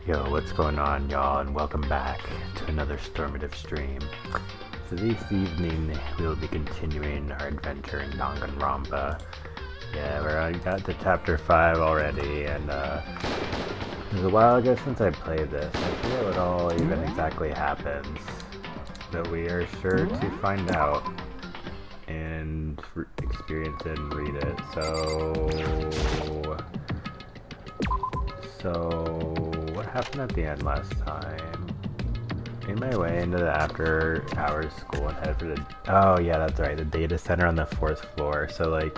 Yo, what's going on, y'all, and welcome back to another Stormative stream. So this evening, we will be continuing our adventure in Danganronpa. Yeah, we're got to chapter 5 already, and it was a while ago since I played this. I forget what all even exactly happens, but we are sure to find out and experience it and read it. So what happened at the end last time? Made my way into the after hours school and headed for the... Oh yeah, that's right, the data center on the 4th floor. So like,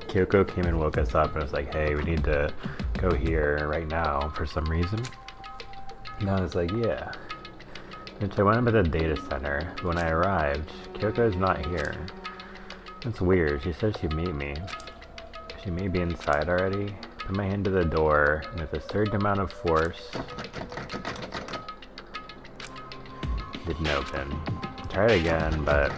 Kyoko came and woke us up and was like, hey, we need to go here right now for some reason. And I was like, yeah. And so I went up to the data center. When I arrived, Kyoko's not here. That's weird. She said she'd meet me. She may be inside already. Put my hand to the door with a certain amount of force. Didn't open. Try it again, but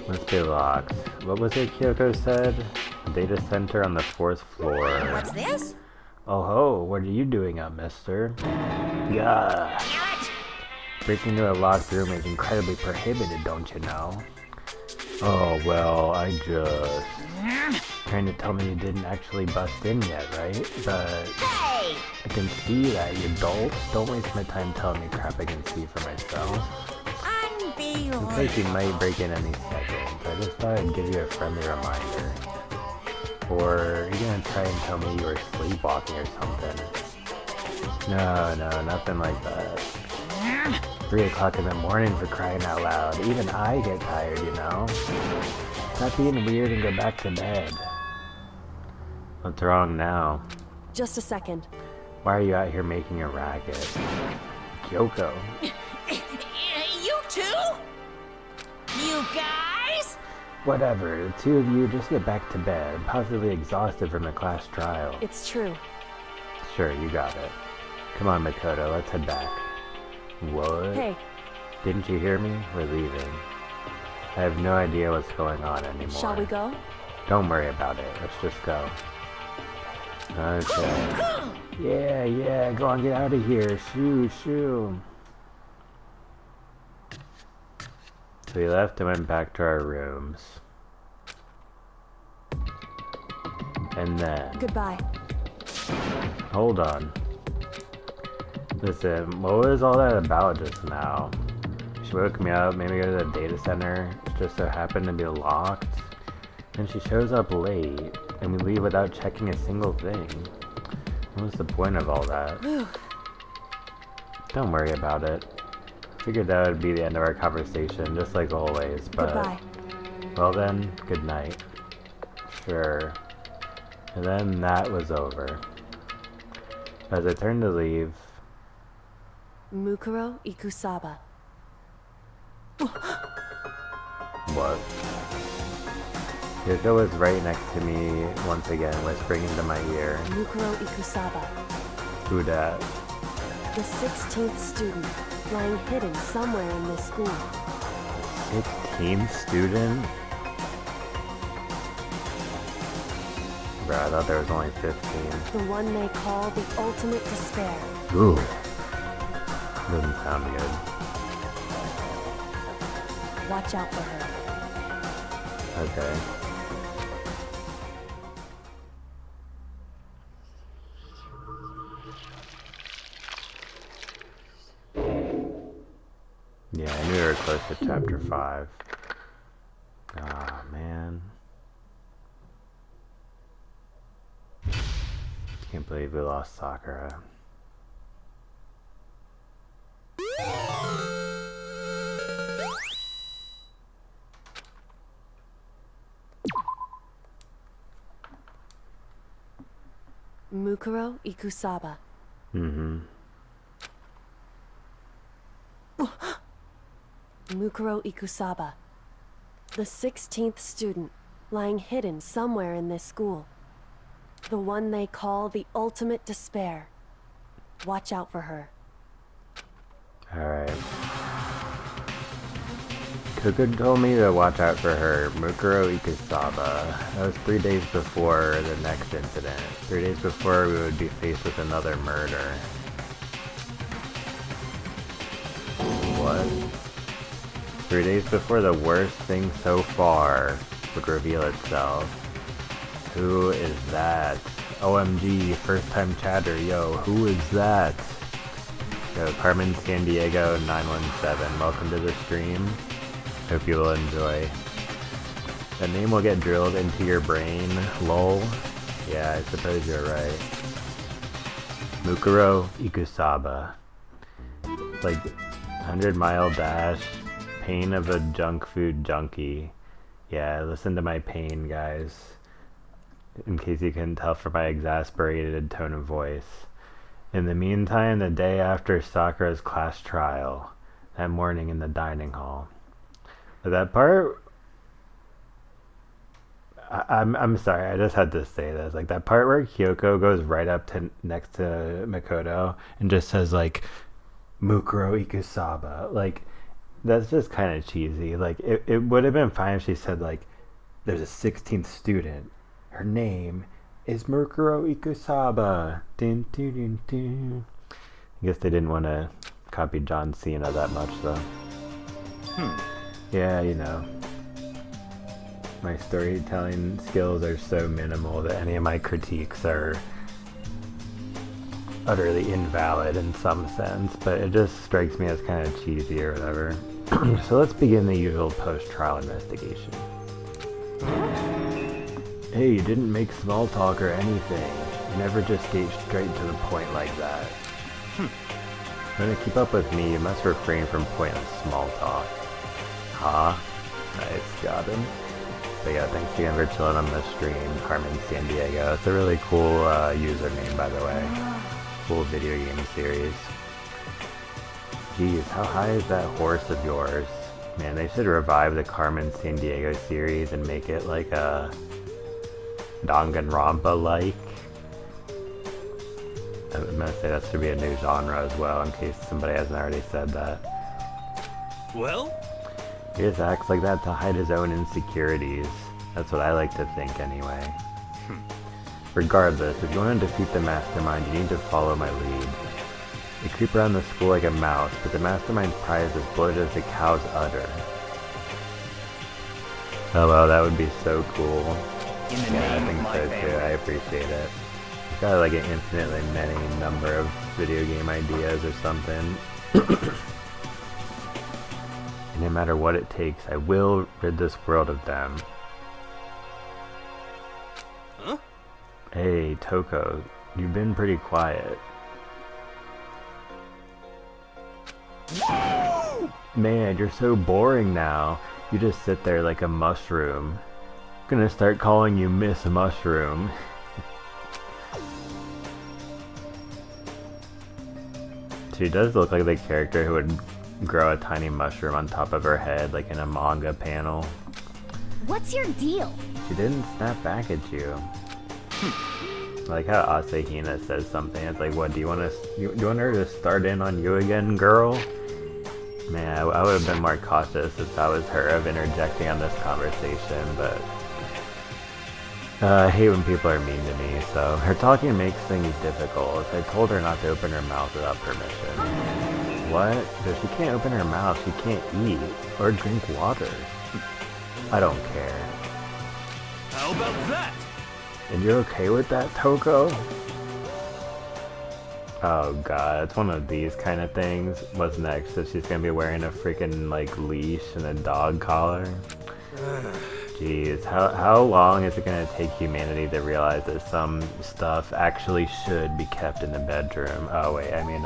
must be locked. What was it Kyoko said? Data center on the 4th floor. What's this? Oh ho, what are you doing up, mister? Yeah. Breaking into a locked room is incredibly prohibited, don't you know? Oh, well, I just... Trying to tell me you didn't actually bust in yet, right? But... Hey! I can see that, you dolt. Don't waste my time telling me crap I can see for myself. Unbelievable. Looks like you might break in any second. I just thought I'd give you a friendly reminder. Or are you gonna try and tell me you were sleepwalking or something? No, nothing like that. 3 o'clock in the morning, for crying out loud. Even I get tired, you know? Stop being weird and go back to bed. What's wrong now? Just a second. Why are you out here making a racket? Kyoko. You too? You guys? Whatever, the two of you just get back to bed, positively exhausted from the class trial. It's true. Sure, you got it. Come on, Makoto, let's head back. What? Hey. Didn't you hear me? We're leaving. I have no idea what's going on anymore. Shall we go? Don't worry about it. Let's just go. Okay. Yeah, go on, get out of here. Shoo. So we left and went back to our rooms. And then... Goodbye. Hold on. Listen, what was all that about just now? She woke me up, made me go to the data center. It just so happened to be locked. And she shows up late, and we leave without checking a single thing. What was the point of all that? Don't worry about it. Figured that would be the end of our conversation, just like always, but... Goodbye. Well then, good night. Sure. And then that was over. As I turned to leave... Mukuro Ikusaba. What? Kyoko was right next to me once again, whispering into my ear. Mukuro Ikusaba. Who dat? The 16th student, lying hidden somewhere in this school. 16th student? Bro, I thought there was only 15. The one they call the ultimate despair. Ooh. Doesn't sound good. Watch out for her. Okay. Yeah, I knew we were close to chapter 5. Ah, man. Can't believe we lost Sakura. Mukuro Ikusaba. Mm-hmm. Mukuro Ikusaba. The 16th student, lying hidden somewhere in this school. The one they call the ultimate despair. Watch out for her. Alright. Tuka told me to watch out for her, Mukuro Ikusaba. That was 3 days before the next incident. 3 days before we would be faced with another murder. What? 3 days before the worst thing so far would reveal itself. Who is that? OMG, first time chatter, yo, who is that? Yo, Carmen San Diego 917, welcome to the stream. Hope you will enjoy. That name will get drilled into your brain, lol. Yeah, I suppose you're right. Mukuro Ikusaba. Like, 100-mile dash, pain of a junk food junkie. Yeah, listen to my pain, guys. In case you couldn't tell from my exasperated tone of voice. In the meantime, the day after Sakura's class trial, that morning in the dining hall. That part, I'm sorry, I just had to say this. Like, that part where Kyoko goes right up to next to Makoto and just says, like, Mukuro Ikusaba. Like, that's just kind of cheesy. Like, it would have been fine if she said, like, there's a 16th student. Her name is Mukuro Ikusaba. Dun, dun, dun, dun. I guess they didn't want to copy John Cena that much, though. Yeah, you know. My storytelling skills are so minimal that any of my critiques are utterly invalid in some sense, but it just strikes me as kind of cheesy or whatever. So let's begin the usual post-trial investigation. Hey, you didn't make small talk or anything. You never just get straight to the point like that. If you want to keep up with me, you must refrain from pointless small talk. Huh? Nice, got him. But yeah, thanks again for chilling on the stream, Carmen San Diego. It's a really cool username, by the way. Cool video game series. Geez, how high is that horse of yours? Man, they should revive the Carmen San Diego series and make it like a Danganronpa-like. I'm gonna say that should be a new genre as well, in case somebody hasn't already said that. Well? He just acts like that to hide his own insecurities. That's what I like to think, anyway. Regardless, if you want to defeat the mastermind, you need to follow my lead. They creep around the school like a mouse, but the mastermind's prize is bloated as a cow's udder. Oh well, that would be so cool. Yeah, I think so too. I appreciate it. It's got like an infinitely many number of video game ideas or something. And no matter what it takes, I will rid this world of them. Huh? Hey, Toko, you've been pretty quiet. Man, you're so boring now. You just sit there like a mushroom. I'm gonna start calling you Miss Mushroom. She does look like the character who would grow a tiny mushroom on top of her head, like in a manga panel. What's your deal? She didn't snap back at you. Like how Asahina says something. It's like, what, do you want her to start in on you again, girl? Man, I would have been more cautious if that was her of interjecting on this conversation, but I hate when people are mean to me, so her talking makes things difficult. I told her not to open her mouth without permission. What? If she can't open her mouth, she can't eat or drink water. I don't care. How about that? And you're okay with that, Toko? Oh god, it's one of these kind of things. What's next? So she's gonna be wearing a freaking like leash and a dog collar? Jeez, how long is it gonna take humanity to realize that some stuff actually should be kept in the bedroom? Oh wait, I mean,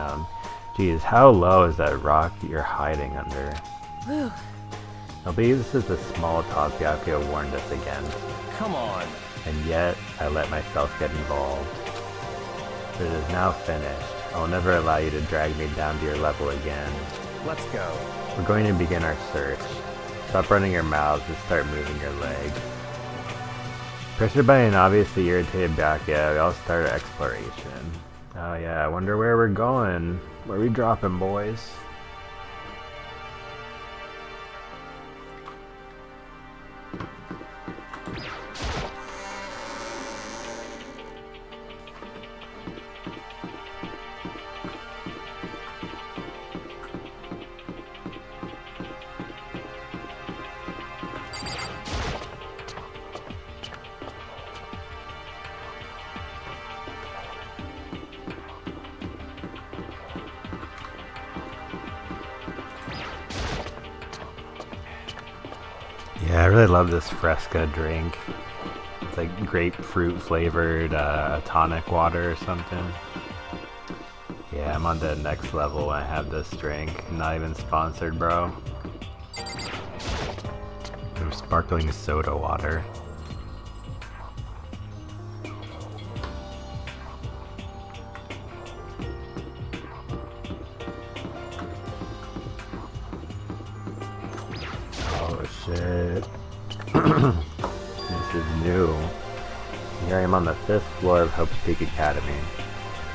geez, how low is that rock you're hiding under? Whew. I believe this is the small talk Byakuya warned us against. Come on. And yet, I let myself get involved. But it is now finished. I will never allow you to drag me down to your level again. Let's go. We're going to begin our search. Stop running your mouths and start moving your legs. Pressured by an obviously irritated Byakuya, we all start our exploration. Oh yeah, I wonder where we're going. Where we dropping, boys? really love this Fresca drink. It's like grapefruit flavored tonic water or something. Yeah, I'm on the next level when I have this drink. I'm not even sponsored, bro. There's sparkling soda water. Oh shit. This is new. Here I am on the 5th floor of Hope's Peak Academy.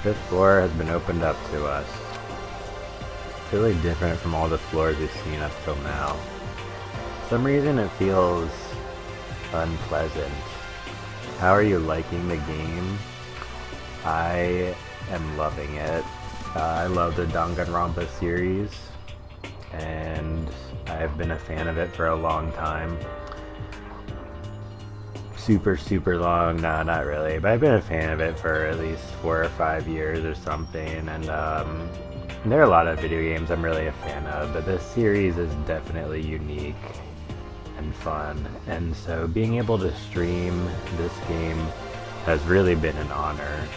5th floor has been opened up to us. It's really different from all the floors we've seen up till now. For some reason it feels unpleasant. How are you liking the game? I am loving it. I love the Danganronpa series, and I've been a fan of it for a long time. Super long, no, not really, but I've been a fan of it for at least 4 or 5 years or something, and there are a lot of video games I'm really a fan of, but this series is definitely unique and fun, and so being able to stream this game has really been an honor,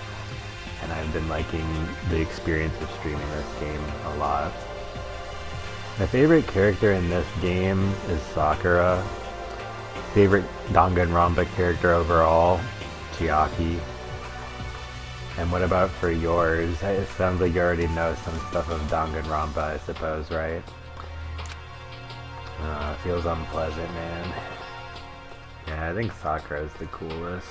and I've been liking the experience of streaming this game a lot. My favorite character in this game is Sakura. Favorite Danganronpa character overall, Chiaki. And what about for yours? It sounds like you already know some stuff of Danganronpa, I suppose, right? It feels unpleasant, man. Yeah, I think Sakura is the coolest.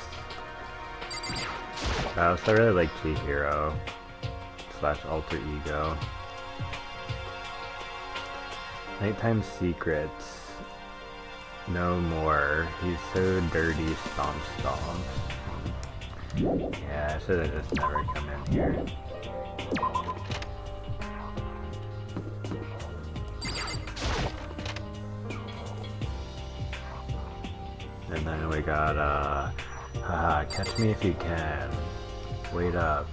I also really like Chihiro / alter ego. Nighttime Secrets. No more. He's so dirty, stomp. Yeah, I should have just never come in here. And then we got, haha, catch me if you can. Wait up.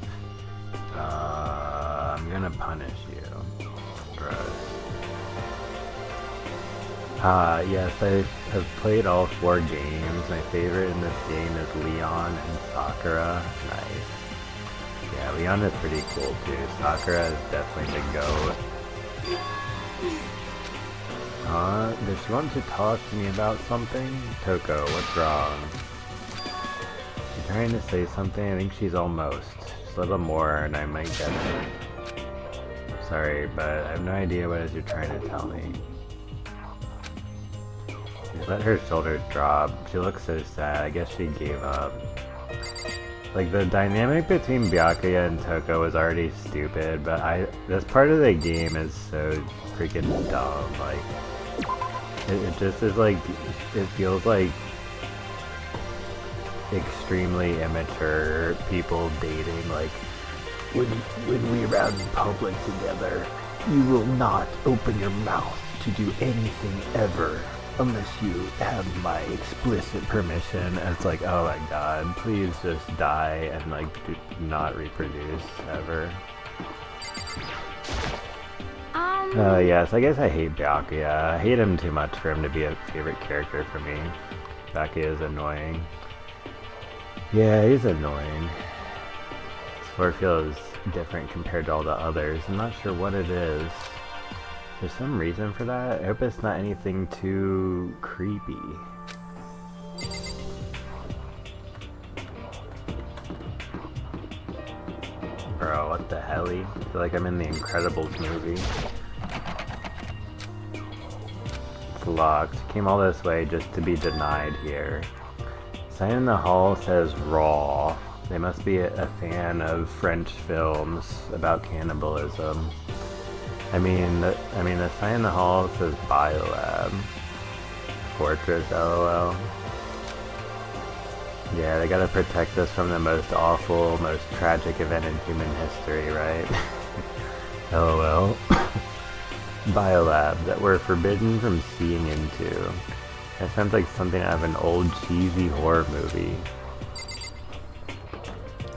I'm gonna punish you. Gross. Yes, I have played all 4 games. My favorite in this game is Leon and Sakura. Nice. Yeah, Leon is pretty cool too. Sakura is definitely the GOAT. Does she want to talk to me about something? Toko, what's wrong? She's trying to say something. I think she's almost. Just a little more and I might get it. Sorry, but I have no idea what it is you're trying to tell me. She let her shoulders drop. She looks so sad. I guess she gave up. Like, the dynamic between Byakuya and Toko was already stupid, but this part of the game is so freaking dumb. Like, it just is like, it feels like extremely immature people dating. Like, when we're out in public together, you will not open your mouth to do anything ever unless you have my explicit permission. And it's like, oh my god, please just die and like do not reproduce ever. Yes, I guess I hate Byakuya. I hate him too much for him to be a favorite character for me. Byakuya is annoying. Yeah, he's annoying. This floor feels different compared to all the others. I'm not sure what it is. There's some reason for that. I hope it's not anything too creepy. Bro, what the helly? I feel like I'm in the Incredibles movie. It's locked. Came all this way just to be denied here. Sign in the hall says raw. They must be a fan of French films about cannibalism. I mean, the sign in the hall says Biolab. Fortress, lol. Yeah, they gotta protect us from the most awful, most tragic event in human history, right? LOL. Biolab, that we're forbidden from seeing into. That sounds like something out of an old cheesy horror movie.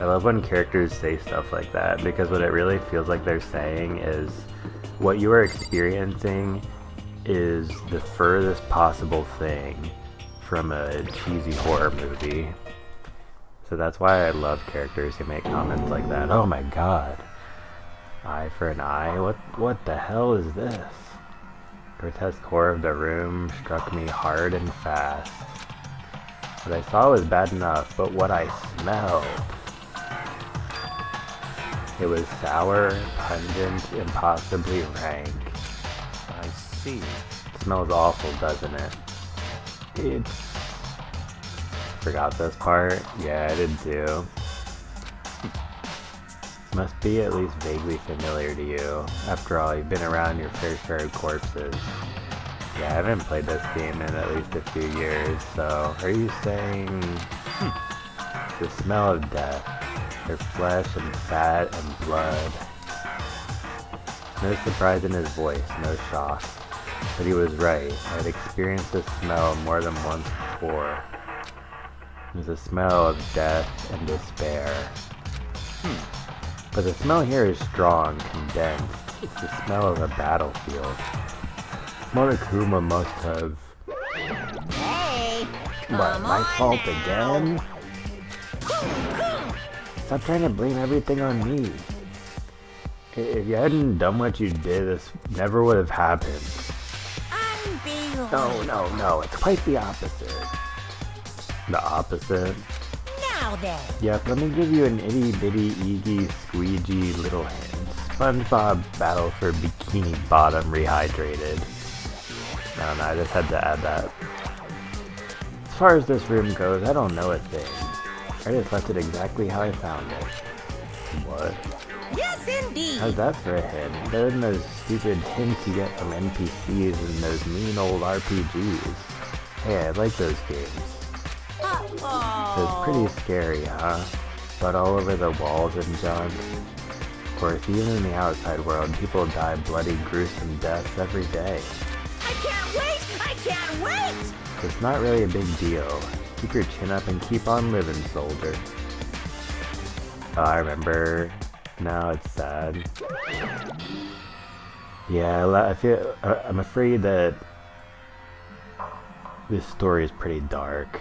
I love when characters say stuff like that, because what it really feels like they're saying is, what you are experiencing is the furthest possible thing from a cheesy horror movie. So that's why I love characters who make comments like that. Oh my god. Eye for an eye? What the hell is this? Grotesque horror of the room struck me hard and fast. What I saw was bad enough, but what I smelled... It was sour, pungent, impossibly rank. I see. It smells awful, doesn't it? It's... Forgot this part? Yeah, I did too. Must be at least vaguely familiar to you. After all, you've been around your fair share of corpses. Yeah, I haven't played this game in at least a few years, so are you saying... The smell of death. Their flesh and fat and blood. No surprise in his voice, no shock. But he was right. I had experienced this smell more than once before. It was a smell of death and despair. But the smell here is strong, condensed. It's the smell of a battlefield. Monokuma must have... Hey, What, come my on fault now. again? Stop trying to blame everything on me. If you hadn't done what you did, this never would have happened. Unbelievable. No, it's quite the opposite. The opposite? Now then. Yep, let me give you an itty-bitty, eegy, squeegee little hint. SpongeBob battle for Bikini Bottom rehydrated. I don't know, I just had to add that. As far as this room goes, I don't know a thing. I just left it exactly how I found it. What? Yes, indeed. How's that for a hint? Better than those stupid hints you get from NPCs and those mean old RPGs. Hey, I like those games. So it's pretty scary, huh? Blood all over the walls and junk. Of course, even in the outside world, people die bloody, gruesome deaths every day. I can't wait! I can't wait! It's not really a big deal. Keep your chin up and keep on living, soldier. Oh, I remember. Now it's sad. Yeah, I'm afraid that this story is pretty dark.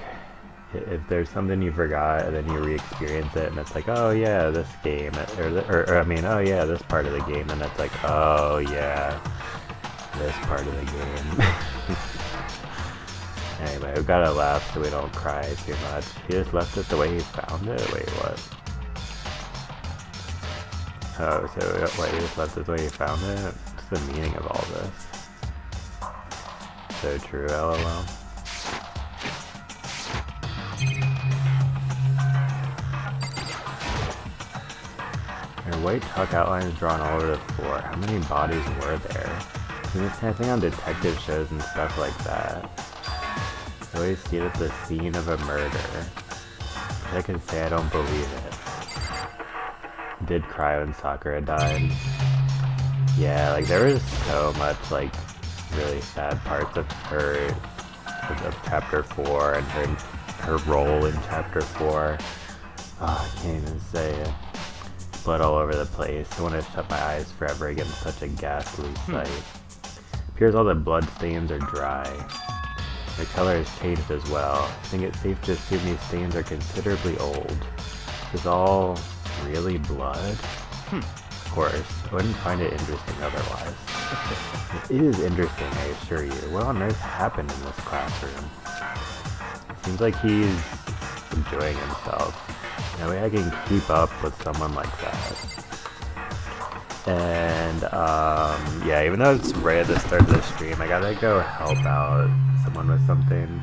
If there's something you forgot and then you re-experience it and it's like, oh yeah, this game, or I mean, oh yeah, this part of the game, and it's like, oh yeah, this part of the game. Anyway, we gotta laugh so we don't cry too much. He just left it the way he found it? Wait, what? Oh, so wait, he just left it the way he found it? What's the meaning of all this? So true, lol. There are white chalk outlines drawn all over the floor. How many bodies were there? And this kind of thing on detective shows and stuff like that. I always see it at the scene of a murder. I can say I don't believe it. Did cry when Sakura died. Yeah, like there was so much like really sad parts of her, of chapter 4 and her role in chapter 4. Oh, I can't even say it. Blood all over the place. I want to shut my eyes forever against such a ghastly sight. Appears all the blood stains are dry. The color has changed as well. I think it's safe to assume these stains are considerably old. Is this all really blood? Of course, I wouldn't find it interesting otherwise. It is interesting, I assure you. What on earth happened in this classroom? Seems like he's enjoying himself. No way I can keep up with someone like that. And, yeah, even though it's right at the start of the stream, I gotta go help out someone with something.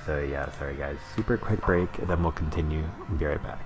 So yeah, sorry guys. Super quick break, and then we'll continue. Be right back.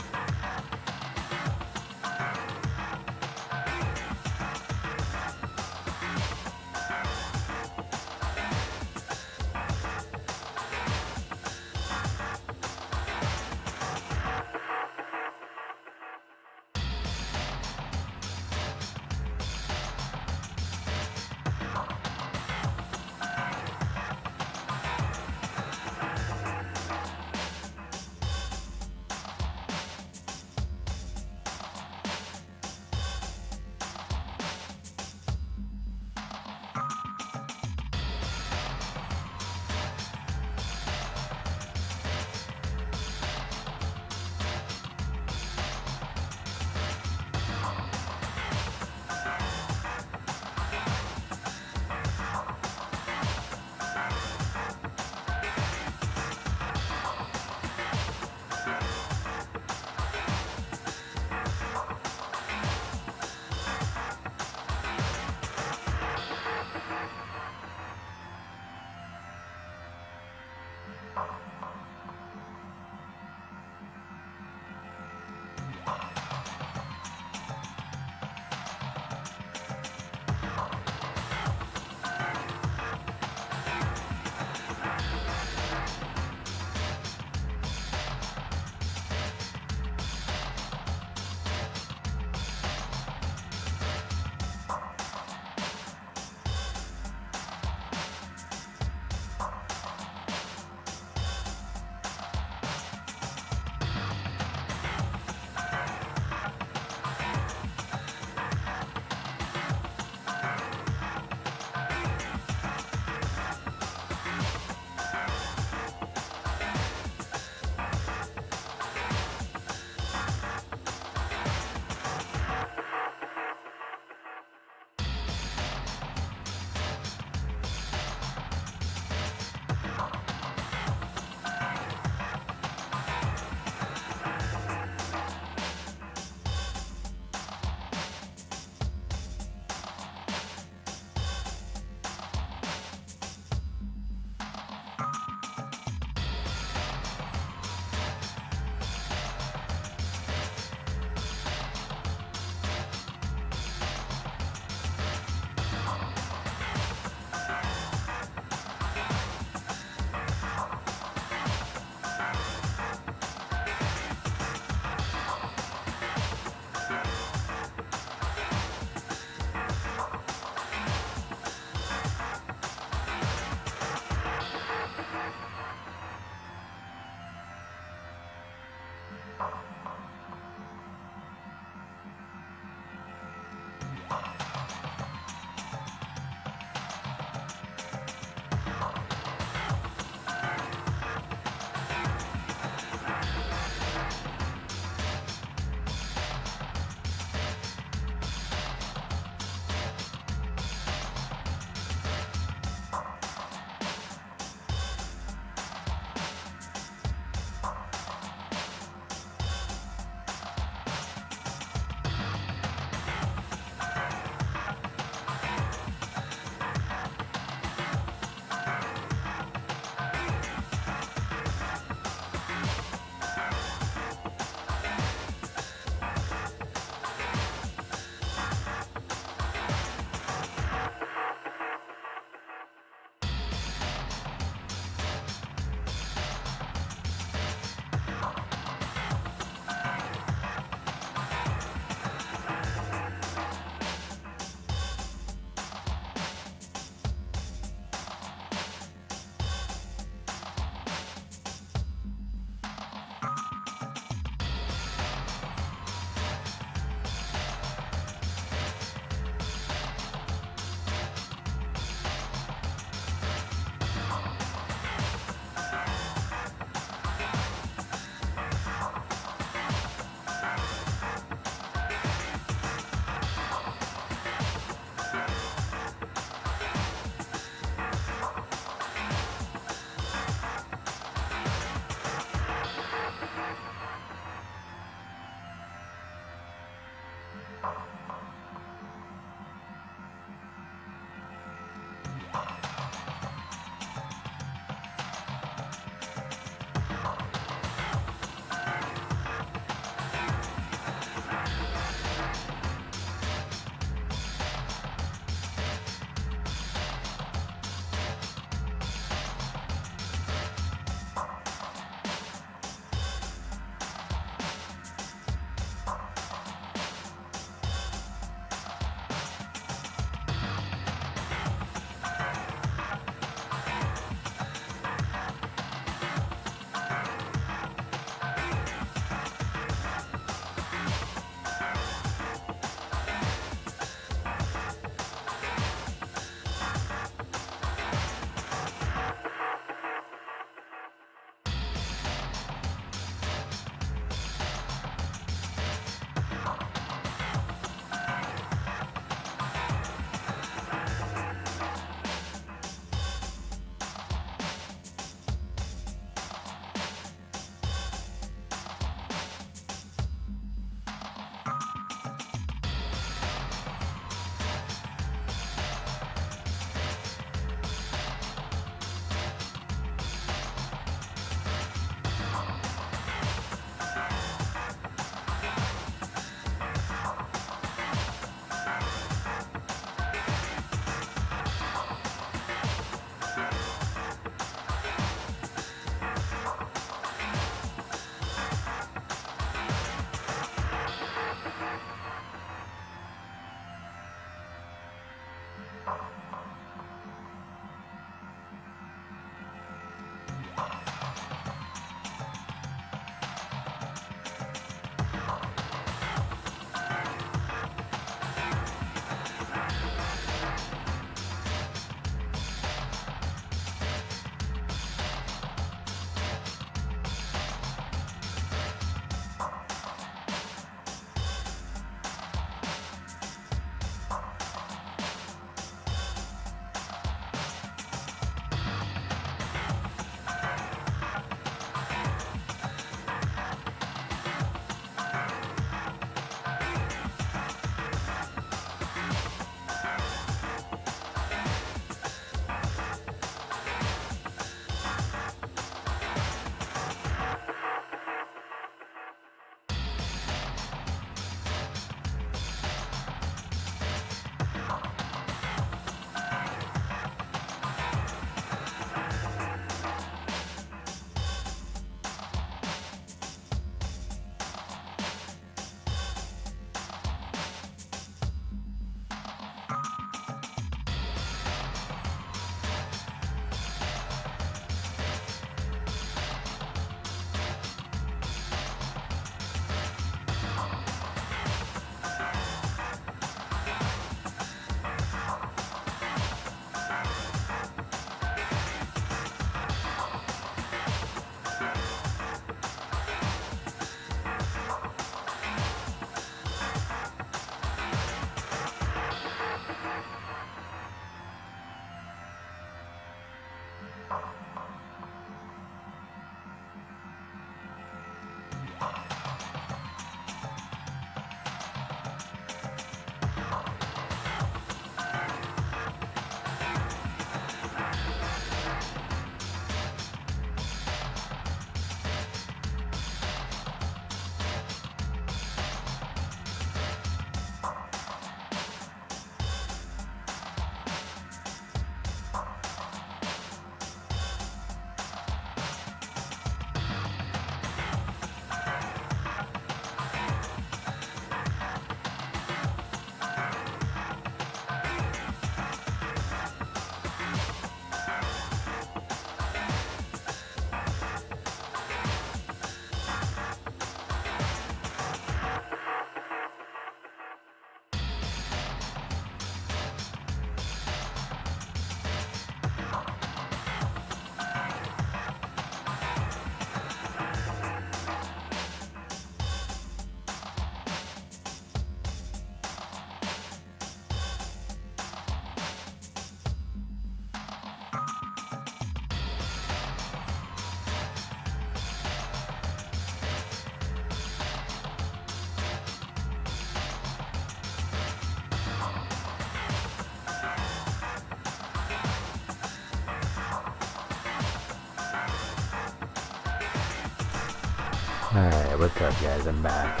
Alright, what's up guys? I'm back.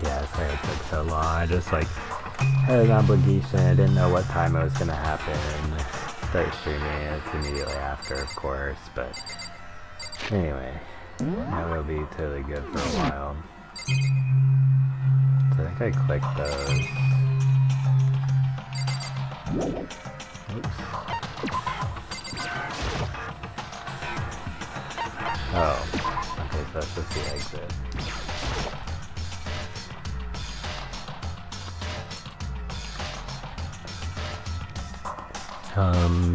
Yeah, sorry it took so long. I just like had an obligation. I didn't know what time it was gonna happen. Start streaming. It's immediately after, of course, but anyway, that will be totally good for a while. So I think I clicked those. Oops. Oh, okay, so that's just the exit.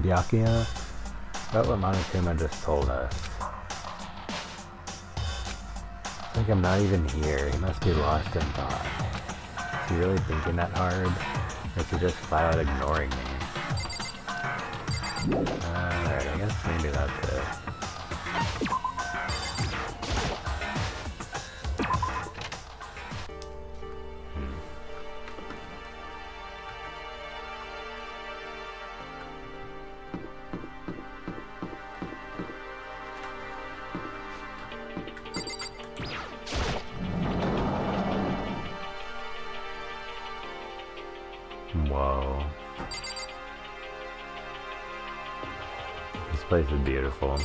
Byakuya, about what Monokuma just told us. It's like I'm not even here. He must be lost in thought. Is he really thinking that hard? Or is he just flat out ignoring me? Alright, I guess maybe that's it. Whoa. This place is beautiful.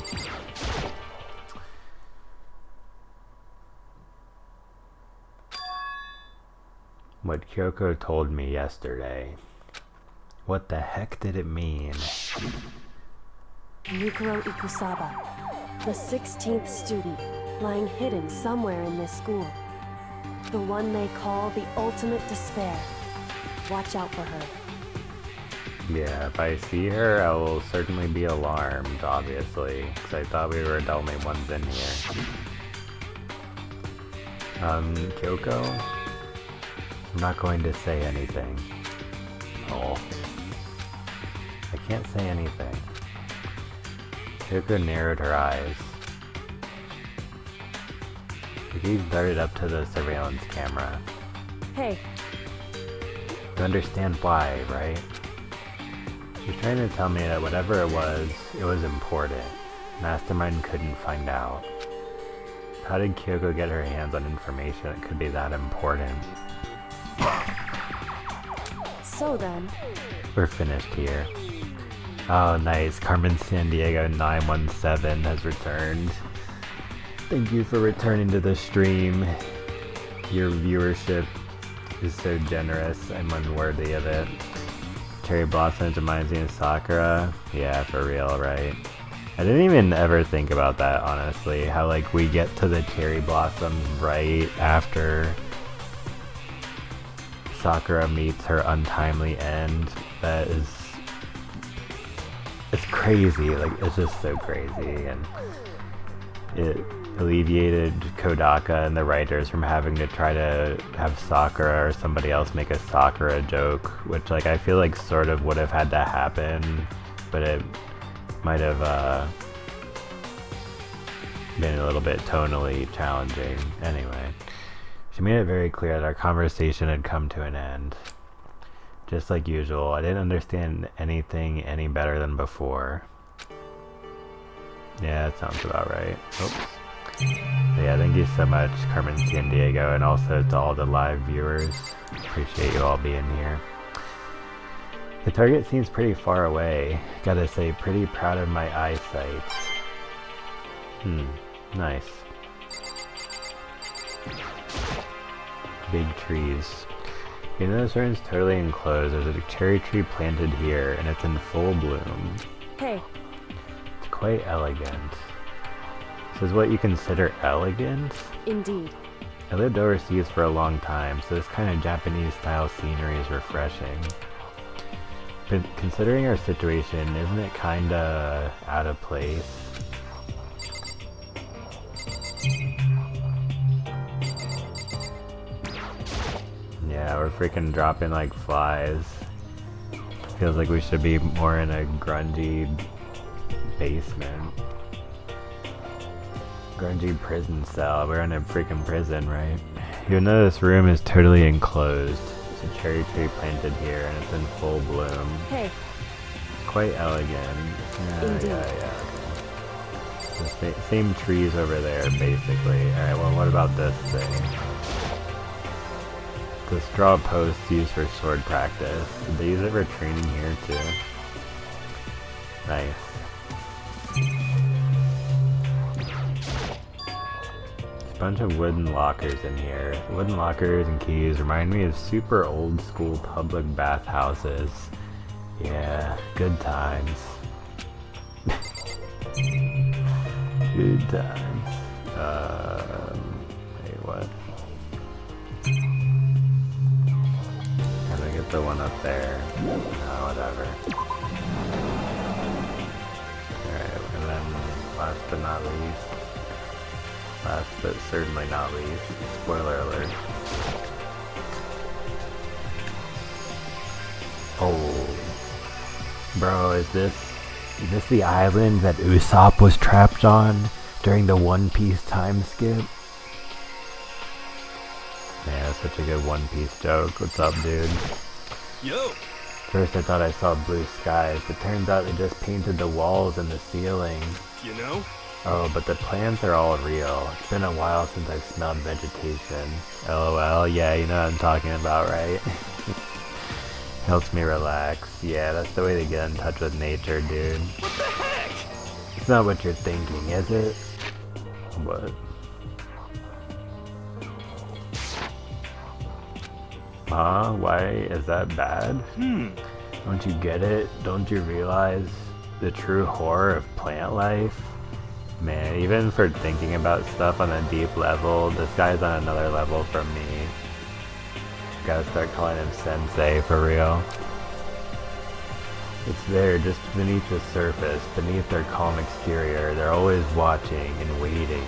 What Kyoko told me yesterday. What the heck did it mean? Yukiro Ikusaba, the 16th student, lying hidden somewhere in this school. The one they call the ultimate despair. Watch out for her. Yeah, if I see her, I will certainly be alarmed, obviously, because I thought we were the only ones in here. Kyoko? I'm not going to say anything. Oh. I can't say anything. Kyoko narrowed her eyes. The gaze darted up to the surveillance camera. Hey, You understand why, right? You're trying to tell me that whatever it was important. Mastermind couldn't find out. How did Kyoko get her hands on information that could be that important? so then, We're finished here. Oh, nice. Carmen Sandiego 917 has returned. Thank you for returning to the stream. Your viewership is so generous. I'm unworthy of it. Cherry Blossoms reminds me of Sakura. Yeah, for real, right? I didn't even ever think about that, honestly. How, like, we get to the Cherry Blossoms right after Sakura meets her untimely end. That is... It's crazy. Like, it's just so crazy. And it alleviated Kodaka and the writers from having to try to have Sakura or somebody else make a Sakura joke, which, like, I feel like sort of would have had to happen, but it might have been a little bit tonally challenging. Anyway, she made it very clear that our conversation had come to an end. Just like usual, I didn't understand anything any better than before. Yeah, that sounds about right. Oops. But yeah, thank you so much, Carmen Sandiego, and also to all the live viewers. Appreciate you all being here. The target seems pretty far away. Gotta say, pretty proud of my eyesight. Nice. Big trees. You know, this room's totally enclosed. There's a cherry tree planted here, and it's in full bloom. hey, It's quite elegant. This is what you consider elegant? indeed. I lived overseas for a long time, so this kind of Japanese-style scenery is refreshing. But considering our situation, isn't it kinda out of place? Yeah, we're freaking dropping like flies. Feels like we should be more in a grungy basement. Grungy prison cell. We're in a freaking prison, right? Even though this room is totally enclosed, there's a cherry tree planted here and it's in full bloom. Hey, Quite elegant. Yeah, Indeed. yeah, yeah. The same trees over there, basically. Alright, well, what about this thing? The straw posts used for sword practice. Did they use it for training here, too? Nice. There's a bunch of wooden lockers in here. Wooden lockers and keys remind me of super old school public bathhouses. Yeah, good times. Good times. Wait, what? Can I get the one up there? No, whatever. Alright, and then last but not least. Last but certainly not least. Spoiler alert. Oh. Bro, is this the island that Usopp was trapped on during the One Piece time skip? Man, that's such a good One Piece joke. What's up, dude? Yo! First I thought I saw blue skies, but turns out they just painted the walls and the ceiling. You know? Oh, but the plants are all real. It's been a while since I've smelled vegetation. LOL, yeah, you know what I'm talking about, right? Helps me relax. Yeah, that's the way to get in touch with nature, dude. What the heck? It's not what you're thinking, is it? What? Huh? Why is that bad? Don't you get it? Don't you realize the true horror of plant life? Man, even for thinking about stuff on a deep level, this guy's on another level from me. Gotta start calling him Sensei for real. It's there, just beneath the surface, beneath their calm exterior. They're always watching and waiting.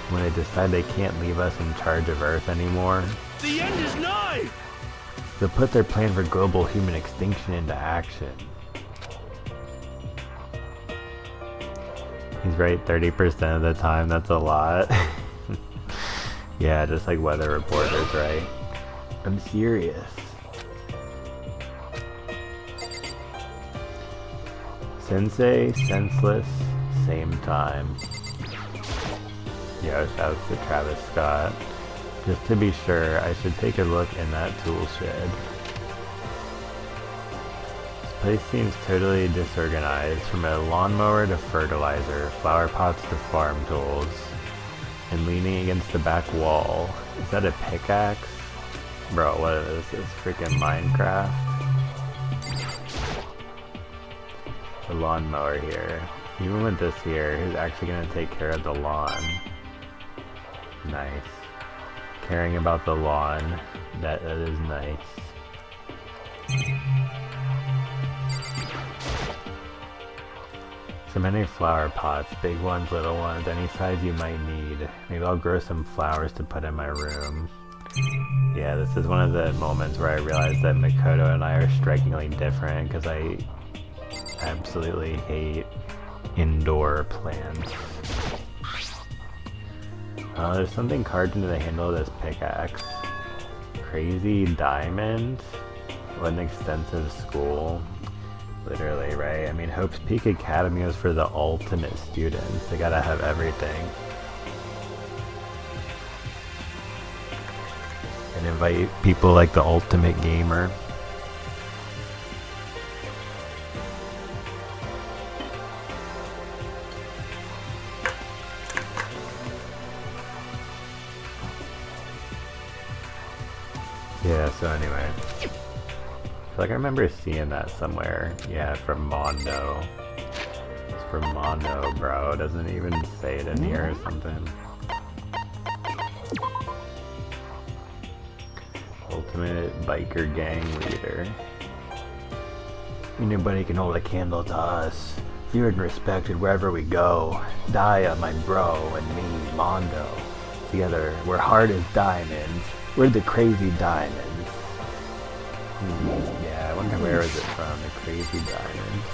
When they decide they can't leave us in charge of Earth anymore, The end is nigh! they'll put their plan for global human extinction into action. He's right 30% of the time, that's a lot. Yeah, just like weather reporters, right? I'm serious. Sensei, senseless, same time. Yo, shouts to Travis Scott. Just to be sure, I should take a look in that tool shed. This place seems totally disorganized, from a lawnmower to fertilizer, flower pots to farm tools, and leaning against the back wall. Is that a pickaxe? Bro, what is this? Freaking Minecraft? The lawnmower here. Even with this here, who's actually gonna take care of the lawn? Nice. Caring about the lawn. That is nice. So many flower pots, big ones, little ones, any size you might need. Maybe I'll grow some flowers to put in my room. Yeah, this is one of the moments where I realized that Makoto and I are strikingly different, because I absolutely hate indoor plants. There's something carved into the handle of this pickaxe. Crazy diamond? What an extensive school. Literally, right? I mean, Hope's Peak Academy was for the ultimate students. They gotta have everything. And invite people like the ultimate gamer. Yeah, so anyway. I feel like I remember seeing that somewhere. Yeah, from Mondo. It's from Mondo, bro. It doesn't even say it in here or something. Ultimate biker gang leader. Anybody can hold a candle to us. Feared and respected wherever we go. Dia, my bro, and me, Mondo. Together, we're hard as diamonds. We're the crazy diamonds. Yeah, I wonder where is it from, the crazy diamonds.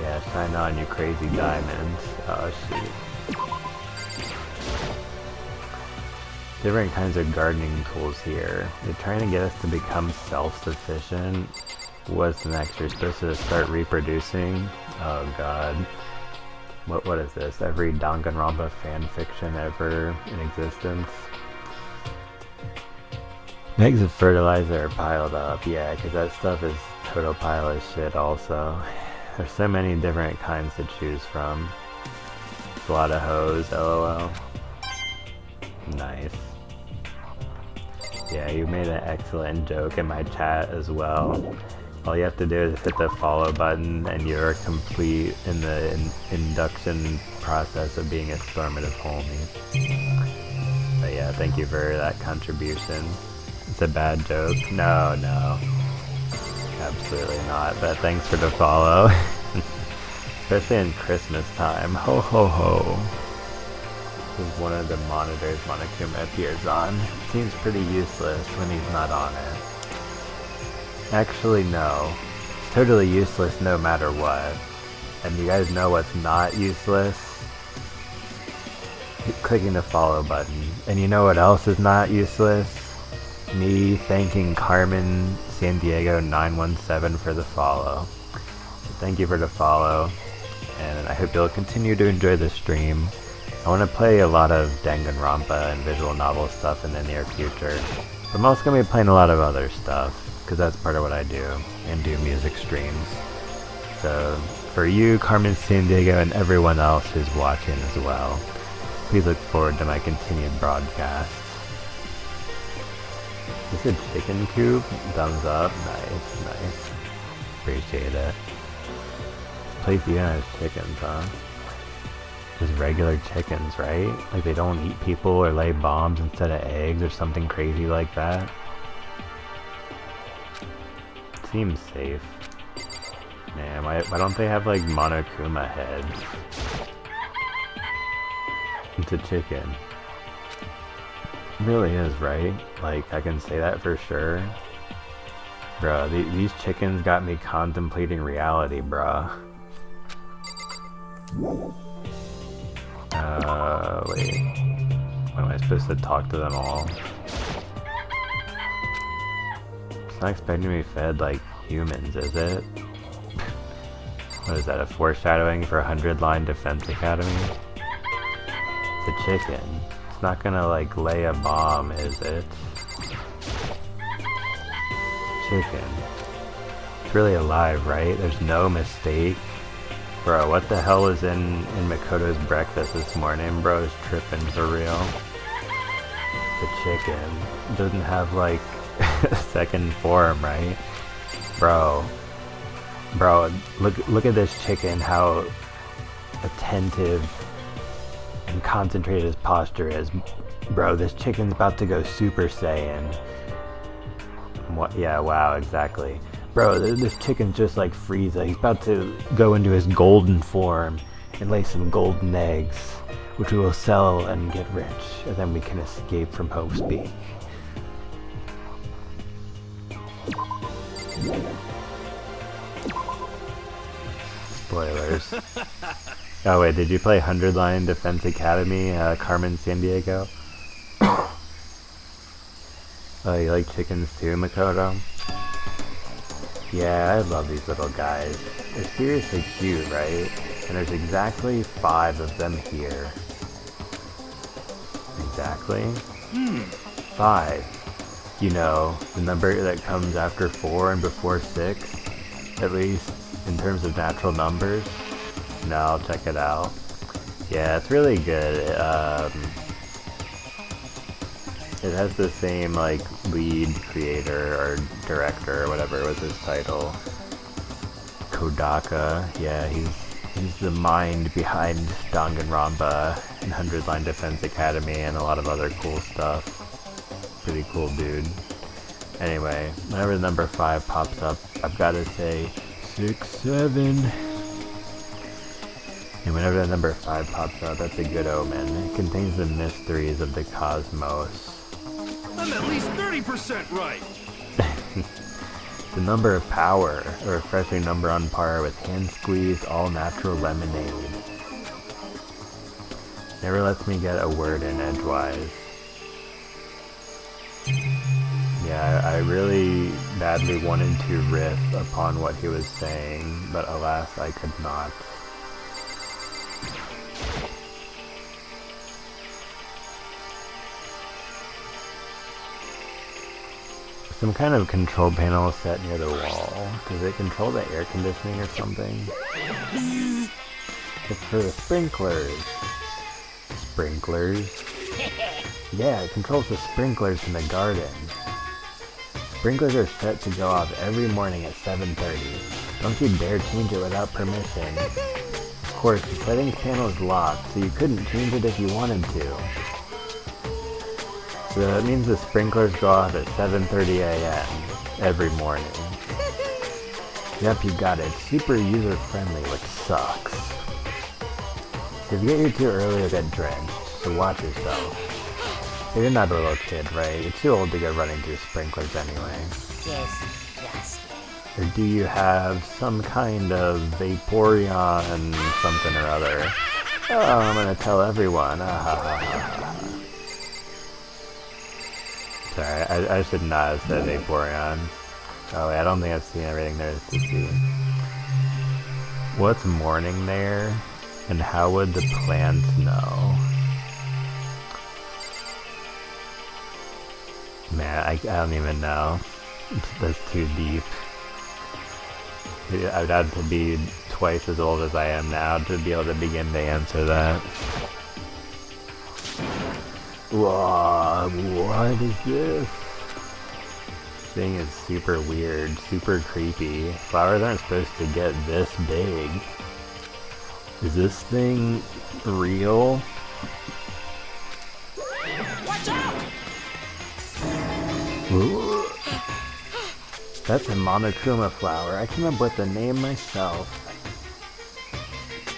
Yeah, shine on, you crazy diamonds. Oh, shoot. Different kinds of gardening tools here. They're trying to get us to become self-sufficient. What's next? You're supposed to start reproducing? Oh god. What is this? Every Danganronpa fan fiction ever in existence? Bags of fertilizer are piled up, yeah, because that stuff is total pile of shit also. There's so many different kinds to choose from. It's a lot of hoes, lol. Nice. Yeah, you made an excellent joke in my chat as well. All you have to do is hit the follow button and you're complete in the induction process of being a Stormative homie. But yeah, thank you for that contribution. It's a bad joke. No, no. Absolutely not, but thanks for the follow. Especially in Christmas time. Ho ho ho. This is one of the monitors Monokuma appears on. It seems pretty useless when he's not on it. Actually, no. It's totally useless no matter what. And you guys know what's not useless? Clicking the follow button. And you know what else is not useless? Me thanking Carmen San Diego 917 for the follow. So thank you for the follow. And I hope you'll continue to enjoy the stream. I want to play a lot of Danganronpa and visual novel stuff in the near future. But I'm also going to be playing a lot of other stuff, because that's part of what I do, and do music streams. So, for you, Carmen San Diego, and everyone else who's watching as well, please look forward to my continued broadcasts. Is this a chicken coop? Thumbs up. Nice, nice. Appreciate it. This place even has chickens, huh? Just regular chickens, right? Like they don't eat people or lay bombs instead of eggs or something crazy like that. Seems safe. Man, why don't they have like Monokuma heads? It's a chicken. It really is, right? Like, I can say that for sure. Bruh, these chickens got me contemplating reality, bruh. Wait. When am I supposed to talk to them all? It's not expecting to be fed like humans, is it? What is that, a foreshadowing for 100-line Defense Academy? It's a chicken. It's not gonna like lay a bomb, is it? Chicken. It's really alive, right? There's no mistake. Bro, what the hell is in Makoto's breakfast this morning? Bro is tripping for real. The chicken doesn't have like a second form, right? Bro, look at this chicken, how attentive and concentrated his posture is. Bro, this chicken's about to go Super Saiyan. What? Yeah, wow, exactly. Bro, this chicken's just like Frieza. He's about to go into his golden form and lay some golden eggs, which we will sell and get rich, and then we can escape from Hope's Spoilers. Oh wait, did you play 100-line Defense Academy, Carmen San Diego? Oh, you like chickens too, Makoto? Yeah, I love these little guys. They're seriously cute, right? And there's exactly 5 of them here. Exactly? 5. You know, the number that comes after 4 and before 6, at least in terms of natural numbers. No, I'll check it out. Yeah, it's really good. It has the same, like, lead creator or director or whatever was his title. Kodaka. Yeah, he's the mind behind Danganronpa and 100-line Defense Academy and a lot of other cool stuff. Pretty cool dude. Anyway, whenever the number 5 pops up, I've got to say 6, 7. And whenever the number 5 pops up, that's a good omen. It contains the mysteries of the cosmos. I'm at least 30% right. The number of power, a refreshing number on par with hand-squeezed, all-natural lemonade. Never lets me get a word in edgewise. Yeah, I really badly wanted to riff upon what he was saying, but alas, I could not. Some kind of control panel set near the wall. Does it control the air conditioning or something? It's for the sprinklers. Sprinklers? Yeah, it controls the sprinklers in the garden. Sprinklers are set to go off every morning at 7:30. Don't you dare change it without permission. Of course, the settings panel is locked, so you couldn't change it if you wanted to. So that means the sprinklers go off at 7:30 a.m. every morning. Yep, you got it. It's super user-friendly, which sucks. If you get here too early, you'll get drenched, so watch yourself. You're not a little kid, right? You're too old to go running through sprinklers anyway. Disgusting. Or do you have some kind of Vaporeon something or other? Oh, I'm gonna tell everyone. Sorry, I should not have said Vaporeon. Oh wait, I don't think I've seen everything there is to see. What's morning there? And how would the plants know? Man, I don't even know. That's too deep. I'd have to be twice as old as I am now to be able to begin to answer that. Whoa, what is this? This thing is super weird, super creepy. Flowers aren't supposed to get this big. Is this thing real? Watch out! Ooh. That's a monochroma flower. I came up with the name myself.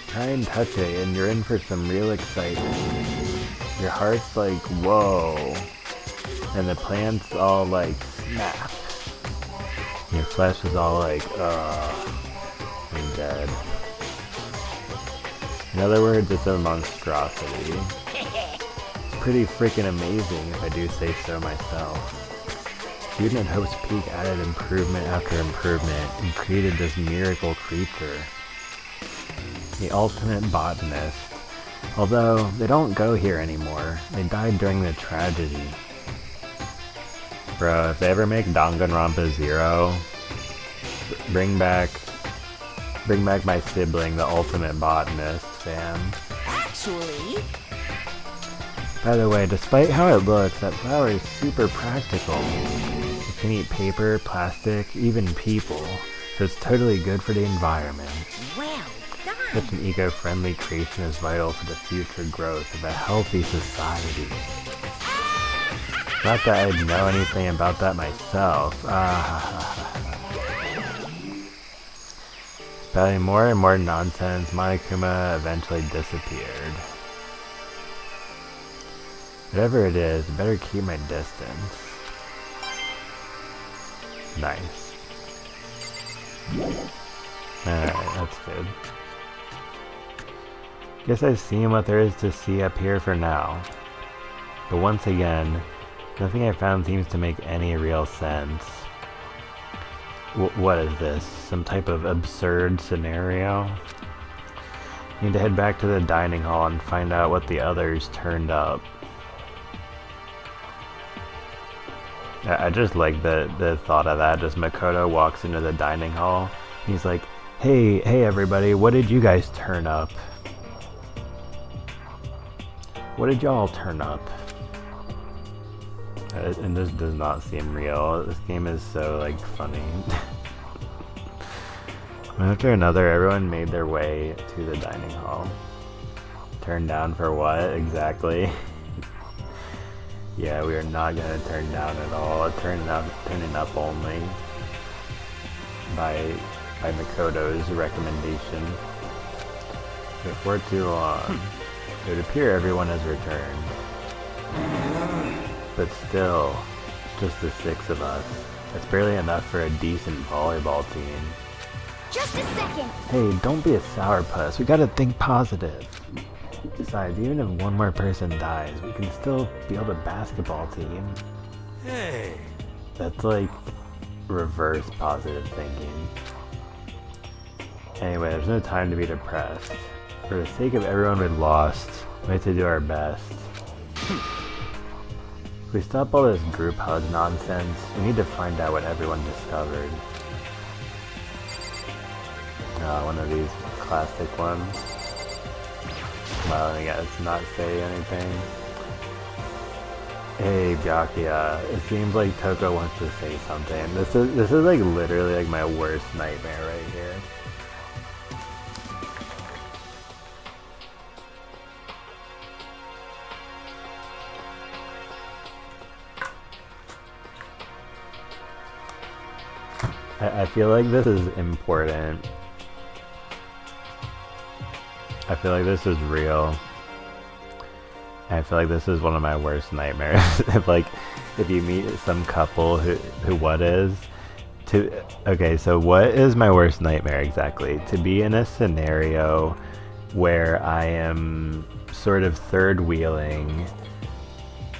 Try and touch it and you're in for some real excitement. Your heart's like, whoa. And the plant's all like, snap. Your flesh is all like, I'm dead. In other words, it's a monstrosity. It's pretty freaking amazing if I do say so myself. Student at Hope's Peak added improvement after improvement and created this miracle creature. The ultimate botanist. Although, they don't go here anymore. They died during the tragedy. Bro, if they ever make Danganronpa 0, bring back my sibling, the ultimate botanist, fam. Actually, By the way, despite how it looks, that flower is super practical. It can eat paper, plastic, even people, so it's totally good for the environment. well done. Such an eco-friendly creation is vital for the future growth of a healthy society. Not that I'd know anything about that myself. Spouting more and more nonsense, Monokuma eventually disappeared. Whatever it is, I better keep my distance. Nice. Alright, that's good. Guess I've seen what there is to see up here for now. But once again, nothing I found seems to make any real sense. What is this? Some type of absurd scenario? Need to head back to the dining hall and find out what the others turned up. I just like the thought of that. Just Makoto walks into the dining hall. He's like, hey everybody, what did you guys turn up? What did y'all turn up? And this does not seem real. This game is so, like, funny. One after another, everyone made their way to the dining hall. Turn down for what, exactly? Yeah, we are not gonna turn down at all. Turning up only. By Makoto's recommendation. Before too long, it would appear everyone has returned. But still, it's just the 6 of us. That's barely enough for a decent volleyball team. Just a second. Hey, don't be a sourpuss. We gotta think positive. Besides, even if one more person dies, we can still build a basketball team. Hey. That's like reverse positive thinking. Anyway, there's no time to be depressed. For the sake of everyone we lost, we have to do our best. we stop all this group hug nonsense, we need to find out what everyone discovered. One of these classic ones. Well, I guess not say anything. Hey, Byakuya, it seems like Toko wants to say something. This is like literally like my worst nightmare right here. I feel like this is important. I feel like this is real. I feel like this is one of my worst nightmares. if you meet some couple who what is to okay, so what is my worst nightmare exactly? To be in a scenario where I am sort of third wheeling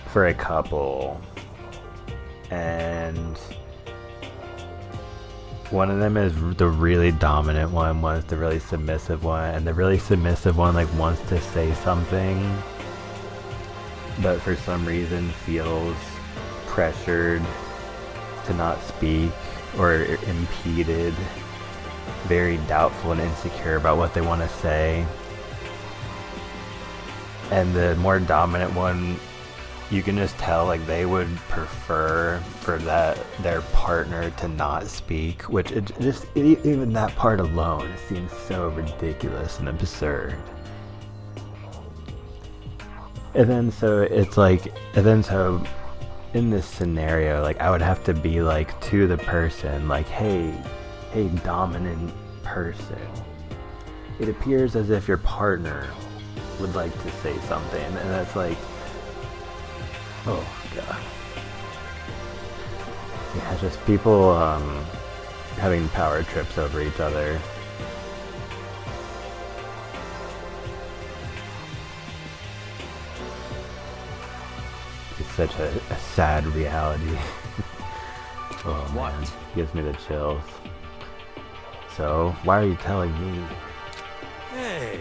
for a couple and one of them is the really dominant one, one's the really submissive one, and the really submissive one like wants to say something but for some reason feels pressured to not speak or impeded, very doubtful and insecure about what they want to say. And the more dominant one, you can just tell like they would prefer for their partner to not speak, which even that part alone seems so ridiculous and absurd. And then so in this scenario, like I would have to be like to the person, like, hey dominant person, it appears as if your partner would like to say something, and that's like, oh god. Yeah, just people having power trips over each other. It's such a sad reality. Oh man, gives me the chills. So, why are you telling me? Hey.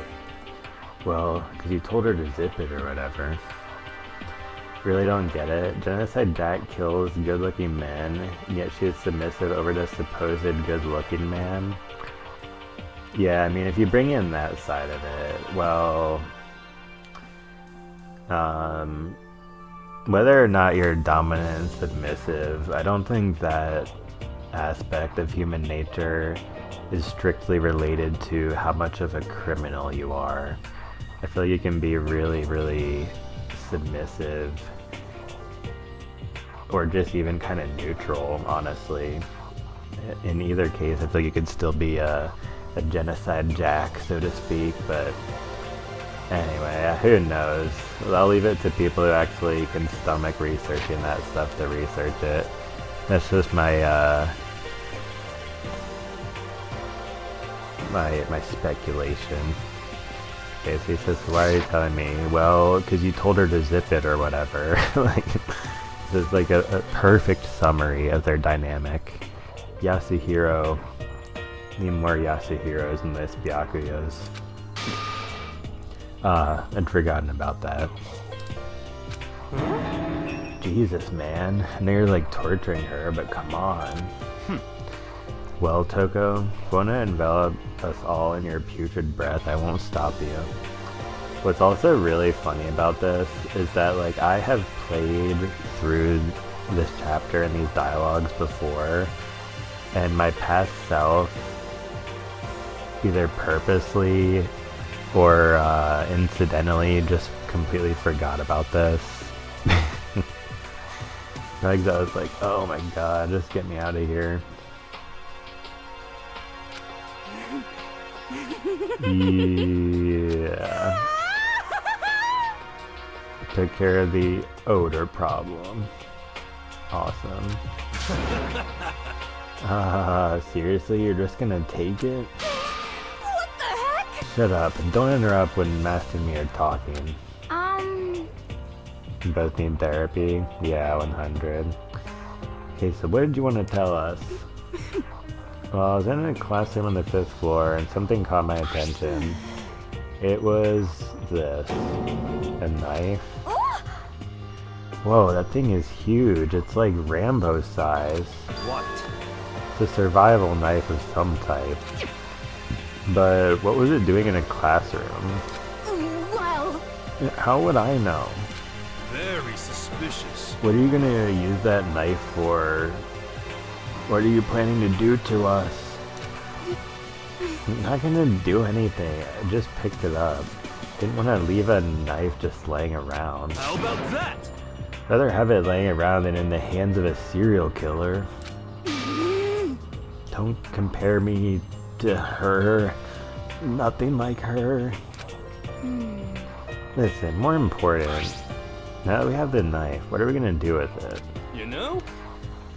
Well, because you told her to zip it or whatever. Really don't get it. Genocide Dat kills good-looking men, and yet she is submissive over the supposed good-looking man. Yeah, I mean, if you bring in that side of it, well, whether or not you're dominant and submissive, I don't think that aspect of human nature is strictly related to how much of a criminal you are. I feel like you can be really, really submissive, or just even kind of neutral, honestly. In either case, I feel like you could still be a genocide jack, so to speak, but anyway, who knows? I'll leave it to people who actually can stomach researching that stuff to research it. That's just my my speculation. Okay, so he says, why are you telling me? Well, because you told her to zip it or whatever. Like, this is like a perfect summary of their dynamic. Yasuhiro. Need more Yasuhiros in this Byakuyas. I'd forgotten about that. Jesus, man. I know you're like torturing her, but come on. Well, Toko, if you want to envelop us all in your putrid breath, I won't stop you. What's also really funny about this is that, like, I have played through this chapter and these dialogues before, and my past self either purposely or incidentally just completely forgot about this. Like, I was like, oh my god, just get me out of here. Yeah. Took care of the odor problem. Awesome. Seriously, you're just gonna take it? What the heck? Shut up and don't interrupt when Master and me are talking. You both need therapy? Yeah, 100. Okay, so what did you want to tell us? Well, I was in a classroom on the 5th floor and something caught my attention. It was this. A knife. Whoa, that thing is huge. It's like Rambo size. What? It's a survival knife of some type. But what was it doing in a classroom? Well, How would I know? Very suspicious. What are you gonna use that knife for? What are you planning to do to us? I'm not gonna do anything. I just picked it up. Didn't want to leave a knife just laying around. How about that? Rather have it laying around than in the hands of a serial killer. Don't compare me to her. Nothing like her. Listen, more important. Now that we have the knife, what are we gonna do with it? You know?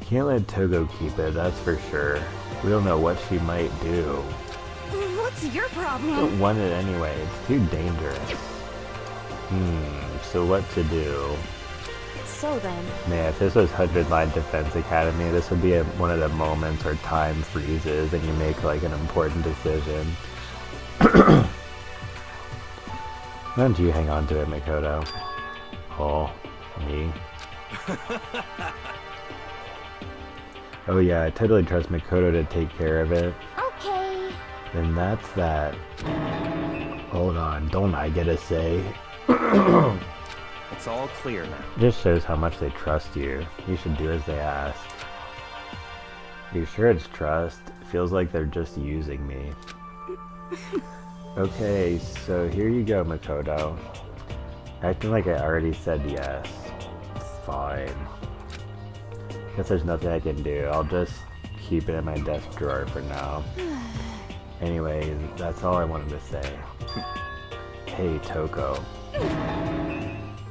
Can't let Togo keep it, that's for sure. We don't know what she might do. what's your problem? Don't want it anyway, it's too dangerous. So what to do? So then, Man, if this was 100 Line Defense Academy, this would be one of the moments where time freezes and you make like an important decision. Why don't you hang on to it, Makoto? Oh, me. Oh yeah, I totally trust Makoto to take care of it. Okay. Then that's that. Hold on, don't I get a say? It's all clear now. Just shows how much they trust you. You should do as they ask. Are you sure it's trust? Feels like they're just using me. Okay, so here you go, Makoto. Acting like I already said yes. Fine. Guess there's nothing I can do. I'll just keep it in my desk drawer for now. Anyway, that's all I wanted to say. Hey, Toko.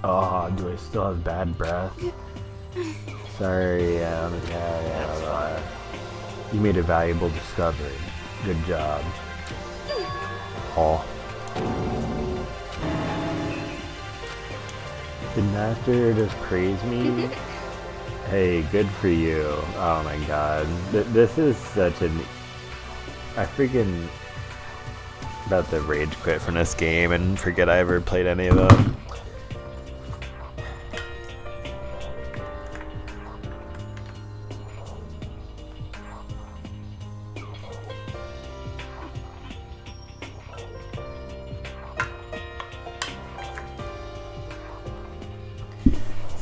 Oh, do I still have bad breath? Sorry, yeah. You made a valuable discovery. Good job. Oh. Did Master just praise me? Hey, good for you. Oh my god. This is such an... I freaking... about to rage quit from this game and forget I ever played any of them.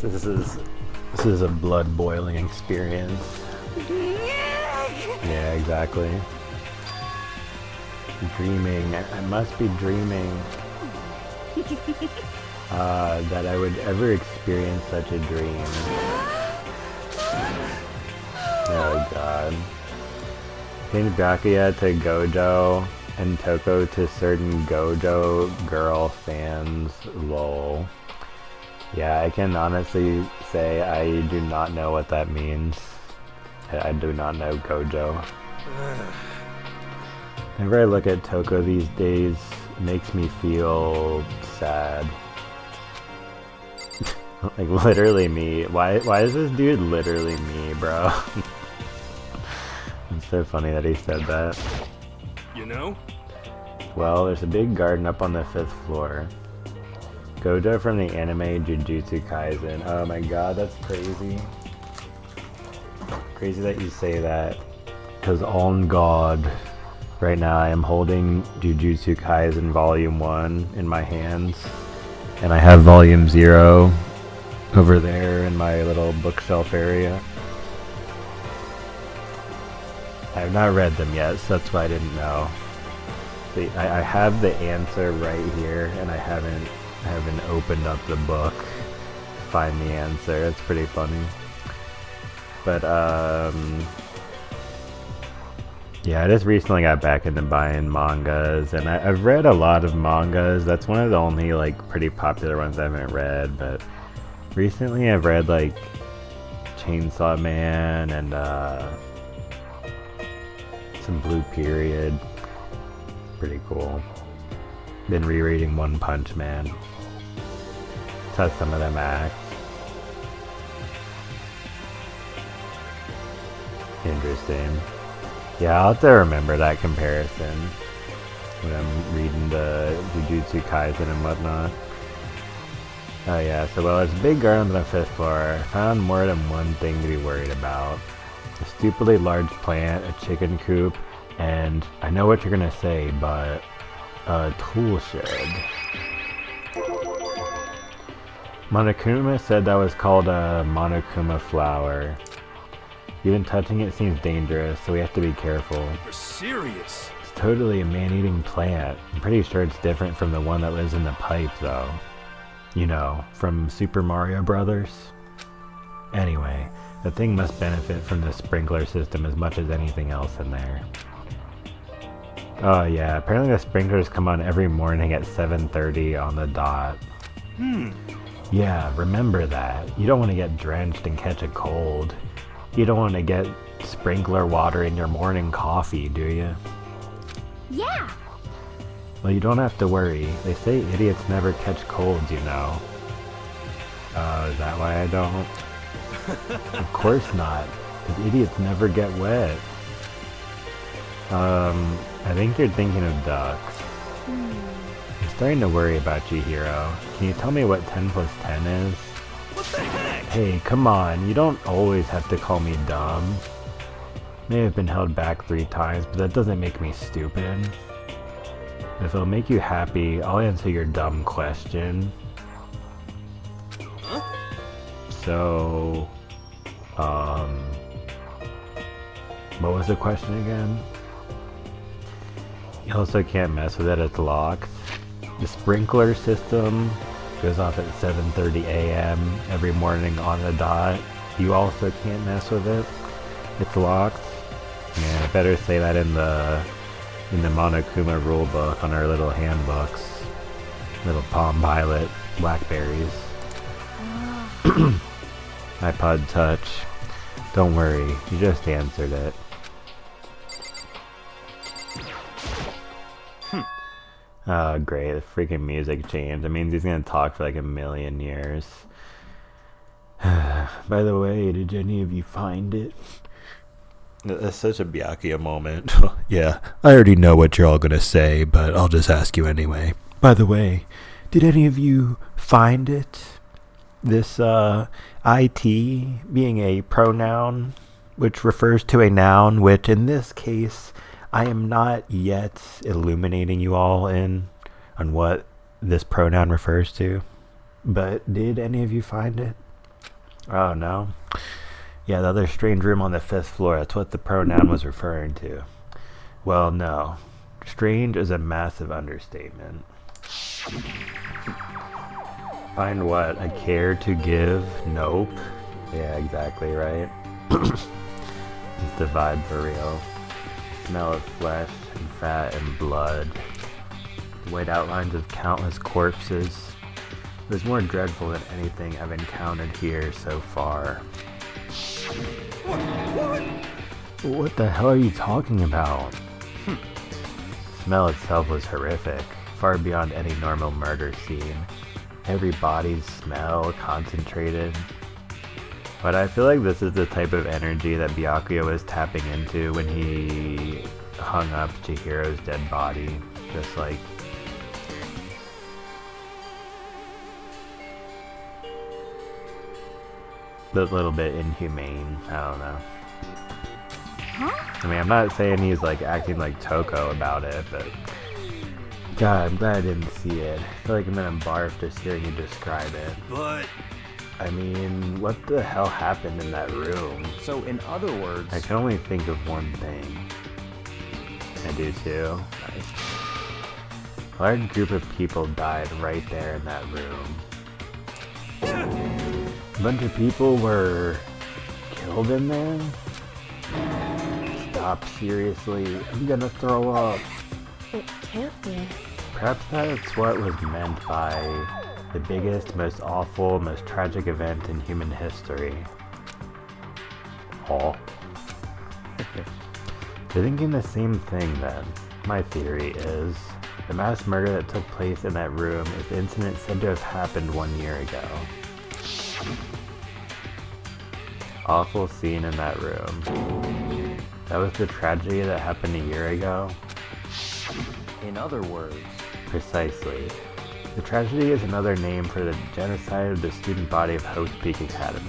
This is a blood boiling experience. Yeah, exactly. Dreaming. I must be dreaming. That I would ever experience such a dream. Oh god. Change Byakuya to Gojo and Toko to certain Gojo girl fans. Lol. Yeah, I can honestly say I do not know what that means. I do not know Gojo. Whenever I look at Toko these days, it makes me feel sad. Like literally me. Why is this dude literally me, bro? It's so funny that he said that. You know? Well, there's a big garden up on the 5th floor. Gojo from the anime Jujutsu Kaisen. Oh my god, that's crazy. Crazy that you say that. Because on God, right now I am holding Jujutsu Kaisen Volume 1 in my hands. And I have Volume 0 over there in my little bookshelf area. I have not read them yet, so that's why I didn't know. See, I have the answer right here, and I haven't opened up the book to find the answer. It's pretty funny. But yeah, I just recently got back into buying mangas, and I've read a lot of mangas. That's one of the only like pretty popular ones I haven't read. But recently I've read like Chainsaw Man and some Blue Period. Pretty cool. Been rereading One Punch Man. That's how some of them act. Interesting. Yeah, I'll have to remember that comparison when I'm reading the Jujutsu Kaisen and whatnot. Oh yeah, so while there's a big garden on the 5th floor, I found more than one thing to be worried about. A stupidly large plant, a chicken coop, and I know what you're gonna say, but a tool shed. Monokuma said that was called a Monokuma flower. Even touching it seems dangerous, so we have to be careful. You're serious? It's totally a man-eating plant. I'm pretty sure it's different from the one that lives in the pipe, though. You know, from Super Mario Brothers. Anyway, the thing must benefit from the sprinkler system as much as anything else in there. Oh yeah, apparently the sprinklers come on every morning at 7:30 on the dot. Yeah, remember that. You don't want to get drenched and catch a cold. You don't want to get sprinkler water in your morning coffee, do you? Yeah. Well, you don't have to worry. They say idiots never catch colds, you know. Is that why I don't? Of course not, because idiots never get wet. I think you're thinking of ducks. I'm starting to worry about you, Hero. Can you tell me what 10 plus 10 is? What the heck? Hey, come on, you don't always have to call me dumb. May have been held back 3 times, but that doesn't make me stupid. If it'll make you happy, I'll answer your dumb question. So, what was the question again? You also can't mess with it, it's locked. The sprinkler system goes off at 7:30 a.m. every morning on the dot. You also can't mess with it. It's locked. Yeah, I better say that in the Monokuma rulebook on our little handbooks. Little Palm Pilot, Blackberries. iPod Touch. Don't worry, you just answered it. Oh great, the freaking music changed. It means he's gonna talk for like a million years. By the way, did any of you find it? That's such a Byakuya moment. Yeah, I already know what you're all gonna say, but I'll just ask you anyway. By the way, did any of you find it? This, IT being a pronoun, which refers to a noun, which in this case, I am not yet illuminating you all on what this pronoun refers to. But did any of you find it? Oh, no? Yeah, the other strange room on the 5th floor, that's what the pronoun was referring to. Well, no. Strange is a massive understatement. Find what? A care to give? Nope. Yeah, exactly right. It's the vibe for real. Smell of flesh and fat and blood. The white outlines of countless corpses. It was more dreadful than anything I've encountered here so far. What the hell are you talking about? The smell itself was horrific, far beyond any normal murder scene. Every body's smell concentrated. But I feel like this is the type of energy that Byakuya was tapping into when he hung up Chihiro's dead body. Just like... a little bit inhumane. I don't know. I mean, I'm not saying he's like acting like Toko about it, but... God, I'm glad I didn't see it. I feel like I'm gonna barf just hearing you describe it. But... I mean, what the hell happened in that room? So, in other words... I can only think of one thing. I do too. Nice. A large group of people died right there in that room. A bunch of people were killed in there? Stop, seriously. I'm gonna throw up. It can't be. Perhaps that's what was meant by the biggest, most awful, most tragic event in human history. Oh. You're thinking the same thing then. My theory is, the mass murder that took place in that room is the incident said to have happened 1 year ago. Awful scene in that room. That was the tragedy that happened a year ago? In other words... Precisely. The tragedy is another name for the genocide of the student body of Host Peak Academy.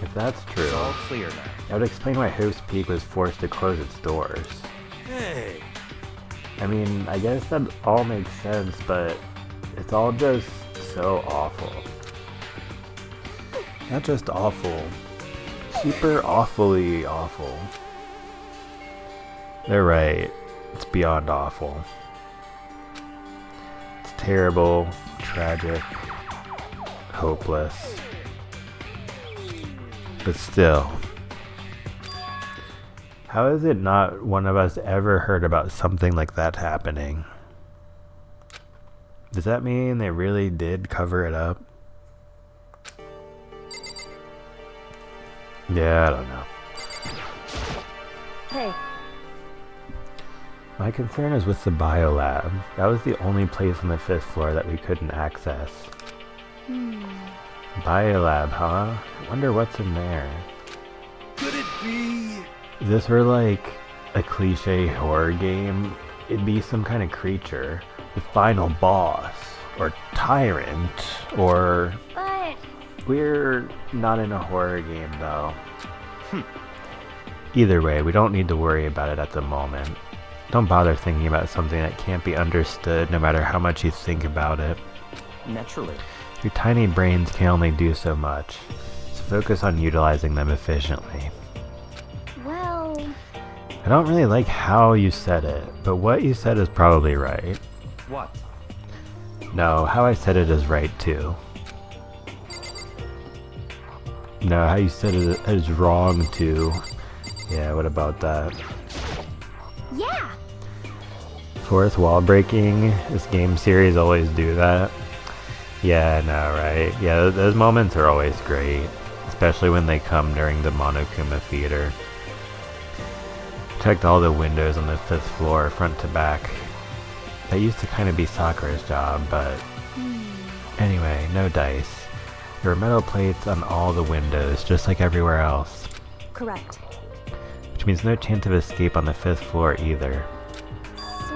If that's true, It's all clear now. that would explain why Host Peak was forced to close its doors. Hey, I mean, I guess that all makes sense, but it's all just so awful. Not just awful, super awfully awful. They're right, it's beyond awful. It's terrible, tragic, hopeless. But still, how has it not one of us ever heard about something like that happening? Does that mean they really did cover it up? Yeah, I don't know. Hey, My concern is with the biolab. That was the only place on the 5th floor that we couldn't access. Biolab, huh? I wonder what's in there. could it be? If this were like a cliche horror game, it'd be some kind of creature. The final boss. Or tyrant. Or... But We're not in a horror game though. Either way, we don't need to worry about it at the moment. Don't bother thinking about something that can't be understood no matter how much you think about it. Naturally. Your tiny brains can only do so much, so focus on utilizing them efficiently. well, I don't really like how you said it, but what you said is probably right. What? No, how I said it is right too. No, how you said it is wrong too. Yeah, what about that? yeah. Fourth wall breaking, this game series always do that. Yeah, I know, right? Yeah, those moments are always great, especially when they come during the Monokuma Theater. Checked all the windows on the 5th floor, front to back. That used to kind of be Sakura's job, but... Anyway, no dice. There were metal plates on all the windows, just like everywhere else. correct. Which means no chance of escape on the 5th floor either. So,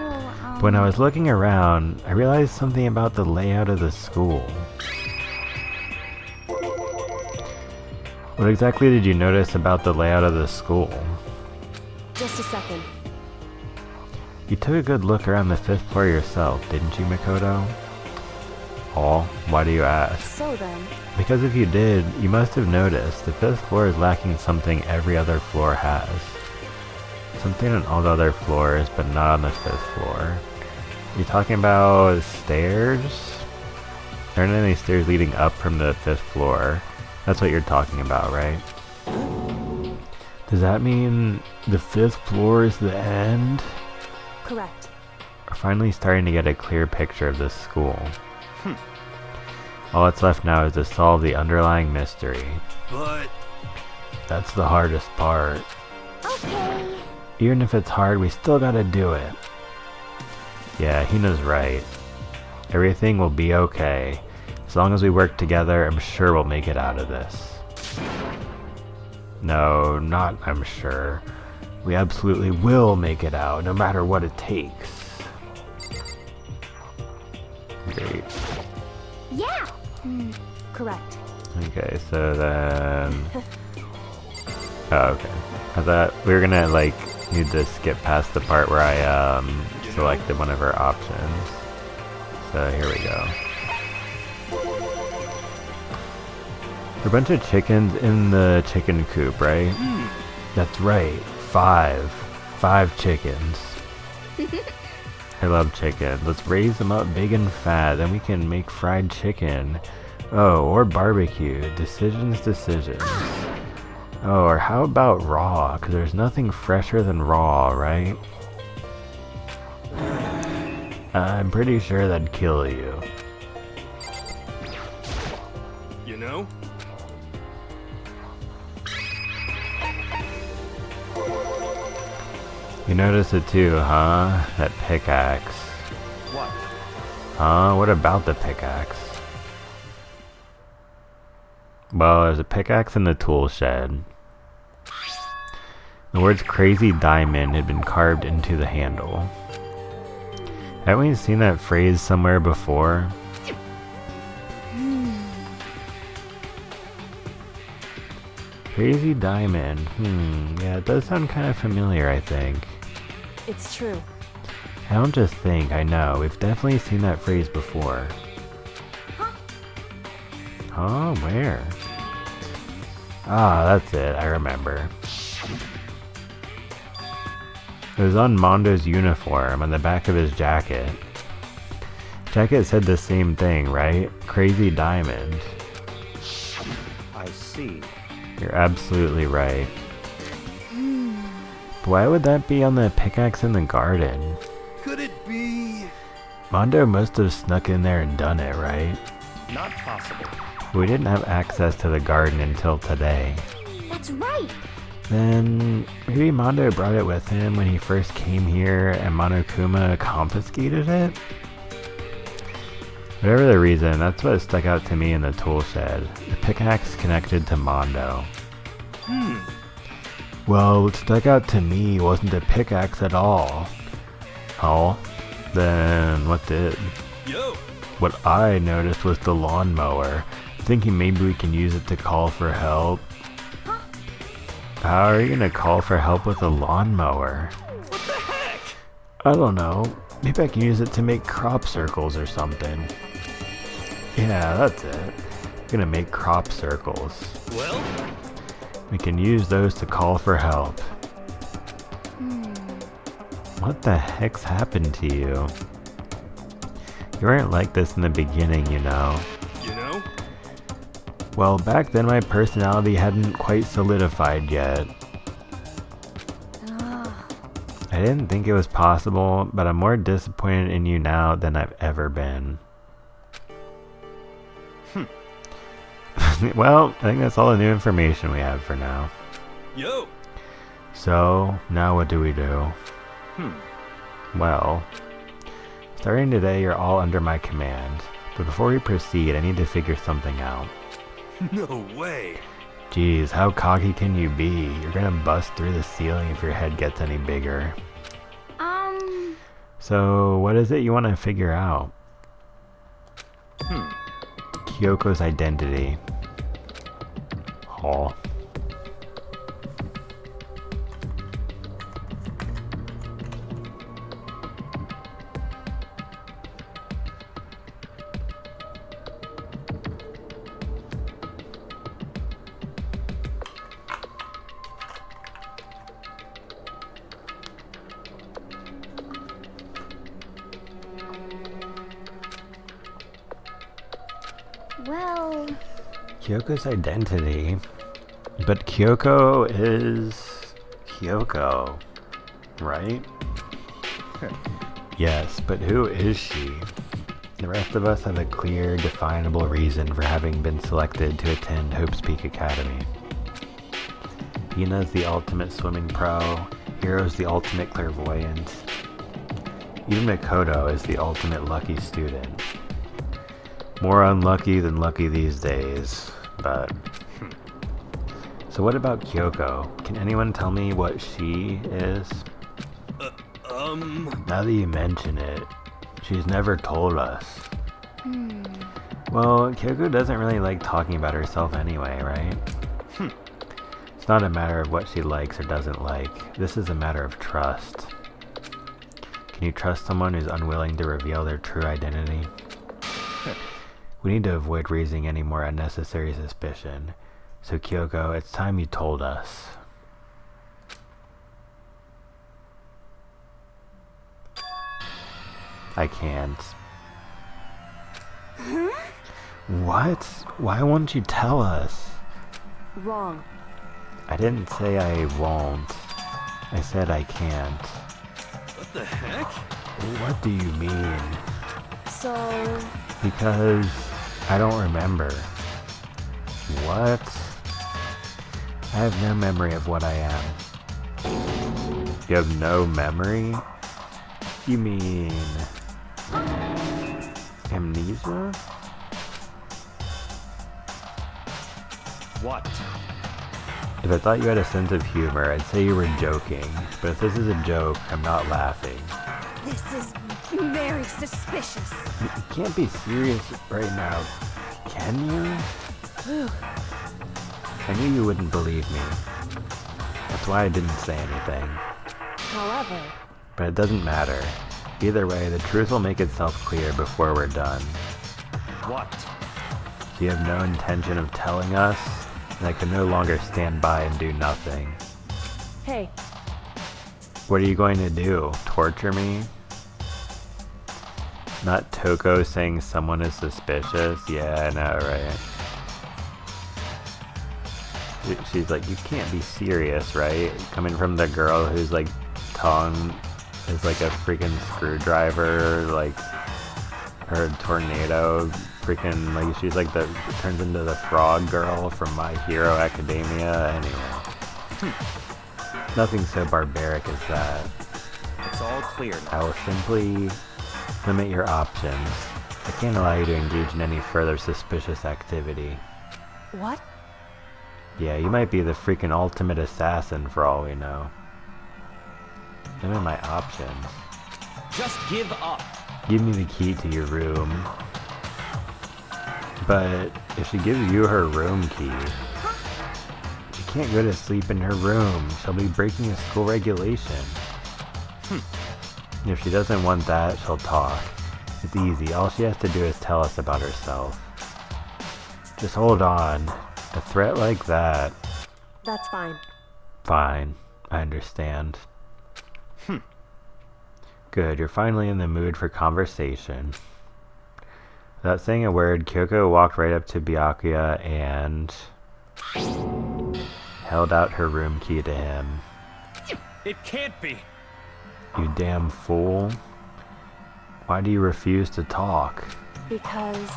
When I was looking around, I realized something about the layout of the school. What exactly did you notice about the layout of the school? Just a second. You took a good look around the 5th floor yourself, didn't you, Makoto? Oh, why do you ask? So then, Because if you did, you must have noticed the 5th floor is lacking something every other floor has. Something on all the other floors, but not on the 5th floor. You talking about stairs? There aren't any stairs leading up from the 5th floor. That's what you're talking about, right? Does that mean the 5th floor is the end? correct. We're finally starting to get a clear picture of this school. All that's left now is to solve the underlying mystery. But That's the hardest part. okay. Even if it's hard, we still gotta do it. Yeah, Hina's right. Everything will be okay. As long as we work together, I'm sure we'll make it out of this. No, not I'm sure. We absolutely will make it out, no matter what it takes. Great. Yeah. Correct. Okay, so then... Oh, okay. I thought we were gonna, like, need to skip past the part where I, selected one of our options. So here we go. There are a bunch of chickens in the chicken coop, right? That's right. 5. 5 chickens. I love chicken. Let's raise them up big and fat, then we can make fried chicken. Oh, or barbecue. Decisions. Oh, or how about raw? Because there's nothing fresher than raw, right? I'm pretty sure that'd kill you. you know, You notice it too, huh? That pickaxe. What? Huh? What about the pickaxe? Well, there's a pickaxe in the tool shed. The words Crazy Diamond had been carved into the handle. Haven't we seen that phrase somewhere before? Crazy diamond. Yeah, it does sound kind of familiar, I think. It's true. I don't just think, I know. We've definitely seen that phrase before. Oh, where? Ah, that's it. I remember. It was on Mondo's uniform, on the back of his jacket. Jacket said the same thing, right? Crazy diamond. I see. You're absolutely right. But why would that be on the pickaxe in the garden? Could it be? Mondo must have snuck in there and done it, right? Not possible. We didn't have access to the garden until today. That's right. Then maybe Mondo brought it with him when he first came here and Monokuma confiscated it? Whatever the reason, that's what stuck out to me in the tool shed. The pickaxe connected to Mondo. Well, what stuck out to me wasn't the pickaxe at all. Oh? Then what did? Yo! What I noticed was the lawnmower. Thinking maybe we can use it to call for help. How are you gonna call for help with a lawnmower? What the heck? I don't know. Maybe I can use it to make crop circles or something. Yeah, that's it. I'm gonna make crop circles. Well? We can use those to call for help. What the heck's happened to you? You weren't like this in the beginning, you know. You know? Well, back then my personality hadn't quite solidified yet. I didn't think it was possible, but I'm more disappointed in you now than I've ever been. Well, I think that's all the new information we have for now. Yo! So, now what do we do? Well, starting today you're all under my command, but before we proceed I need to figure something out. No way! Geez, how cocky can you be? You're gonna bust through the ceiling if your head gets any bigger. So, what is it you want to figure out? Kyoko's identity. Oh. Well, Kyoko's identity. But Kyoko is Kyoko, right? Yes, but who is she? The rest of us have a clear, definable reason for having been selected to attend Hope's Peak Academy. Hina's the ultimate swimming pro, Hiro's the ultimate clairvoyant. Even Makoto is the ultimate lucky student. More unlucky than lucky these days, but... So what about Kyoko? Can anyone tell me what she is? Now that you mention it, she's never told us. Well, Kyoko doesn't really like talking about herself anyway, right? It's not a matter of what she likes or doesn't like. This is a matter of trust. Can you trust someone who's unwilling to reveal their true identity? We need to avoid raising any more unnecessary suspicion. So Kyoko, it's time you told us. I can't. What? Why won't you tell us? Wrong. I didn't say I won't. I said I can't. What the heck? What do you mean? So, Because I don't remember. What? I have no memory of what I am. You have no memory? You mean... amnesia? What? If I thought you had a sense of humor, I'd say you were joking. But if this is a joke, I'm not laughing. This is Very suspicious. You can't be serious right now, can you? I knew you wouldn't believe me. That's why I didn't say anything. However, But it doesn't matter. Either way, the truth will make itself clear before we're done. What? You have no intention of telling us, and I can no longer stand by and do nothing. hey, What are you going to do? Torture me? Not Toko saying someone is suspicious? Yeah, I know, right? She's like, you can't be serious, right? Coming from the girl whose, like, tongue is like a freaking screwdriver, like, her tornado, freaking, like, she's like turns into the frog girl from My Hero Academia. Anyway. Nothing so barbaric as that. It's all clear I now. will simply limit your options. I can't allow you to engage in any further suspicious activity. what? Yeah, you might be the freaking ultimate assassin for all we know. Limit my options. Just give up. Give me the key to your room. But if she gives you her room key, she can't go to sleep in her room. She'll be breaking a school regulation. If she doesn't want that, she'll talk. It's easy. All she has to do is tell us about herself. Just hold on. A threat like that. That's fine. Fine. I understand. Good, you're finally in the mood for conversation. Without saying a word, Kyoko walked right up to Byakuya and held out her room key to him. It can't be. You damn fool. Why do you refuse to talk? Because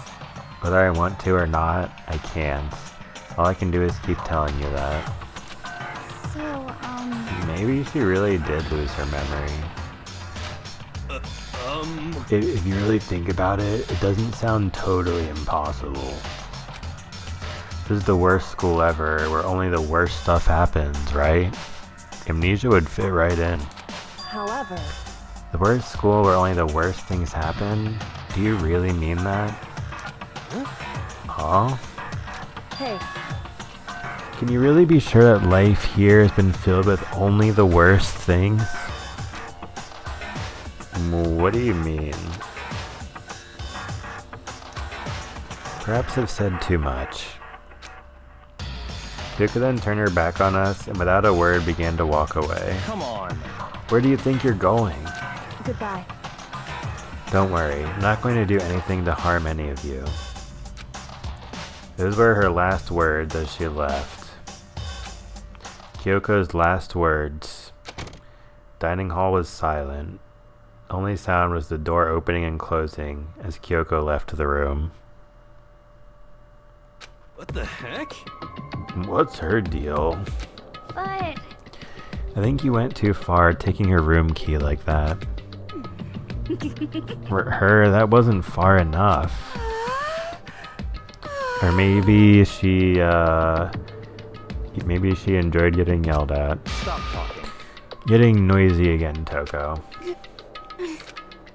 Whether I want to or not, I can't. All I can do is keep telling you that. So, Maybe she really did lose her memory. If you really think about it, it doesn't sound totally impossible. This is the worst school ever, where only the worst stuff happens, right? Amnesia would fit right in. however, The worst school where only the worst things happen? Do you really mean that? Huh? hey, Can you really be sure that life here has been filled with only the worst things? What do you mean? Perhaps I've said too much. Yuka then turned her back on us and without a word began to walk away. Come on. Where do you think you're going? goodbye. Don't worry, I'm not going to do anything to harm any of you. Those were her last words as she left. Kyoko's last words. Dining hall was silent. Only sound was the door opening and closing as Kyoko left the room. What the heck? What's her deal? but I think you went too far taking her room key like that. For her, that wasn't far enough. Or maybe she enjoyed getting yelled at. Stop talking. Getting noisy again, Toko.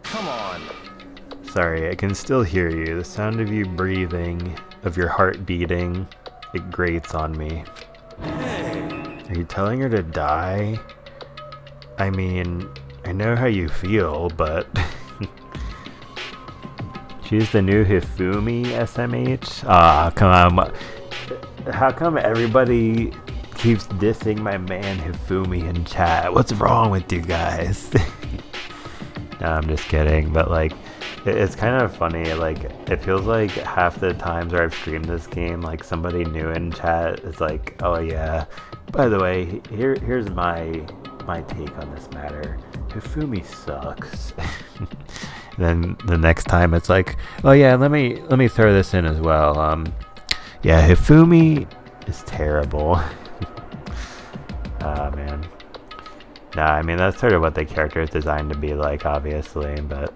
Come on. Sorry, I can still hear you. The sound of you breathing, of your heart beating, it grates on me. Are you telling her to die? I mean, I know how you feel, but... She's the new Hifumi SMH? Ah, come on. How come everybody keeps dissing my man Hifumi in chat? What's wrong with you guys? No, I'm just kidding, but like, it's kind of funny, like, it feels like half the times where I've streamed this game, like, somebody new in chat is like, oh yeah, by the way, here's my take on this matter. Hifumi sucks. Then the next time it's like, oh yeah, let me throw this in as well. Yeah, Hifumi is terrible. Ah, man. Nah, I mean, that's sort of what the character is designed to be like, obviously, but...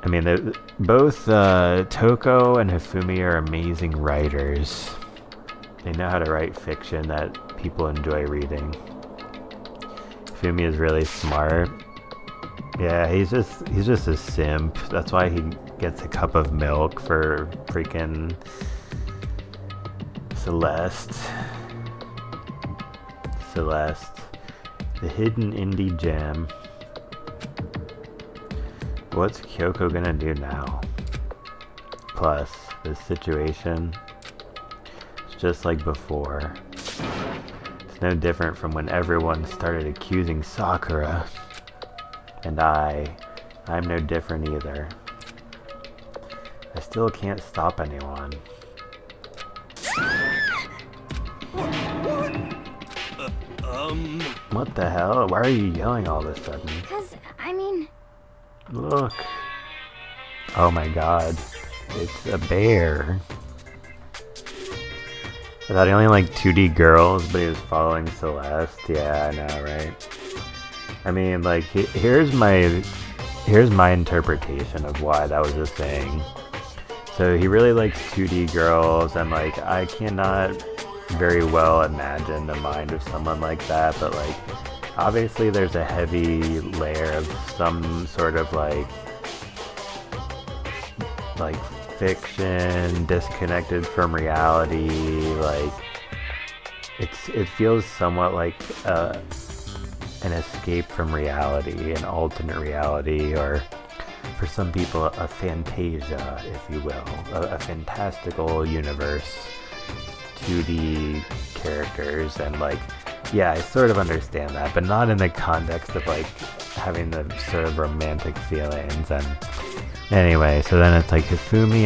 I mean, both Toko and Hifumi are amazing writers. They know how to write fiction that people enjoy reading. Hifumi is really smart, Yeah, he's just a simp. That's why he gets a cup of milk for freaking Celeste. Celeste, the hidden indie gem. What's Kyoko gonna do now? Plus, this situation, it's just like before. It's no different from when everyone started accusing Sakura. And I'm no different either. I still can't stop anyone. What the hell? Why are you yelling all of a sudden? Because, I mean... Look. Oh my god. It's a bear. I thought he only liked 2D girls, but he was following Celeste. Yeah, I know, right? I mean, like, here's my interpretation of why that was a thing. So he really likes 2D girls, and like, I cannot very well imagine the mind of someone like that, but like, obviously there's a heavy layer of some sort of like fiction, disconnected from reality. Like, it feels somewhat like an escape from reality, an alternate reality, or for some people a fantasia, if you will, a fantastical universe, 2D characters. And like, yeah, I sort of understand that, but not in the context of like having the sort of romantic feelings. And anyway, so then it's like Hifumi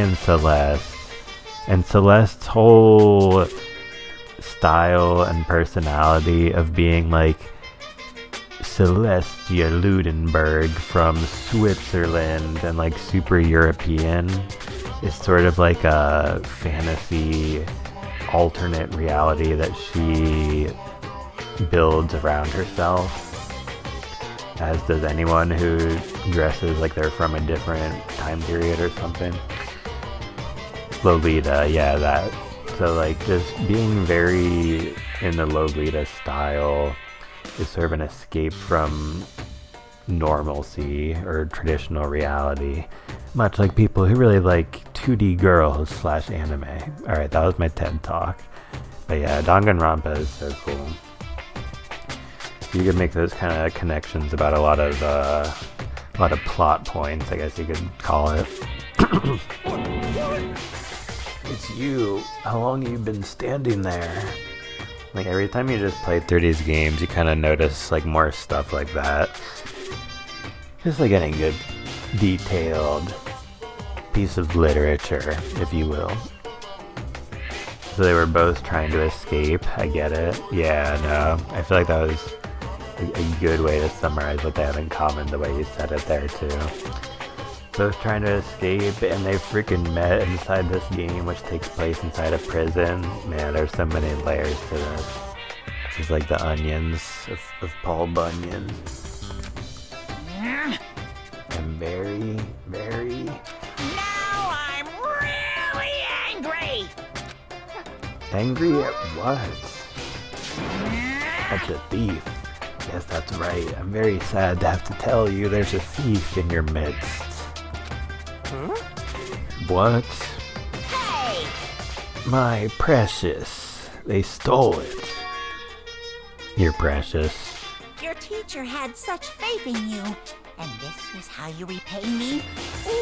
and Celeste's whole style and personality of being like Celestia Ludenberg from Switzerland and like super European is sort of like a fantasy alternate reality that she builds around herself, as does anyone who dresses like they're from a different time period or something. Lolita, yeah, that. So like just being very in the Lolita style is sort of an escape from normalcy or traditional reality, much like people who really like 2D girls / anime. Alright, that was my TED talk. But yeah, Danganronpa is so cool. You could make those kind of connections about a lot of plot points, I guess you could call it. It's you. How long have you been standing there? Like, every time you just play through these games, you kind of notice like more stuff like that. Just like any good detailed piece of literature, if you will. So they were both trying to escape. I get it. Yeah, no. I feel like that was a good way to summarize what they have in common, the way you said it there too. Both trying to escape, and they freaking met inside this game, which takes place inside a prison. Man, there's so many layers to this. This is like the onions of Paul Bunyan. I'm very, very... Now I'm really angry! Angry at what? At the thief. Yes, that's right. I'm very sad to have to tell you there's a thief in your midst. Huh? What? Hey! My precious. They stole it. You're precious. Your teacher had such faith in you, and this is how you repay me?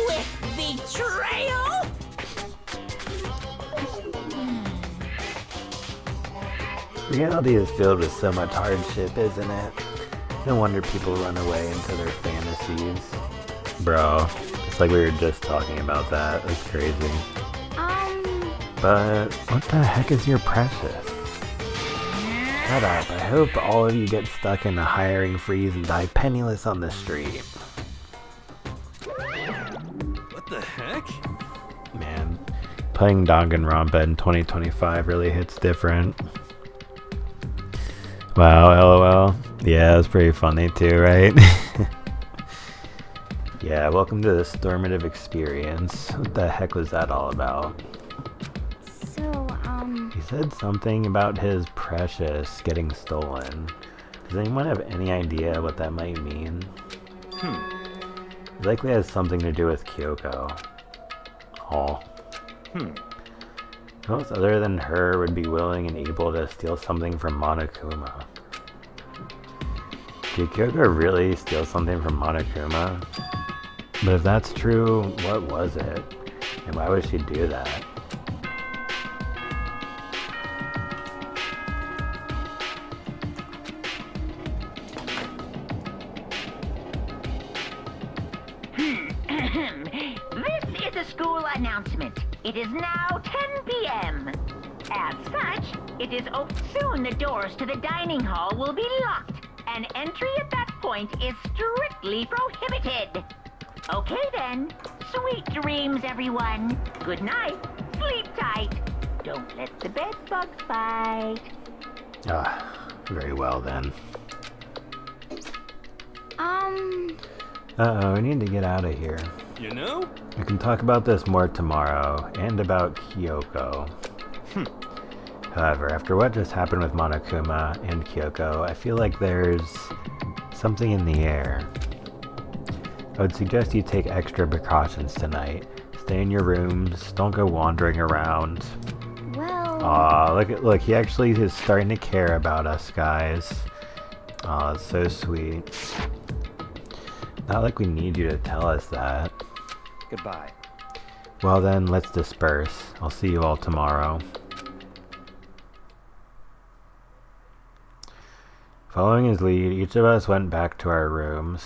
With betrayal? Reality is filled with so much hardship, isn't it? No wonder people run away into their fantasies. Bro, it's like we were just talking about that. That's crazy. But what the heck is your precious? Shut up. I hope all of you get stuck in a hiring freeze and die penniless on the street. What the heck? Man, playing Danganronpa in 2025 really hits different. Wow, LOL. Yeah, it's pretty funny too, right? Yeah, welcome to the stormative experience. What the heck was that all about? So, He said something about his precious getting stolen. Does anyone have any idea what that might mean? It likely has something to do with Kyoko. Oh. Who else other than her would be willing and able to steal something from Monokuma? Did Kyoko really steal something from Monokuma? But if that's true, what was it? And why would she do that? This is a school announcement. It is now 10 p.m. As such, it is soon the doors to the dining hall will be locked, and entry at that point is strictly prohibited. Okay then. Sweet dreams, everyone. Good night. Sleep tight. Don't let the bed bugs bite. Very well then. Um, We need to get out of here. You know? We can talk about this more tomorrow, and about Kyoko. However, after what just happened with Monokuma and Kyoko, I feel like there's something in the air. I would suggest you take extra precautions tonight. Stay in your rooms, don't go wandering around. well... Aw, look, he actually is starting to care about us, guys. Aw, it's so sweet. Not like we need you to tell us that. Goodbye. Well then, let's disperse. I'll see you all tomorrow. Following his lead, each of us went back to our rooms.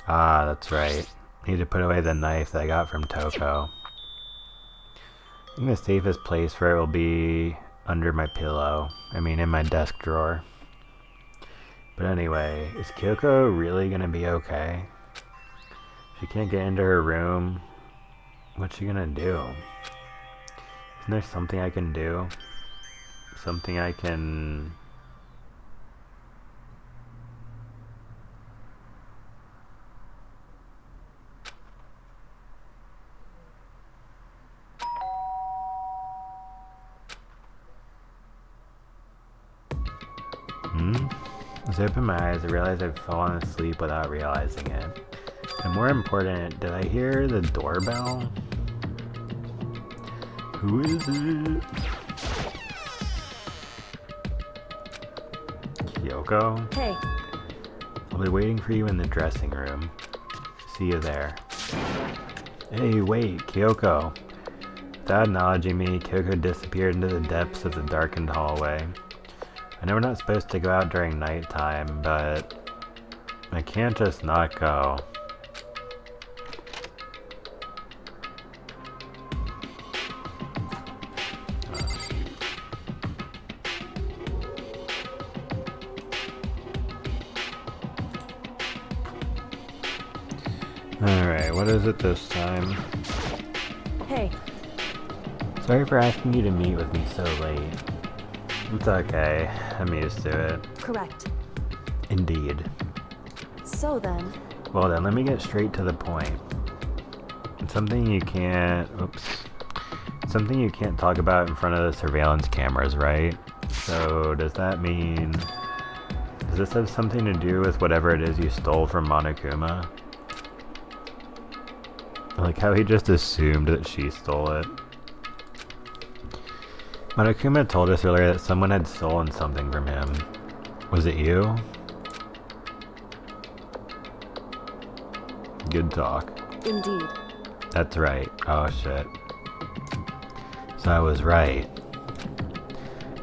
Ah, that's right. Need to put away the knife that I got from Toko. I think the safest place for it will be under my pillow. I mean, in my desk drawer. But anyway, is Kyoko really gonna be okay? She can't get into her room. What's she gonna do? Isn't there something I can do? Something I can... As I open my eyes, I realize I've fallen asleep without realizing it. And more important, did I hear the doorbell? Who is it? Kyoko? Hey, I'll be waiting for you in the dressing room. See you there. Hey, wait, Kyoko. Without acknowledging me, Kyoko disappeared into the depths of the darkened hallway. I know we're not supposed to go out during nighttime, but I can't just not go. Alright, what is it this time? hey, Sorry for asking you to meet with me so late. It's okay, I'm used to it. correct. Indeed. So then, Well then, let me get straight to the point. It's something you can't... Oops. It's something you can't talk about in front of the surveillance cameras, right? So, does that mean... Does this have something to do with whatever it is you stole from Monokuma? I like how he just assumed that she stole it. Monokuma told us earlier that someone had stolen something from him. Was it you? Good talk. indeed. That's right. Oh shit. So I was right.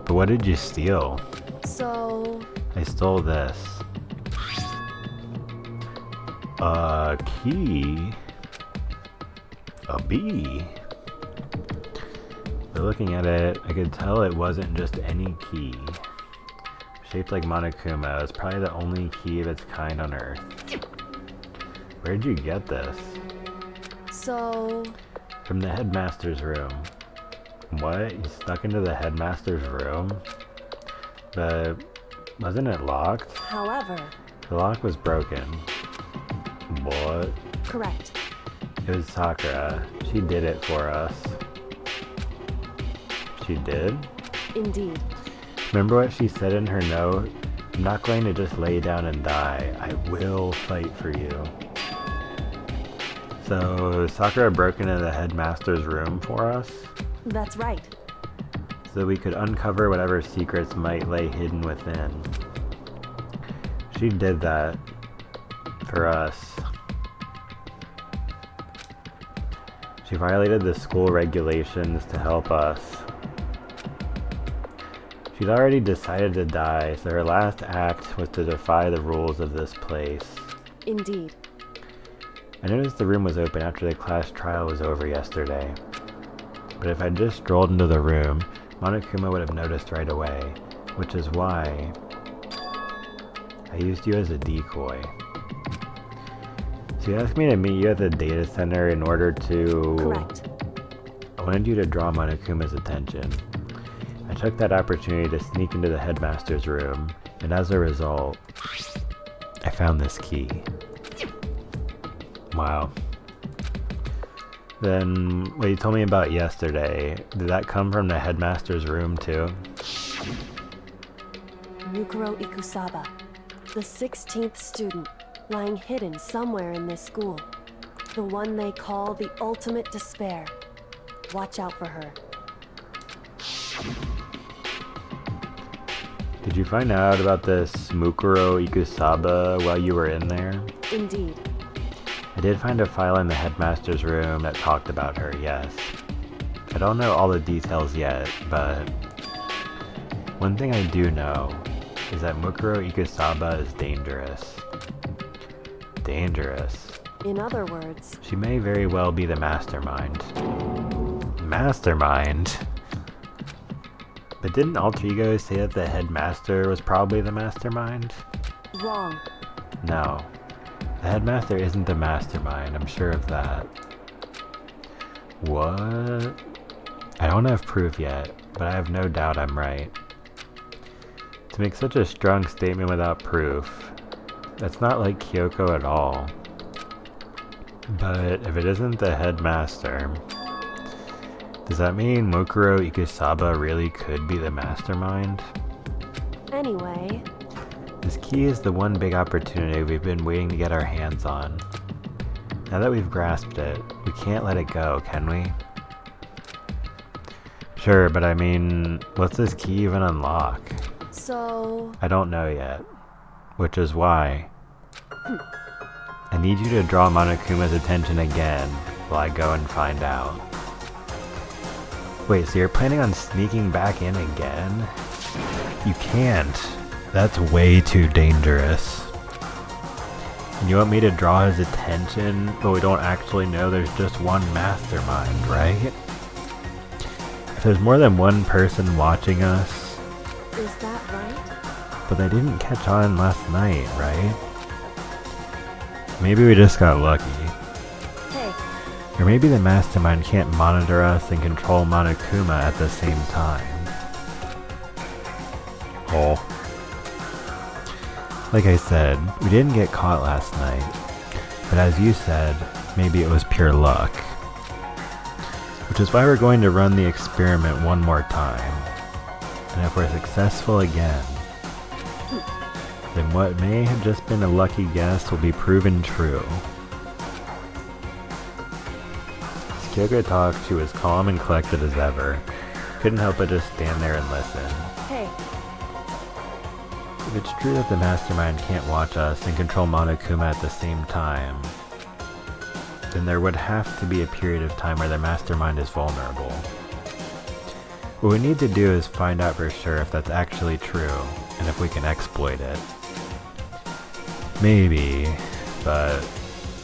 But what did you steal? So, I stole this. A key? A bee? But looking at it, I could tell it wasn't just any key. Shaped like Monokuma, it was probably the only key of its kind on Earth. Where'd you get this? so, From the headmaster's room. What? You snuck into the headmaster's room? But wasn't it locked? however, The lock was broken. What? correct. It was Sakura. She did it for us. She did? Indeed. Remember what she said in her note? I'm not going to just lay down and die. I will fight for you. So, Sakura broke into the headmaster's room for us, That's right. so we could uncover whatever secrets might lay hidden within. She did that for us. She violated the school regulations to help us. She'd already decided to die, so her last act was to defy the rules of this place. Indeed. I noticed the room was open after the class trial was over yesterday. But if I'd just strolled into the room, Monokuma would have noticed right away, which is why I used you as a decoy. So you asked me to meet you at the data center in order to... Correct. I wanted you to draw Monokuma's attention. I took that opportunity to sneak into the headmaster's room, and as a result, I found this key. Wow. Then, what you told me about yesterday, did that come from the headmaster's room too? Mukuro Ikusaba, the 16th student, lying hidden somewhere in this school. The one they call the ultimate despair. Watch out for her. Did you find out about this Mukuro Ikusaba while you were in there? Indeed. I did find a file in the headmaster's room that talked about her, yes. I don't know all the details yet, but one thing I do know is that Mukuro Ikusaba is dangerous. Dangerous. In other words, She may very well be the mastermind. Mastermind? But didn't Alter Ego say that the headmaster was probably the mastermind? wrong. No. The headmaster isn't the mastermind, I'm sure of that. What? I don't have proof yet, but I have no doubt I'm right. To make such a strong statement without proof, that's not like Kyoko at all. But if it isn't the headmaster, does that mean Mukuro Ikusaba really could be the mastermind? Anyway, This key is the one big opportunity we've been waiting to get our hands on. Now that we've grasped it, we can't let it go, can we? Sure, but I mean, what's this key even unlock? so... I don't know yet. Which is why I need you to draw Monokuma's attention again while I go and find out. Wait, so you're planning on sneaking back in again? You can't. That's way too dangerous. And you want me to draw his attention, but we don't actually know there's just one mastermind, right? If there's more than one person watching us, Is that right? but they didn't catch on last night, right? Maybe we just got lucky. Hey, Or maybe the mastermind can't monitor us and control Monokuma at the same time. Oh. Like I said, we didn't get caught last night, but as you said, maybe it was pure luck. Which is why we're going to run the experiment one more time. And if we're successful again, then what may have just been a lucky guess will be proven true. As Kyoko talked, she was calm and collected as ever. Couldn't help but just stand there and listen. hey, If it's true that the mastermind can't watch us and control Monokuma at the same time, then there would have to be a period of time where the mastermind is vulnerable. What we need to do is find out for sure if that's actually true, and if we can exploit it. Maybe, but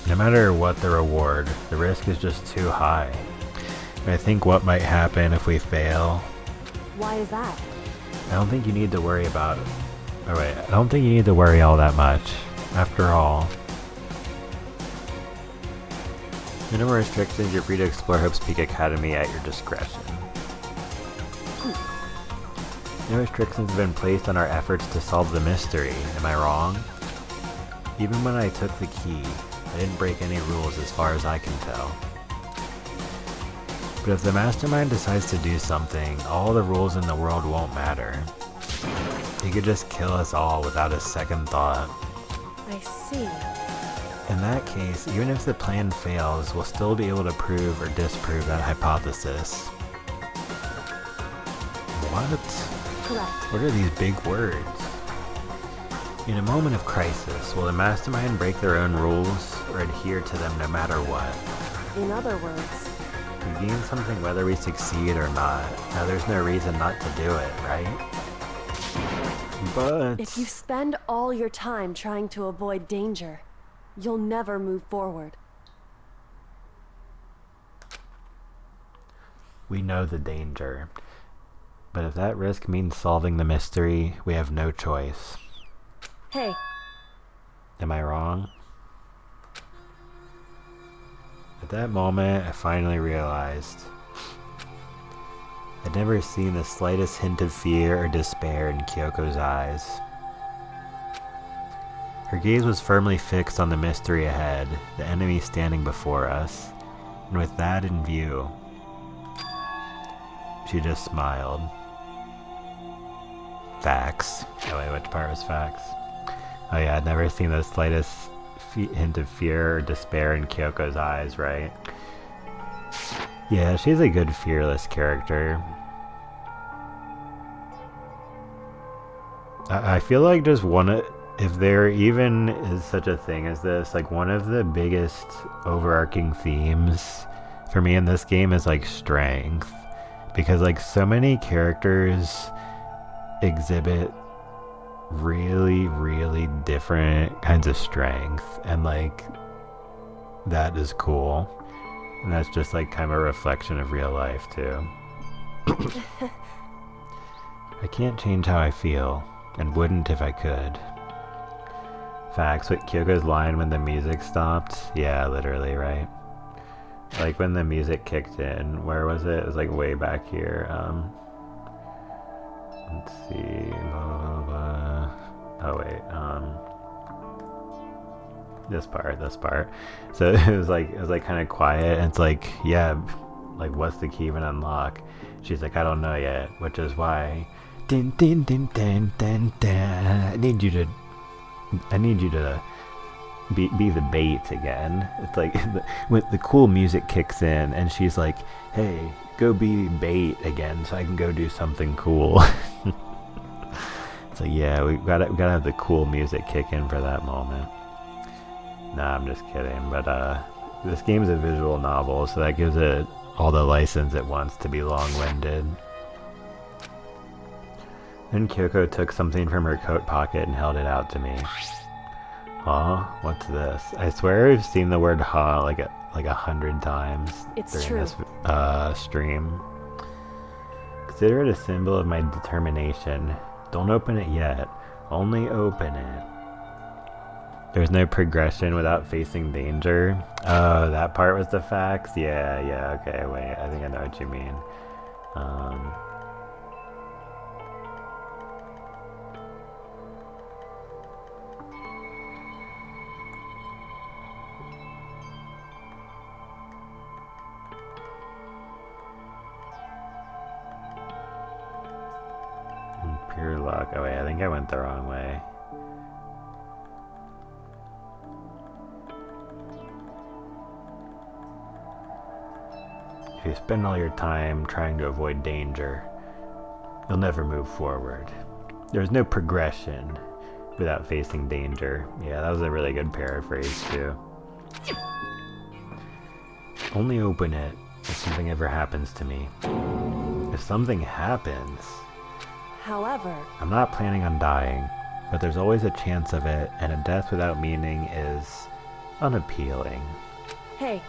no matter what the reward, the risk is just too high. And I think what might happen if we fail, why is that? I don't think you need to worry about it. Oh wait, I don't think you need to worry all that much. After all, there are no restrictions. You're free to explore Hope's Peak Academy at your discretion. No restrictions have been placed on our efforts to solve the mystery. Am I wrong? Even when I took the key, I didn't break any rules as far as I can tell. But if the mastermind decides to do something, all the rules in the world won't matter. he could just kill us all without a second thought. I see. In that case, even if the plan fails, we'll still be able to prove or disprove that hypothesis. What? Correct. What are these big words? In a moment of crisis, will the mastermind break their own rules or adhere to them no matter what? In other words, We gain something whether we succeed or not. Now there's no reason not to do it, right? But if you spend all your time trying to avoid danger, you'll never move forward. we know the danger. But if that risk means solving the mystery, we have no choice. Hey, Am I wrong? At that moment, I finally realized I'd never seen the slightest hint of fear or despair in Kyoko's eyes. Her gaze was firmly fixed on the mystery ahead, the enemy standing before us, and with that in view, she just smiled. Facts. Oh wait, which part was facts? Oh yeah, I'd never seen the slightest hint of fear or despair in Kyoko's eyes, right? Yeah, she's a good fearless character. I feel like just if there even is such a thing as this, like one of the biggest overarching themes for me in this game is like strength. Because like so many characters exhibit really, really different kinds of strength, and like that is cool. And that's just like kind of a reflection of real life too. I can't change how I feel, and wouldn't if I could. Facts. With Kyoko's line when the music stopped, yeah, literally, right? Like when the music kicked in, where was it? It was like way back here. Let's see. Blah, blah, blah. Oh wait. This part. So it was like kind of quiet, and it's like, yeah, like what's the key even unlock? She's like, I don't know yet, which is why. Din din din din din din. I need you to be the bait again. It's like when the cool music kicks in, and she's like, hey, go be bait again so I can go do something cool. So yeah, we gotta have the cool music kick in for that moment. Nah, I'm just kidding. But this game's a visual novel, so that gives it all the license it wants to be long-winded. Then Kyoko took something from her coat pocket and held it out to me. Huh? What's this? I swear I've seen the word huh like 100 times during this stream. Consider it a symbol of my determination. Don't open it yet. Only open it. There's no progression without facing danger. Oh, that part was the facts? Yeah, okay, wait. I think I know what you mean. Pure luck. Oh wait, I think I went the wrong way. If you spend all your time trying to avoid danger, you'll never move forward. There's no progression without facing danger. Yeah, that was a really good paraphrase too. Only open it if something ever happens to me. If something happens... however, I'm not planning on dying, but there's always a chance of it, and a death without meaning is unappealing. hey,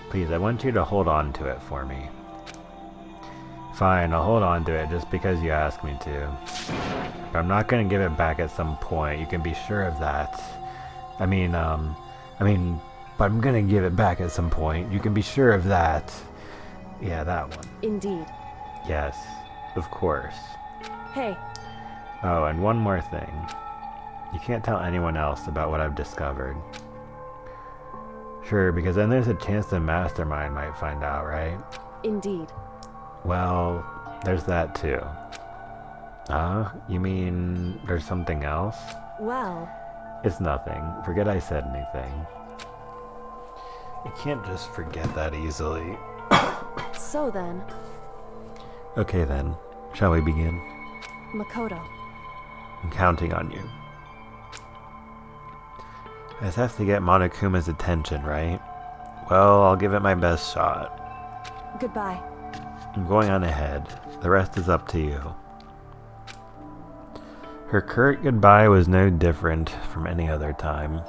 Please, I want you to hold on to it for me. Fine, I'll hold on to it just because you asked me to. But I'm not going to give it back at some point, you can be sure of that. But I'm going to give it back at some point, you can be sure of that. Yeah, that one. indeed. Yes, of course. Hey, Oh, and one more thing. You can't tell anyone else about what I've discovered. Sure, because then there's a chance the mastermind might find out, right? indeed. Well, there's that too. You mean there's something else? Well, It's nothing. Forget I said anything. You can't just forget that easily. so then, Okay then, shall we begin? Makoto. I'm counting on you. I just have to get Monokuma's attention, right? Well, I'll give it my best shot. Goodbye. I'm going on ahead. The rest is up to you. Her curt goodbye was no different from any other time.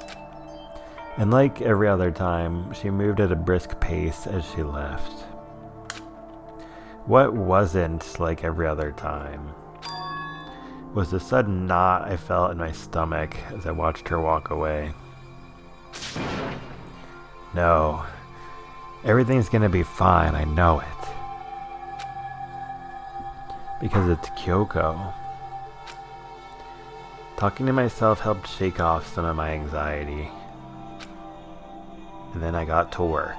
And like every other time, she moved at a brisk pace as she left. What wasn't like every other time was the sudden knot I felt in my stomach as I watched her walk away. No, everything's gonna be fine, I know it. Because it's Kyoko. Talking to myself helped shake off some of my anxiety. And then I got to work.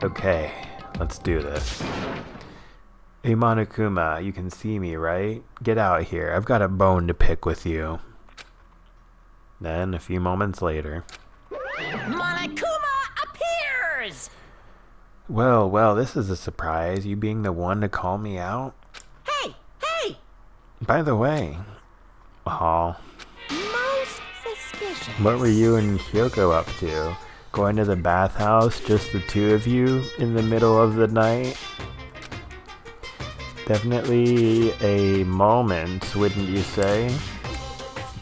Okay, let's do this. Hey Monokuma, you can see me, right? Get out here, I've got a bone to pick with you. Then, a few moments later... Monokuma appears! Well, this is a surprise, you being the one to call me out. Hey! By the way... Aw, Most suspicious. what were you and Kyoko up to? Going to the bathhouse, just the two of you, in the middle of the night? Definitely a moment, wouldn't you say?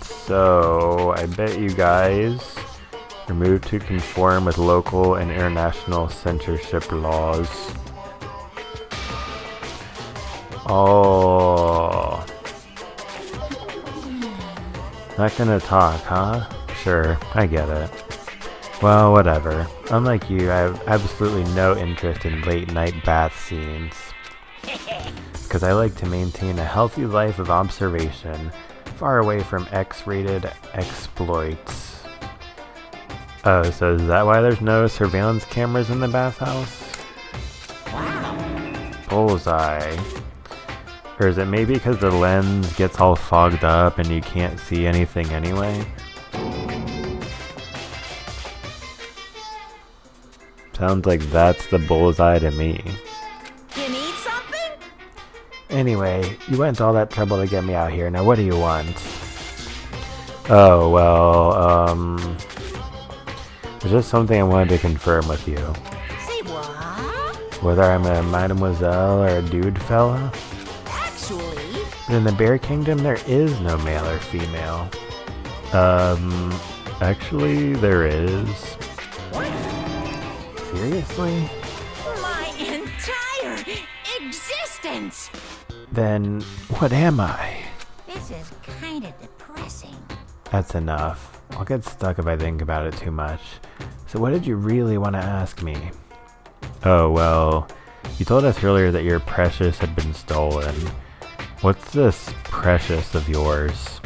So, I bet you guys are moved to conform with local and international censorship laws. Oh. Not gonna talk, huh? Sure, I get it. Well, whatever. Unlike you, I have absolutely no interest in late night bath scenes. Because I like to maintain a healthy life of observation, far away from X-rated exploits. Oh, so is that why there's no surveillance cameras in the bathhouse? Wow. Bullseye. Or is it maybe because the lens gets all fogged up and you can't see anything anyway? Sounds like that's the bullseye to me. You need something? Anyway, you went to all that trouble to get me out here. Now what do you want? Oh, well, there's just something I wanted to confirm with you. Say what? Whether I'm a mademoiselle or a dude fella. Actually, But in the Bear Kingdom, there is no male or female. Actually, there is. Seriously? my entire existence. Then, what am I? This is kind of depressing. That's enough. I'll get stuck if I think about it too much. So what did you really want to ask me? Oh, well, you told us earlier that your precious had been stolen. What's this precious of yours?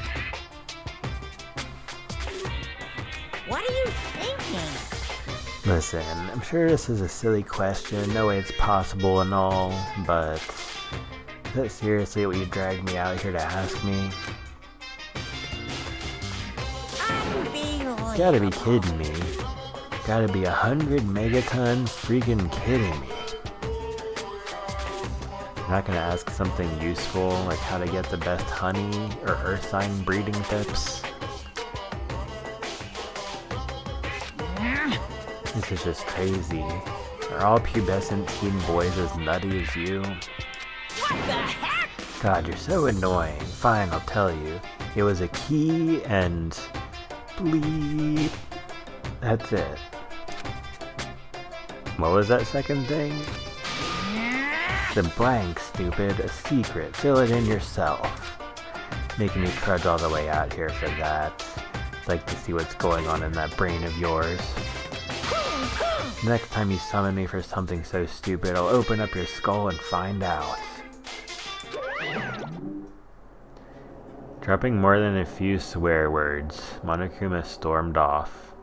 What are you thinking? Listen, I'm sure this is a silly question, no way it's possible and all, but is that seriously what you dragged me out here to ask me? Unbelievable. Gotta be kidding me. Gotta be 100 megatons freaking kidding me. You're not gonna ask something useful, like how to get the best honey or earth sign breeding tips? This is just crazy. Are all pubescent teen boys as nutty as you? What the heck? God, you're so annoying. Fine, I'll tell you. It was a key and... bleep. That's it. What was that second thing? The blank, stupid. A secret. Fill it in yourself. Making me trudge all the way out here for that. Like to see what's going on in that brain of yours. Next time you summon me for something so stupid, I'll open up your skull and find out. Dropping more than a few swear words, Monokuma stormed off.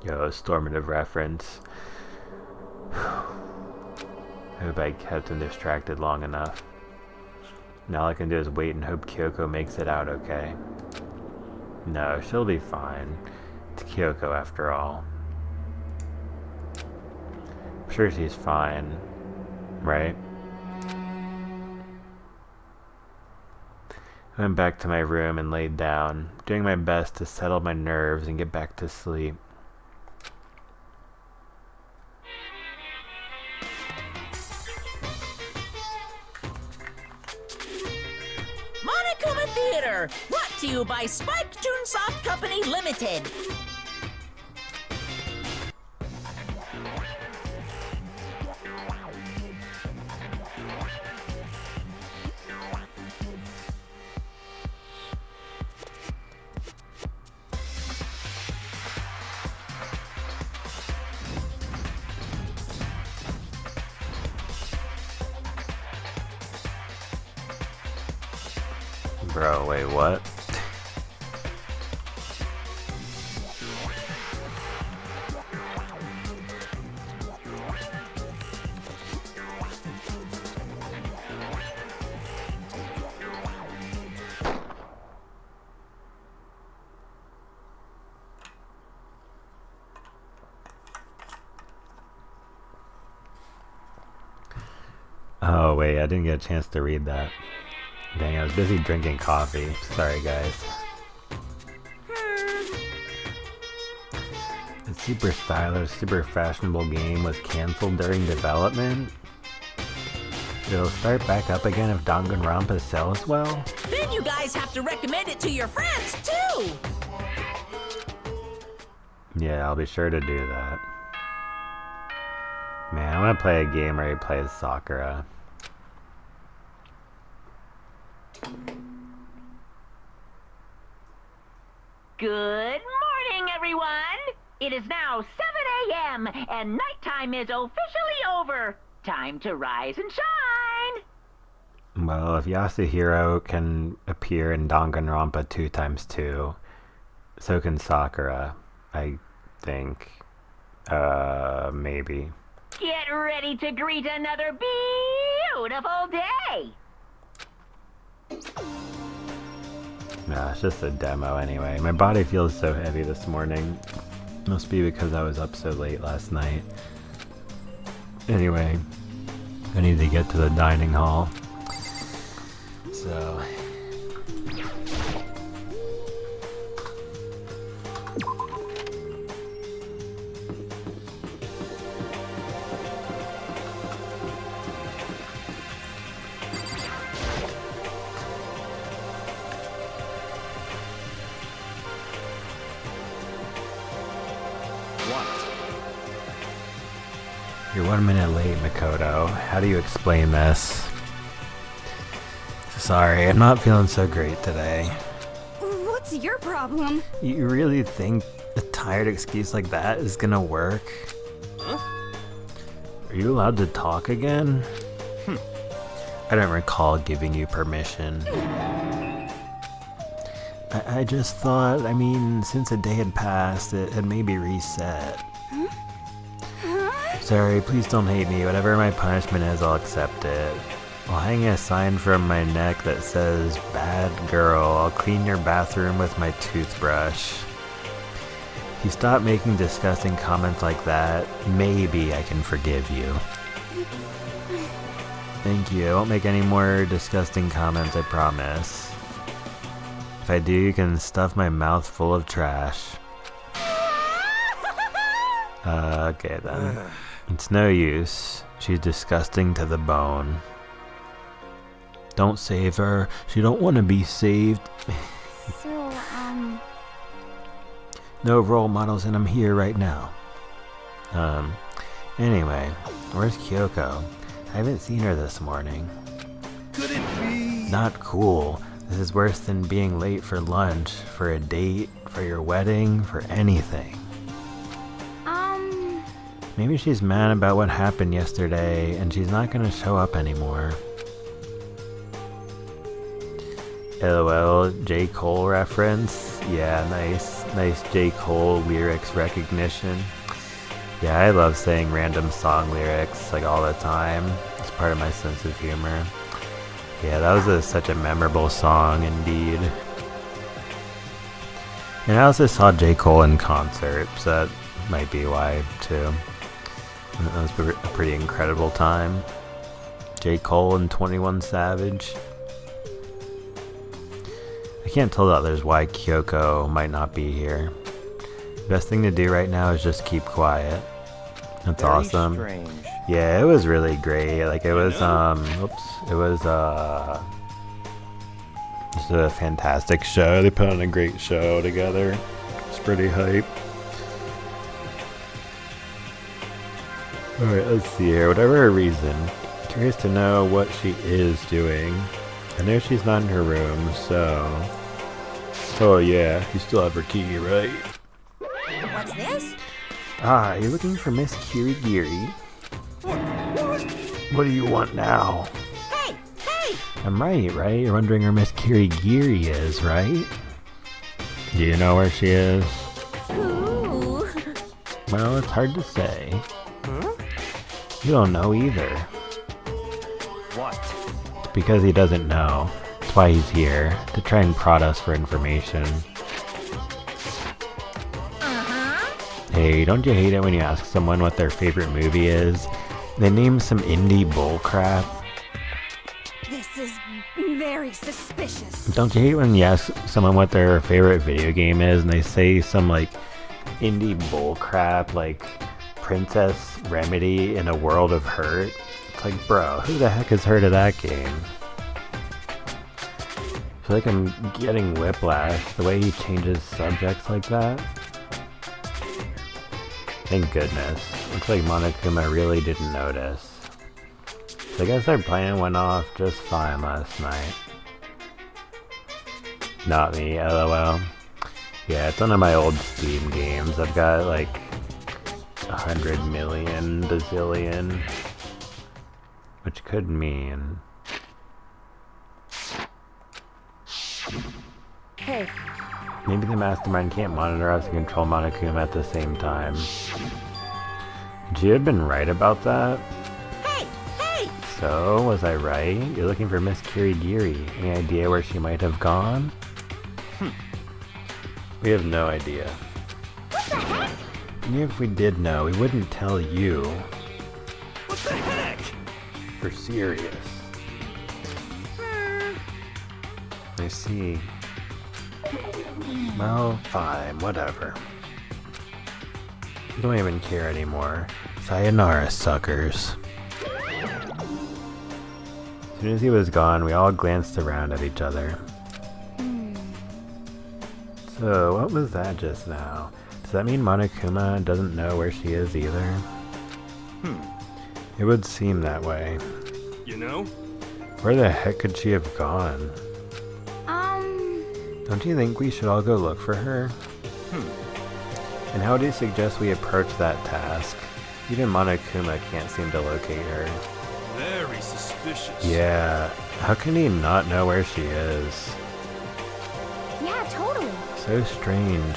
Yo, stormative reference. Hope I kept him distracted long enough. Now all I can do is wait and hope Kyoko makes it out okay. No, she'll be fine. It's Kyoko after all. I'm sure she's fine, right? I went back to my room and laid down, doing my best to settle my nerves and get back to sleep. Monokuma Theater, brought to you by Spike Chunsoft Company Limited. Bro, wait, what? Oh, wait, I didn't get a chance to read that. Dang, I was busy drinking coffee. Sorry, guys. The super stylish, super fashionable game was cancelled during development. It'll start back up again if Danganronpa sells well. Then you guys have to recommend it to your friends, too! Yeah, I'll be sure to do that. Man, I want to play a game where he plays Sakura. Good morning, everyone! It is now 7 a.m. and nighttime is officially over. Time to rise and shine! Well, if Yasuhiro can appear in Danganronpa 2x2, so can Sakura, I think. Maybe. Get ready to greet another beautiful day! Nah, it's just a demo anyway. My body feels so heavy this morning. Must be because I was up so late last night. Anyway, I need to get to the dining hall. So... You're 1 minute late, Makoto. How do you explain this? Sorry, I'm not feeling so great today. What's your problem? You really think a tired excuse like that is gonna work? Huh? Are you allowed to talk again? I don't recall giving you permission. I just thought, I mean, since a day had passed, it had maybe reset. Sorry, please don't hate me. Whatever my punishment is, I'll accept it. I'll hang a sign from my neck that says, "Bad girl, I'll clean your bathroom with my toothbrush." If you stop making disgusting comments like that, maybe I can forgive you. Thank you. I won't make any more disgusting comments, I promise. If I do, you can stuff my mouth full of trash. Okay then. It's no use. She's disgusting to the bone. Don't save her. She don't want to be saved. So, No role models and I'm here right now. Anyway, where's Kyoko? I haven't seen her this morning. Could it be? Not cool. This is worse than being late for lunch, for a date, for your wedding, for anything. Maybe she's mad about what happened yesterday and she's not gonna show up anymore. LOL, J. Cole reference? Yeah, nice J. Cole lyrics recognition. Yeah, I love saying random song lyrics like all the time. It's part of my sense of humor. Yeah, that was such a memorable song indeed. And I also saw J. Cole in concert, so that might be why too. That was a pretty incredible time. J. Cole and 21 Savage. I can't tell the others why Kyoko might not be here. The best thing to do right now is just keep quiet. That's Very awesome. strange. Yeah, it was really great. Like it was it was just a fantastic show. They put on a great show together. It's pretty hype. Alright, let's see here. Whatever her reason, curious to know what she is doing. I know she's not in her room, so... Oh yeah, you still have her key, right? What's this? Ah, you're looking for Miss Kirigiri. What do you want now? Hey! Hey! I'm right? You're wondering where Miss Kirigiri is, right? Do you know where she is? Ooh. Well, it's hard to say. You don't know either. What? It's because he doesn't know. That's why he's here, to try and prod us for information. Hey, don't you hate it when you ask someone what their favorite movie is? They name some indie bullcrap. This is very suspicious. Don't you hate when you ask someone what their favorite video game is and they say some like indie bullcrap like Princess Remedy in a World of Hurt? It's like, bro, who the heck has heard of that game? I feel like I'm getting whiplash the way he changes subjects like that. Thank goodness. Looks like Monokuma really didn't notice. So I guess our plan went off just fine last night. Not me, lol. Yeah, it's one of my old Steam games. I've got like 100 million bazillion. Which could mean... Hey, maybe the mastermind can't monitor us and control Monokuma at the same time. She had been right about that. Hey! Hey! So, was I right? You're looking for Miss Kirigiri. Any idea where she might have gone? We have no idea. What the heck? And if we did know, we wouldn't tell you. What the heck? For serious. I see. Well, fine, whatever. Don't even care anymore. Sayonara, suckers. As soon as he was gone, we all glanced around at each other. So, what was that just now? Does that mean Monokuma doesn't know where she is either? It would seem that way. You know? Where the heck could she have gone? Don't you think we should all go look for her? And how do you suggest we approach that task? Even Monokuma can't seem to locate her. Very suspicious. Yeah, how can he not know where she is? Yeah, totally. So strange.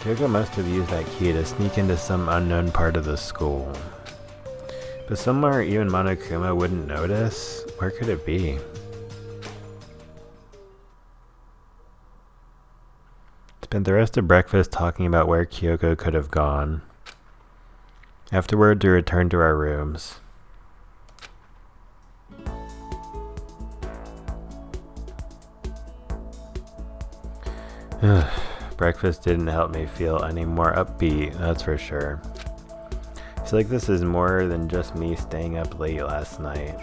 Kyoko must have used that key to sneak into some unknown part of the school. But somewhere even Monokuma wouldn't notice? Where could it be? Spent the rest of breakfast talking about where Kyoko could have gone. Afterward, we returned to our rooms. Breakfast didn't help me feel any more upbeat, that's for sure. I feel like this is more than just me staying up late last night.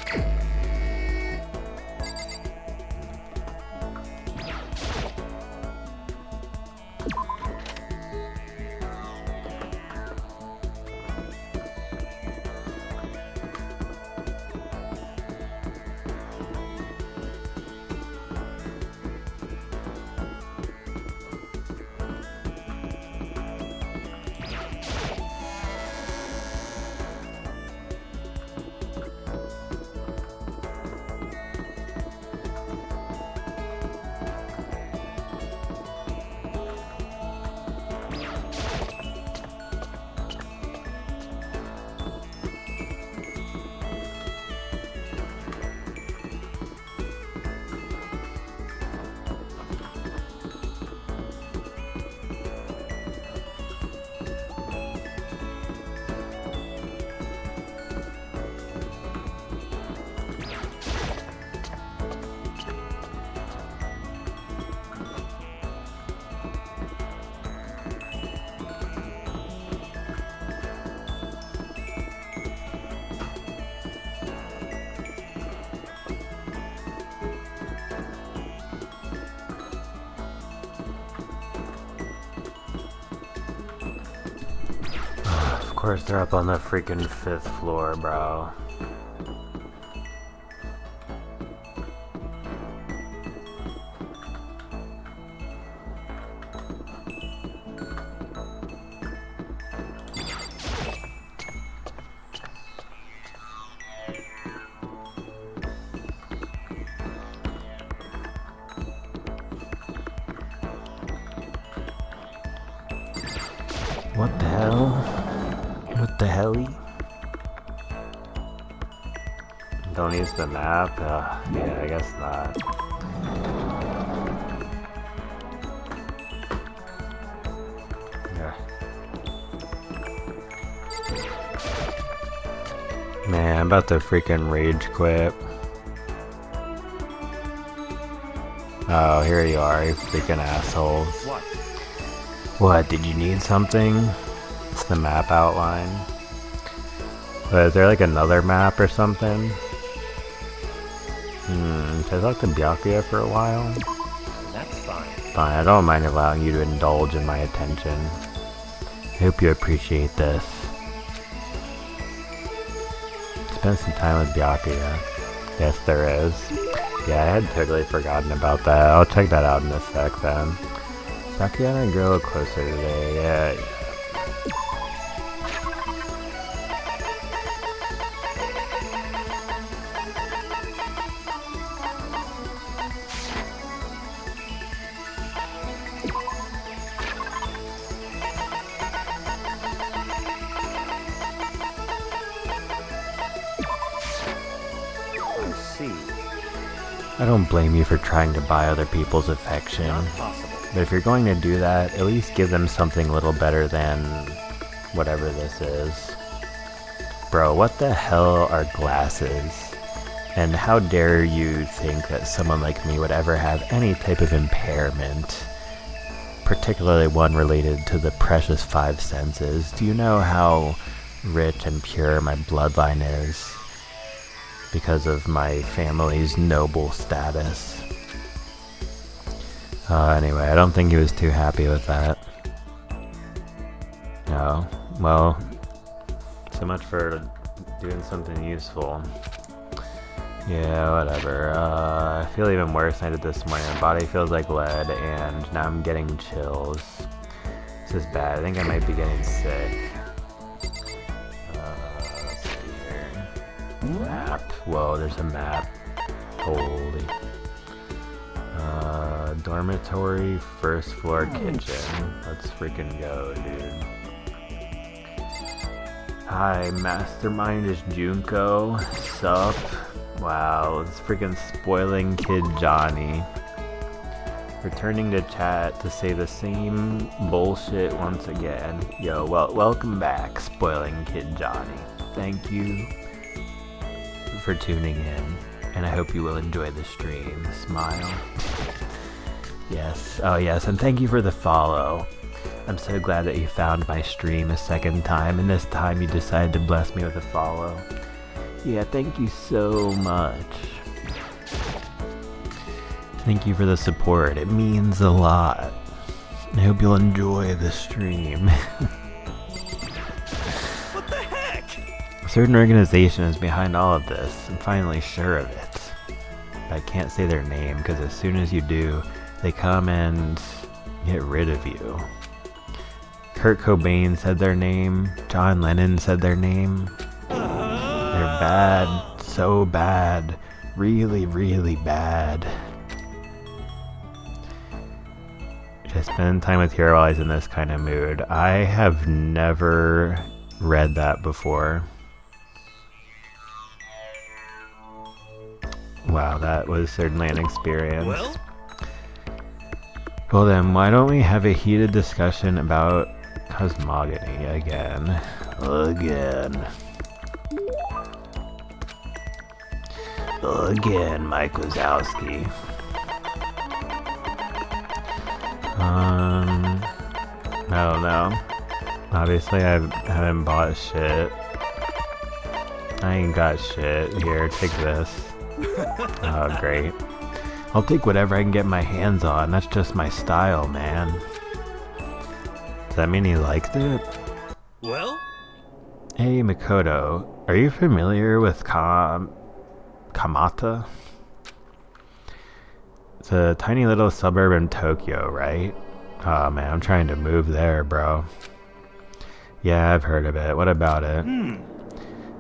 course they're up on the freaking 5th floor, bro. What the hell? What the helly? Don't use the map? Yeah, I guess not. Yeah. Man, I'm about to freaking rage quit. Oh, here you are, you freaking assholes. What? What, did you need something? It's the map outline. But is there like another map or something? Should I talk to Byakuya for a while? That's fine. Fine, I don't mind allowing you to indulge in my attention. I hope you appreciate this. Spend some time with Byakuya. Yes, there is. Yeah, I had totally forgotten about that. I'll check that out in a sec then. Byakuya and I grow a little closer today, yeah. I see. I don't blame you for trying to buy other people's affection. Not possible. But if you're going to do that, at least give them something a little better than whatever this is. Bro, what the hell are glasses? And how dare you think that someone like me would ever have any type of impairment? Particularly one related to the precious 5 senses. Do you know how rich and pure my bloodline is? Because of my family's noble status. Anyway, I don't think he was too happy with that. No, well, so much for doing something useful. Yeah, whatever. I feel even worse than I did this morning. My body feels like lead, and now I'm getting chills. This is bad. I think I might be getting sick. Let's see here. Map. Whoa, there's a map. Holy. Dormitory, 1st floor kitchen. Let's freaking go, dude. Hi, Mastermind is Junko. Sup? Wow, it's freaking spoiling kid Johnny. Returning to chat to say the same bullshit once again. Yo, welcome back, spoiling kid Johnny. Thank you for tuning in, and I hope you will enjoy the stream. Smile. Yes, oh yes, and thank you for the follow. I'm so glad that you found my stream a second time, and this time you decided to bless me with a follow. Yeah, thank you so much. Thank you for the support, it means a lot. I hope you'll enjoy the stream. What the heck? A certain organization is behind all of this, I'm finally sure of it. But I can't say their name, because as soon as you do, they come and get rid of you. Kurt Cobain said their name, John Lennon said their name. They're bad, so bad, really, really bad. Should I spend time with Hero while he's in this kind of mood? I have never read that before. Wow, that was certainly an experience. Well then, why don't we have a heated discussion about cosmogony again? Again, Mike Wazowski. I don't know. Obviously, I haven't bought shit. I ain't got shit. Here, take this. Oh, great. I'll take whatever I can get my hands on. That's just my style, man. Does that mean he liked it? Well? Hey Makoto, are you familiar with Kamata? It's a tiny little suburb in Tokyo, right? Oh man, I'm trying to move there, bro. Yeah, I've heard of it. What about it?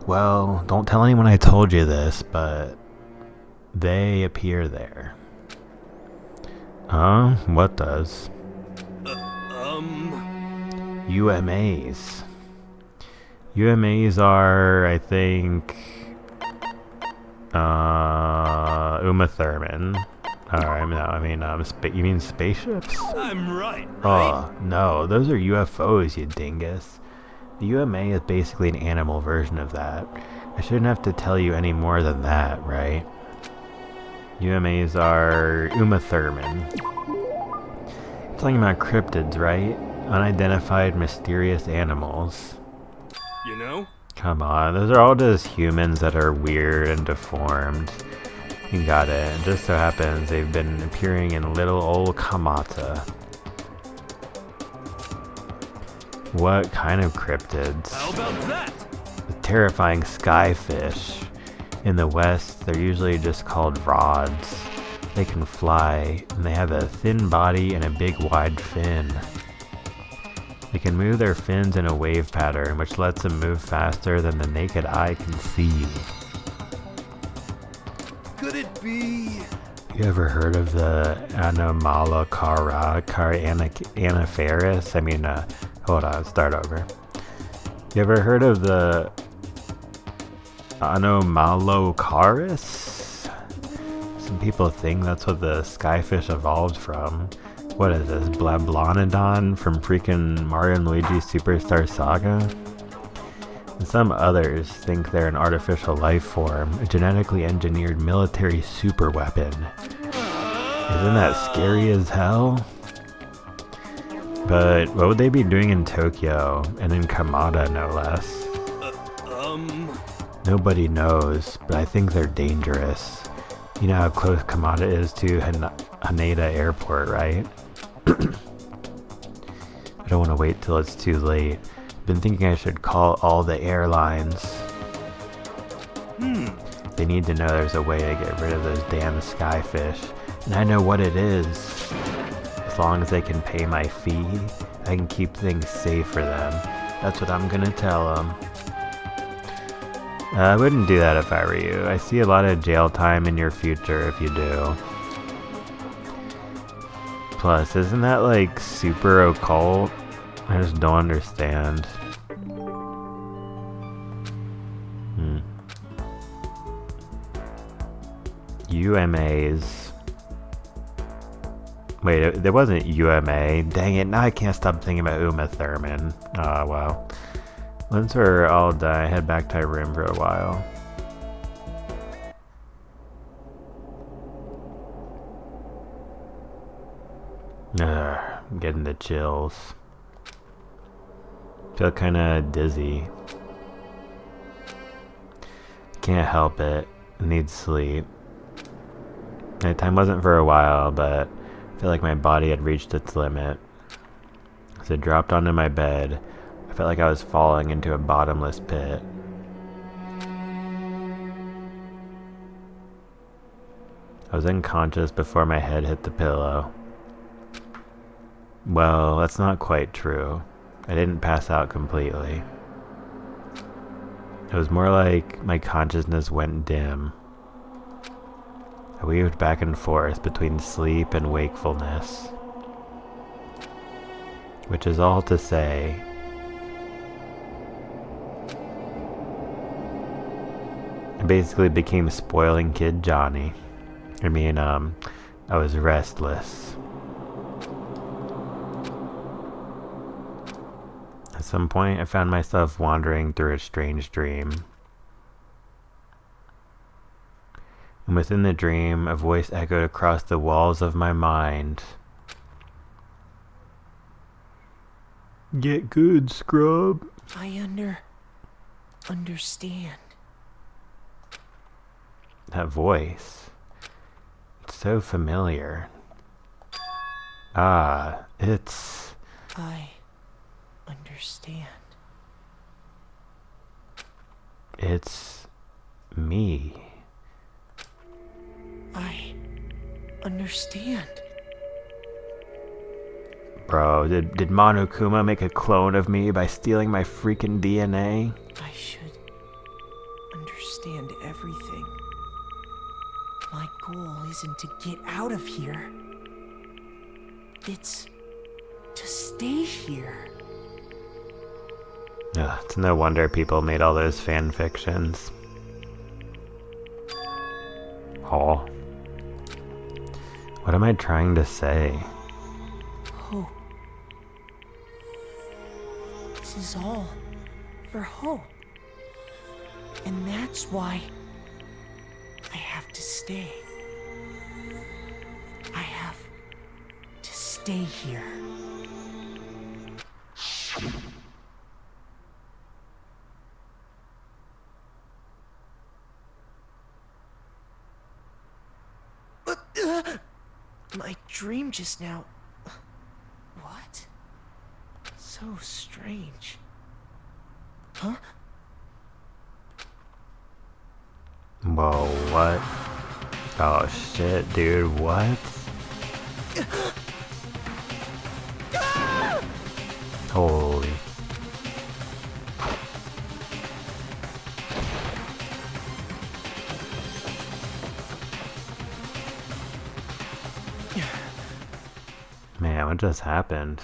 Well, don't tell anyone I told you this, but they appear there. Huh? What does? UMAs. UMAs are, I think, Uma Thurman. Alright, no, I mean, you mean spaceships? I'm right. Oh, no, those are UFOs, you dingus. The UMA is basically an animal version of that. I shouldn't have to tell you any more than that, right? UMAs are Uma Thurman. Talking about cryptids, right? Unidentified mysterious animals. You know? Come on, those are all just humans that are weird and deformed. You got it. It just so happens they've been appearing in little old Kamata. What kind of cryptids? How about that? The terrifying skyfish. In the West, they're usually just called rods. They can fly, and they have a thin body and a big wide fin. They can move their fins in a wave pattern, which lets them move faster than the naked eye can see. Could it be? You ever heard of the Anopheles? I mean, hold on, start over. You ever heard of the Anomalocaris? Some people think that's what the skyfish evolved from. What is this, Blablonodon from freaking Mario and Luigi Superstar Saga? And some others think they're an artificial life form, a genetically engineered military superweapon. Isn't that scary as hell? But what would they be doing in Tokyo, and in Kamata no less? Nobody knows, but I think they're dangerous. You know how close Kamata is to Haneda Airport, right? I don't want to wait till it's too late. Been thinking I should call all the airlines. They need to know there's a way to get rid of those damn skyfish. And I know what it is. As long as they can pay my fee, I can keep things safe for them. That's what I'm gonna tell them. I wouldn't do that if I were you. I see a lot of jail time in your future if you do. Plus, isn't that like super occult? I just don't understand. UMAs. Wait, there wasn't UMA. Dang it, now I can't stop thinking about Uma Thurman. Ah, well. Once we're all done, I head back to my room for a while. I'm getting the chills. Feel kinda dizzy. Can't help it. Need sleep. Nighttime wasn't for a while, but I feel like my body had reached its limit. As I dropped onto my bed, I felt like I was falling into a bottomless pit. I was unconscious before my head hit the pillow. Well, that's not quite true. I didn't pass out completely. It was more like my consciousness went dim. I weaved back and forth between sleep and wakefulness. Which is all to say, I basically became spoiling kid Johnny. I mean, I was restless. At some point, I found myself wandering through a strange dream. And within the dream, a voice echoed across the walls of my mind. Get good, scrub. I understand. That voice. It's so familiar. Ah, it's... I understand. It's me. I understand. Bro, did Monokuma make a clone of me by stealing my freaking DNA? I should understand everything. My goal isn't to get out of here. It's to stay here. Ugh, it's no wonder people made all those fan fictions. Oh. What am I trying to say? Hope. This is all for hope. And that's why I have to stay. I have to stay here. My dream just now. What? So strange. Huh? Whoa, what? Oh shit, dude, what? Holy. Man, what just happened?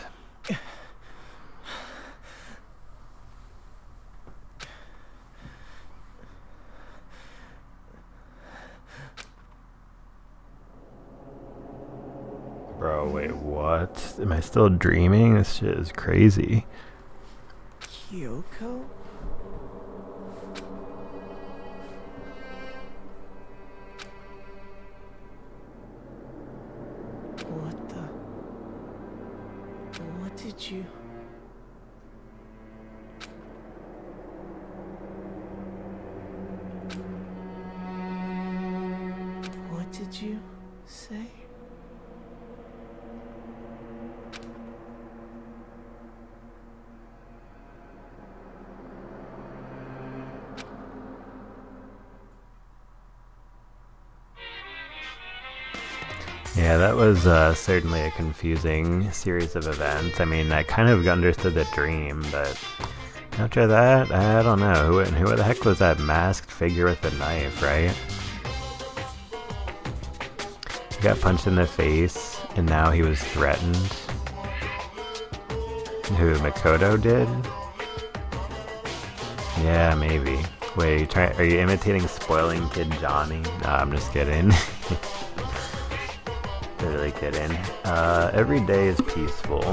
Bro, wait, what? Am I still dreaming? This shit is crazy. Kyoko? What the? What did you... What did you say? Yeah, that was certainly a confusing series of events. I mean, I kind of understood the dream, but after that, I don't know. Who the heck was that masked figure with the knife, right? He got punched in the face, and now he was threatened. Who, Makoto did? Yeah, maybe. Wait, are you imitating Spoiling Kid Johnny? Nah, I'm just kidding. Really kidding. Every day is peaceful.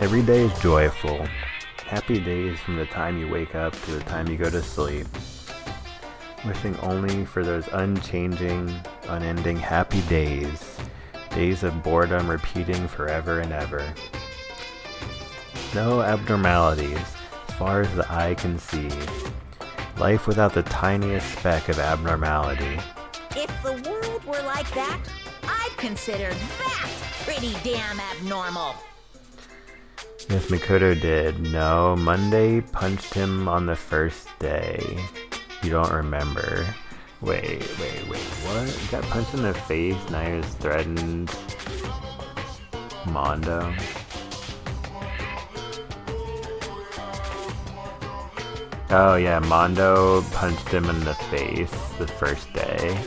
Every day is joyful. Happy days from the time you wake up to the time you go to sleep. Wishing only for those unchanging, unending happy days. Days of boredom repeating forever and ever. No abnormalities, as far as the eye can see. Life without the tiniest speck of abnormality. If the world were like that, I'd consider that pretty damn abnormal. Yes, Makoto did. No, Monday punched him on the first day. You don't remember. Wait, what? He got punched in the face, now he was threatened. Mondo. Oh yeah, Mondo punched him in the face the first day.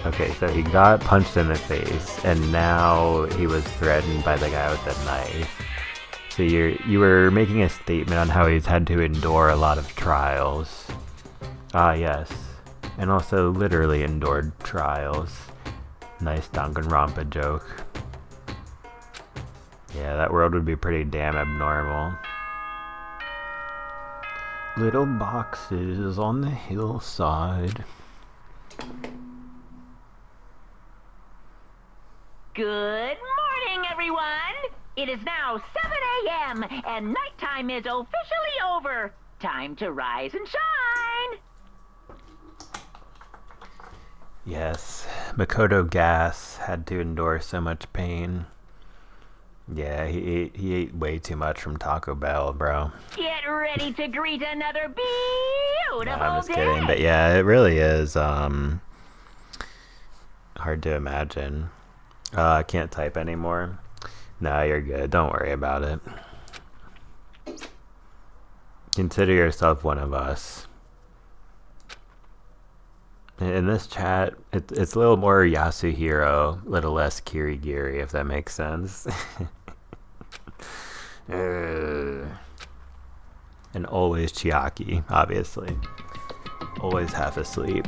Okay, so he got punched in the face, and now he was threatened by the guy with the knife. So you were making a statement on how he's had to endure a lot of trials. Ah, yes. And also literally endured trials. Nice Danganronpa joke. Yeah, that world would be pretty damn abnormal. Little boxes on the hillside. Good morning, everyone! It is now 7 a.m. and nighttime is officially over. Time to rise and shine! Yes, Makoto Gas had to endure so much pain. Yeah, he ate way too much from Taco Bell, bro. Get ready to greet another beautiful No, I'm just day. kidding, but yeah, it really is hard to imagine. I can't type anymore. No, you're good. Don't worry about it. Consider yourself one of us. In this chat, it's a little more Yasuhiro, a little less Kirigiri, if that makes sense. And always Chiaki, obviously. Always half asleep.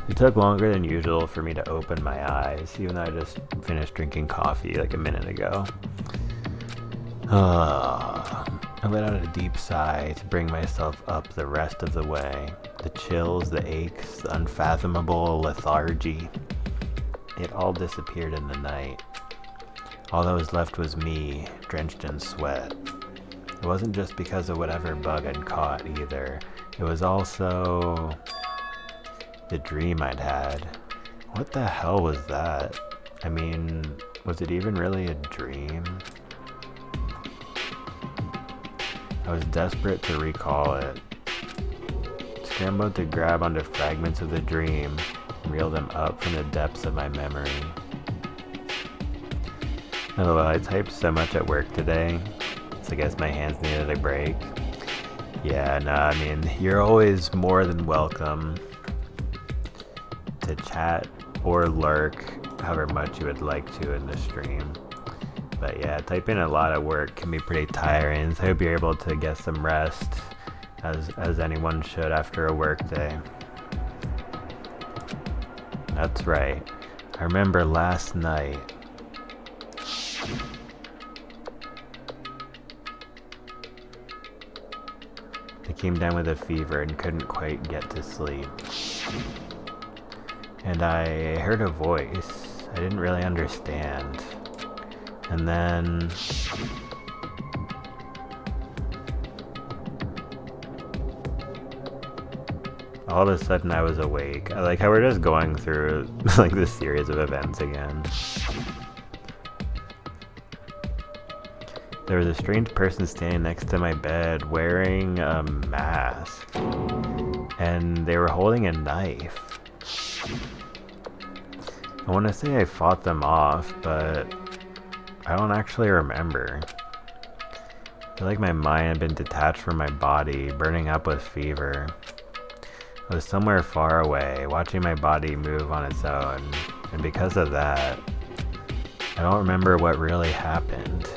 It took longer than usual for me to open my eyes, even though I just finished drinking coffee like a minute ago. I let out a deep sigh to bring myself up the rest of the way. The chills, the aches, the unfathomable lethargy. It all disappeared in the night. All that was left was me, drenched in sweat. It wasn't just because of whatever bug I'd caught either. It was also the dream I'd had. What the hell was that? I mean, was it even really a dream? I was desperate to recall it. Scrambled to grab onto fragments of the dream and reel them up from the depths of my memory. Oh, well, I typed so much at work today, so I guess my hands needed a break. Yeah, no, I mean, you're always more than welcome to chat or lurk however much you would like to in the stream. But yeah, typing a lot at work can be pretty tiring, so I hope you're able to get some rest, as anyone should after a work day. That's right. I remember last night. I came down with a fever and couldn't quite get to sleep. And I heard a voice I didn't really understand. And then all of a sudden I was awake. I like how we're just going through like this series of events again. There was a strange person standing next to my bed wearing a mask. And they were holding a knife. I want to say I fought them off, but I don't actually remember. I feel like my mind had been detached from my body, burning up with fever. I was somewhere far away, watching my body move on its own, and because of that, I don't remember what really happened.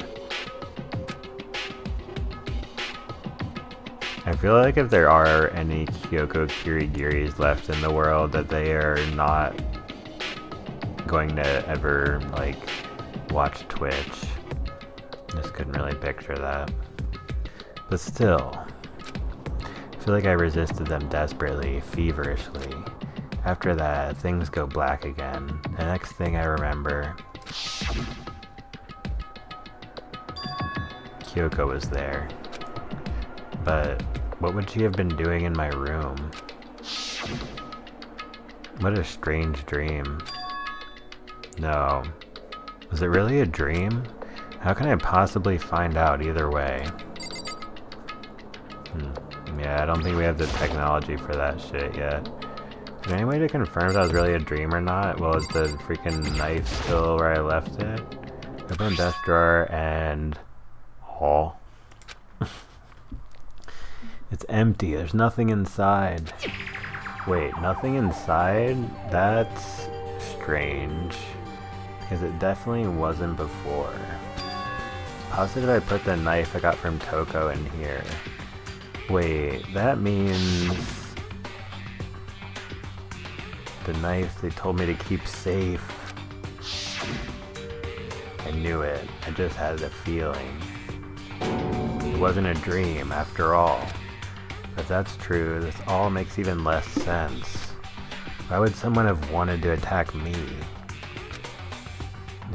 I feel like if there are any Kyoko Kirigiris left in the world, that they are not going to ever, like, watch Twitch. Just couldn't really picture that. But still, I feel like I resisted them desperately, feverishly. After that, things go black again. The next thing I remember, Kyoko was there. But what would she have been doing in my room? What a strange dream. No. Was it really a dream? How can I possibly find out either way? Yeah, I don't think we have the technology for that shit yet. Is there any way to confirm if that was really a dream or not? Well, is the freaking knife still where I left it? Open the desk drawer and... Oh. It's empty. There's nothing inside. Wait, nothing inside? That's strange. Because it definitely wasn't before. Positive I put the knife I got from Toko in here. Wait, that means... the knife they told me to keep safe. I knew it. I just had a feeling. It wasn't a dream, after all. If that's true, this all makes even less sense. Why would someone have wanted to attack me?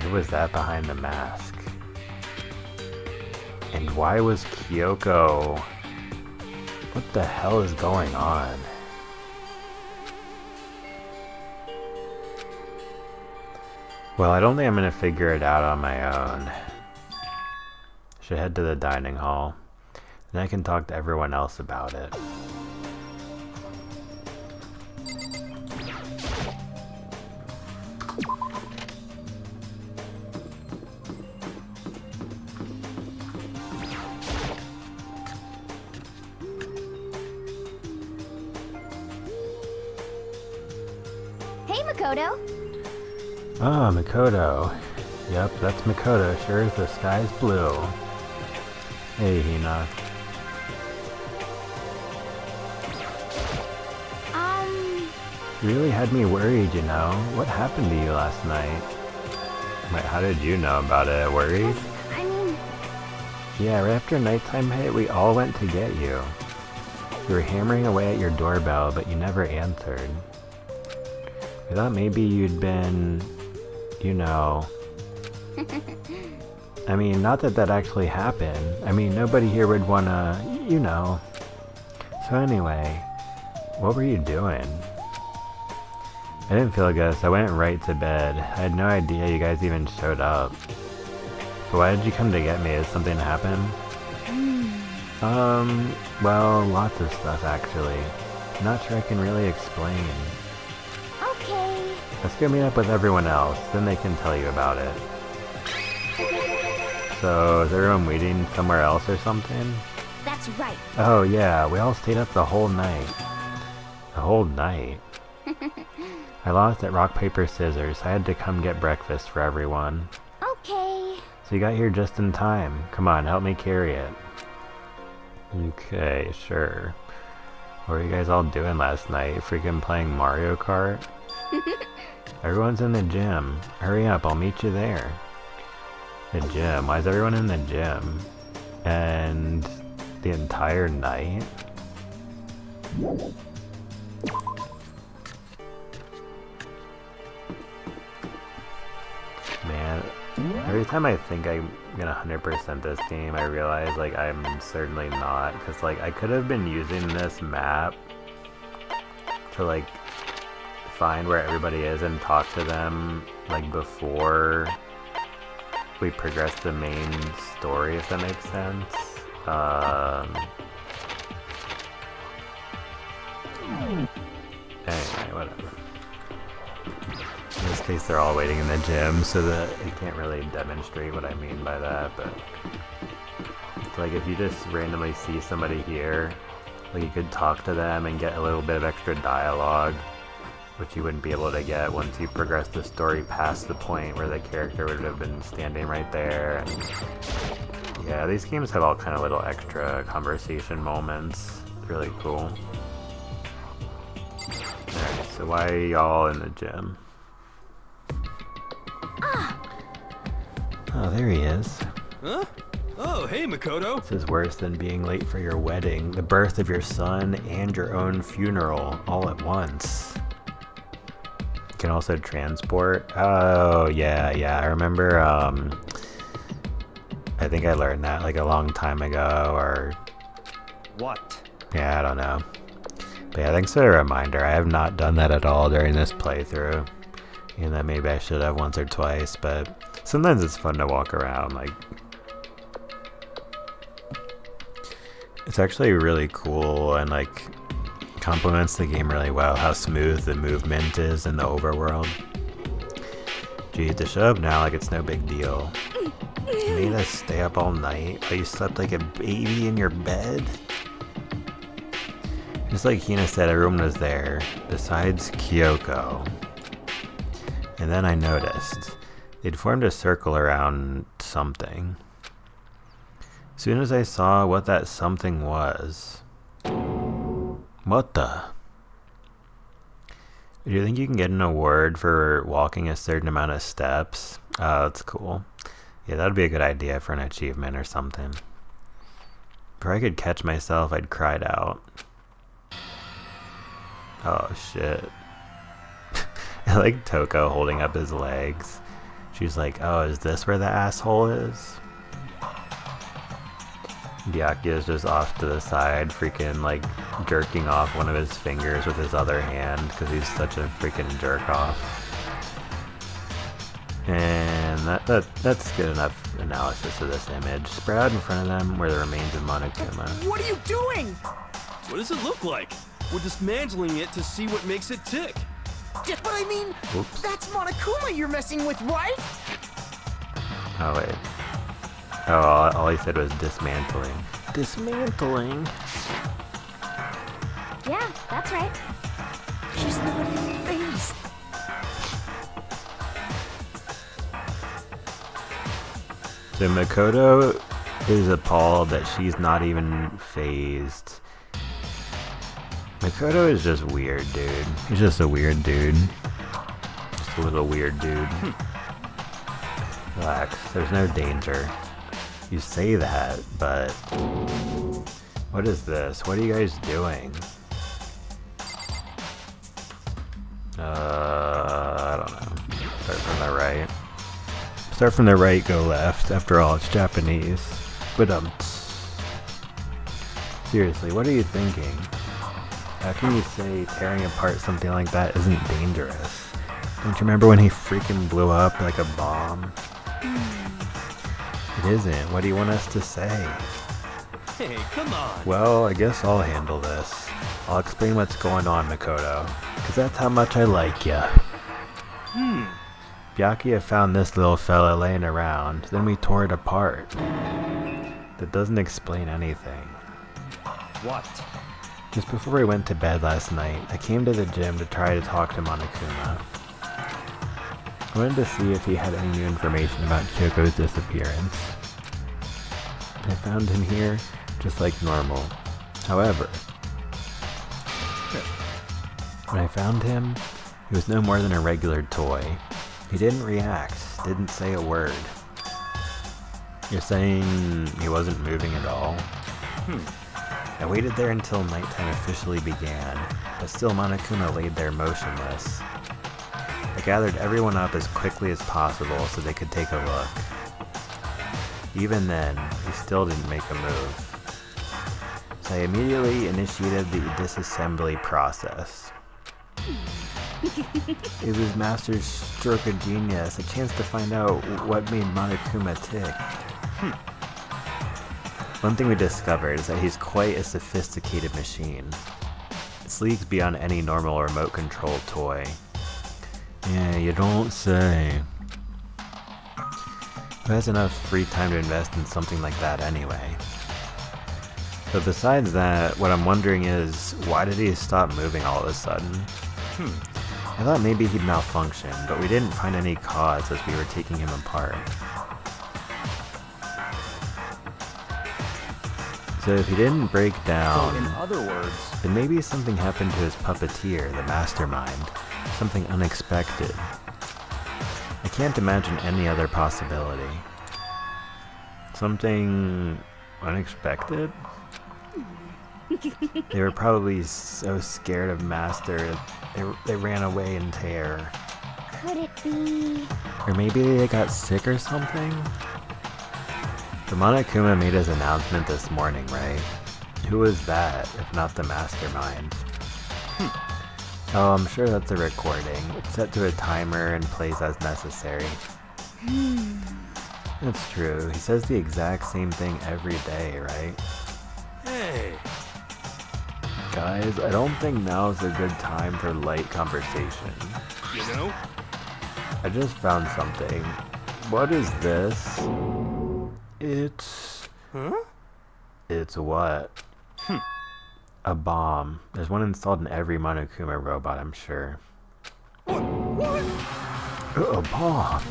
Who was that behind the mask? And why was Kyoko... What the hell is going on? Well, I don't think I'm gonna figure it out on my own. should head to the dining hall. Then I can talk to everyone else about it. Hey, Makoto. Oh, Makoto. Yep, that's Makoto. Sure as the sky's blue. Hey, Hina. You really had me worried, you know? What happened to you last night? Wait, how did you know about it? Worried? I mean, Yeah, right after nighttime hit, we all went to get you. You were hammering away at your doorbell, but you never answered. We thought maybe you'd been, you know... I mean, not that that actually happened. I mean, nobody here would wanna, you know. So anyway, what were you doing? I didn't feel good, so I went right to bed. I had no idea you guys even showed up. But why did you come to get me? Did something happen? Well, lots of stuff actually. Not sure I can really explain. okay. Let's go meet up with everyone else, then they can tell you about it. So, is everyone waiting somewhere else or something? That's right. Oh yeah, we all stayed up the whole night. The whole night? I lost at rock, paper, scissors. I had to come get breakfast for everyone. Okay. So you got here just in time. Come on, help me carry it. Okay, sure. What were you guys all doing last night? Freaking playing Mario Kart? Everyone's in the gym. Hurry up, I'll meet you there. The gym? Why is everyone in the gym? And the entire night? Man, every time I think I'm gonna 100% this game, I realize, like, I'm certainly not. Because, like, I could have been using this map to, like, find where everybody is and talk to them, like, before we progress the main story, if that makes sense. Anyway, whatever. In this case, they're all waiting in the gym, so that I can't really demonstrate what I mean by that, but it's like if you just randomly see somebody here, like you could talk to them and get a little bit of extra dialogue, which you wouldn't be able to get once you progress the story past the point where the character would have been standing right there. And yeah, these games have all kind of little extra conversation moments. It's really cool. Alright, so why are y'all in the gym? Oh, there he is. Huh? Oh, hey, Makoto. This is worse than being late for your wedding, the birth of your son, and your own funeral all at once. You can also transport. Oh, yeah, I remember, I think I learned that like a long time ago, or... What? Yeah, I don't know. But yeah, thanks for the reminder. I have not done that at all during this playthrough. And that maybe I should have once or twice, but sometimes it's fun to walk around, like... It's actually really cool and, like, complements the game really well, how smooth the movement is in the overworld. Gee, to show up now like it's no big deal. You made us stay up all night while you slept like a baby in your bed? Just like Hina said, everyone was there, besides Kyoko. And then I noticed, they'd formed a circle around something. As soon as I saw what that something was... What the? Do you think you can get an award for walking a certain amount of steps? Oh, that's cool. Yeah, that'd be a good idea for an achievement or something. Before I could catch myself, I'd cried out. Oh, shit. I like Toko holding up his legs. She's like, oh, is this where the asshole is? Byakuya's just off to the side, freaking, like, jerking off one of his fingers with his other hand, because he's such a freaking jerk-off. And fine. That's good enough analysis of this image. Spread out in front of them were the remains of Monokuma. What are you doing? What does it look like? We're dismantling it to see what makes it tick. But I mean, Oops. that's Monokuma you're messing with, right? Oh wait. Oh, all he said was dismantling. Dismantling. Yeah, that's right. She's not even phased. So Makoto is appalled that she's not even phased. Makoto is just weird, dude. He's just a weird dude. Just a little weird dude. Relax, there's no danger. You say that, but... What is this? What are you guys doing? I don't know. Start from the right. Start from the right, go left. After all, it's Japanese. But seriously, what are you thinking? How can you say tearing apart something like that isn't dangerous? Don't you remember when he freaking blew up like a bomb? It isn't. What do you want us to say? Hey, come on. Well, I guess I'll handle this. I'll explain what's going on, Makoto. Cause that's how much I like ya. Byakuya found this little fella laying around, then we tore it apart. That doesn't explain anything. What? Just before we went to bed last night, I came to the gym to try to talk to Monokuma. I wanted to see if he had any new information about Kyoko's disappearance. I found him here, just like normal. However, when I found him, he was no more than a regular toy. He didn't react, didn't say a word. You're saying he wasn't moving at all? I waited there until nighttime officially began, but still Monokuma laid there motionless. I gathered everyone up as quickly as possible so they could take a look. Even then, he still didn't make a move. So I immediately initiated the disassembly process. It was Master's stroke of genius, a chance to find out what made Monokuma tick. One thing we discovered is that he's quite a sophisticated machine. It's leagues beyond any normal remote-controlled toy. Yeah, you don't say. Who has enough free time to invest in something like that anyway? But besides that, what I'm wondering is, why did he stop moving all of a sudden? I thought maybe he'd malfunction, but we didn't find any cause as we were taking him apart. So if he didn't break down, So in other words, then maybe something happened to his puppeteer, the mastermind. Something unexpected. I can't imagine any other possibility. Something unexpected? They were probably so scared of Master, they ran away in terror. Could it be? Or maybe they got sick or something? The Monokuma made his announcement this morning, right? Who was that, if not the mastermind? Oh, I'm sure that's a recording. It's set to a timer and plays as necessary. That's true. He says the exact same thing every day, right? Hey. Guys, I don't think now's a good time for light conversation. You know? I just found something. What is this? It's... Huh? It's what? A bomb. There's one installed in every Monokuma robot, I'm sure. What? A bomb!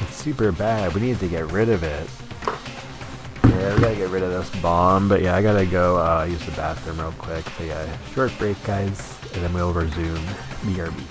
It's super bad. We need to get rid of it. Yeah, we gotta get rid of this bomb. But yeah, I gotta go use the bathroom real quick. So yeah, short break, guys, and then we'll resume BRB.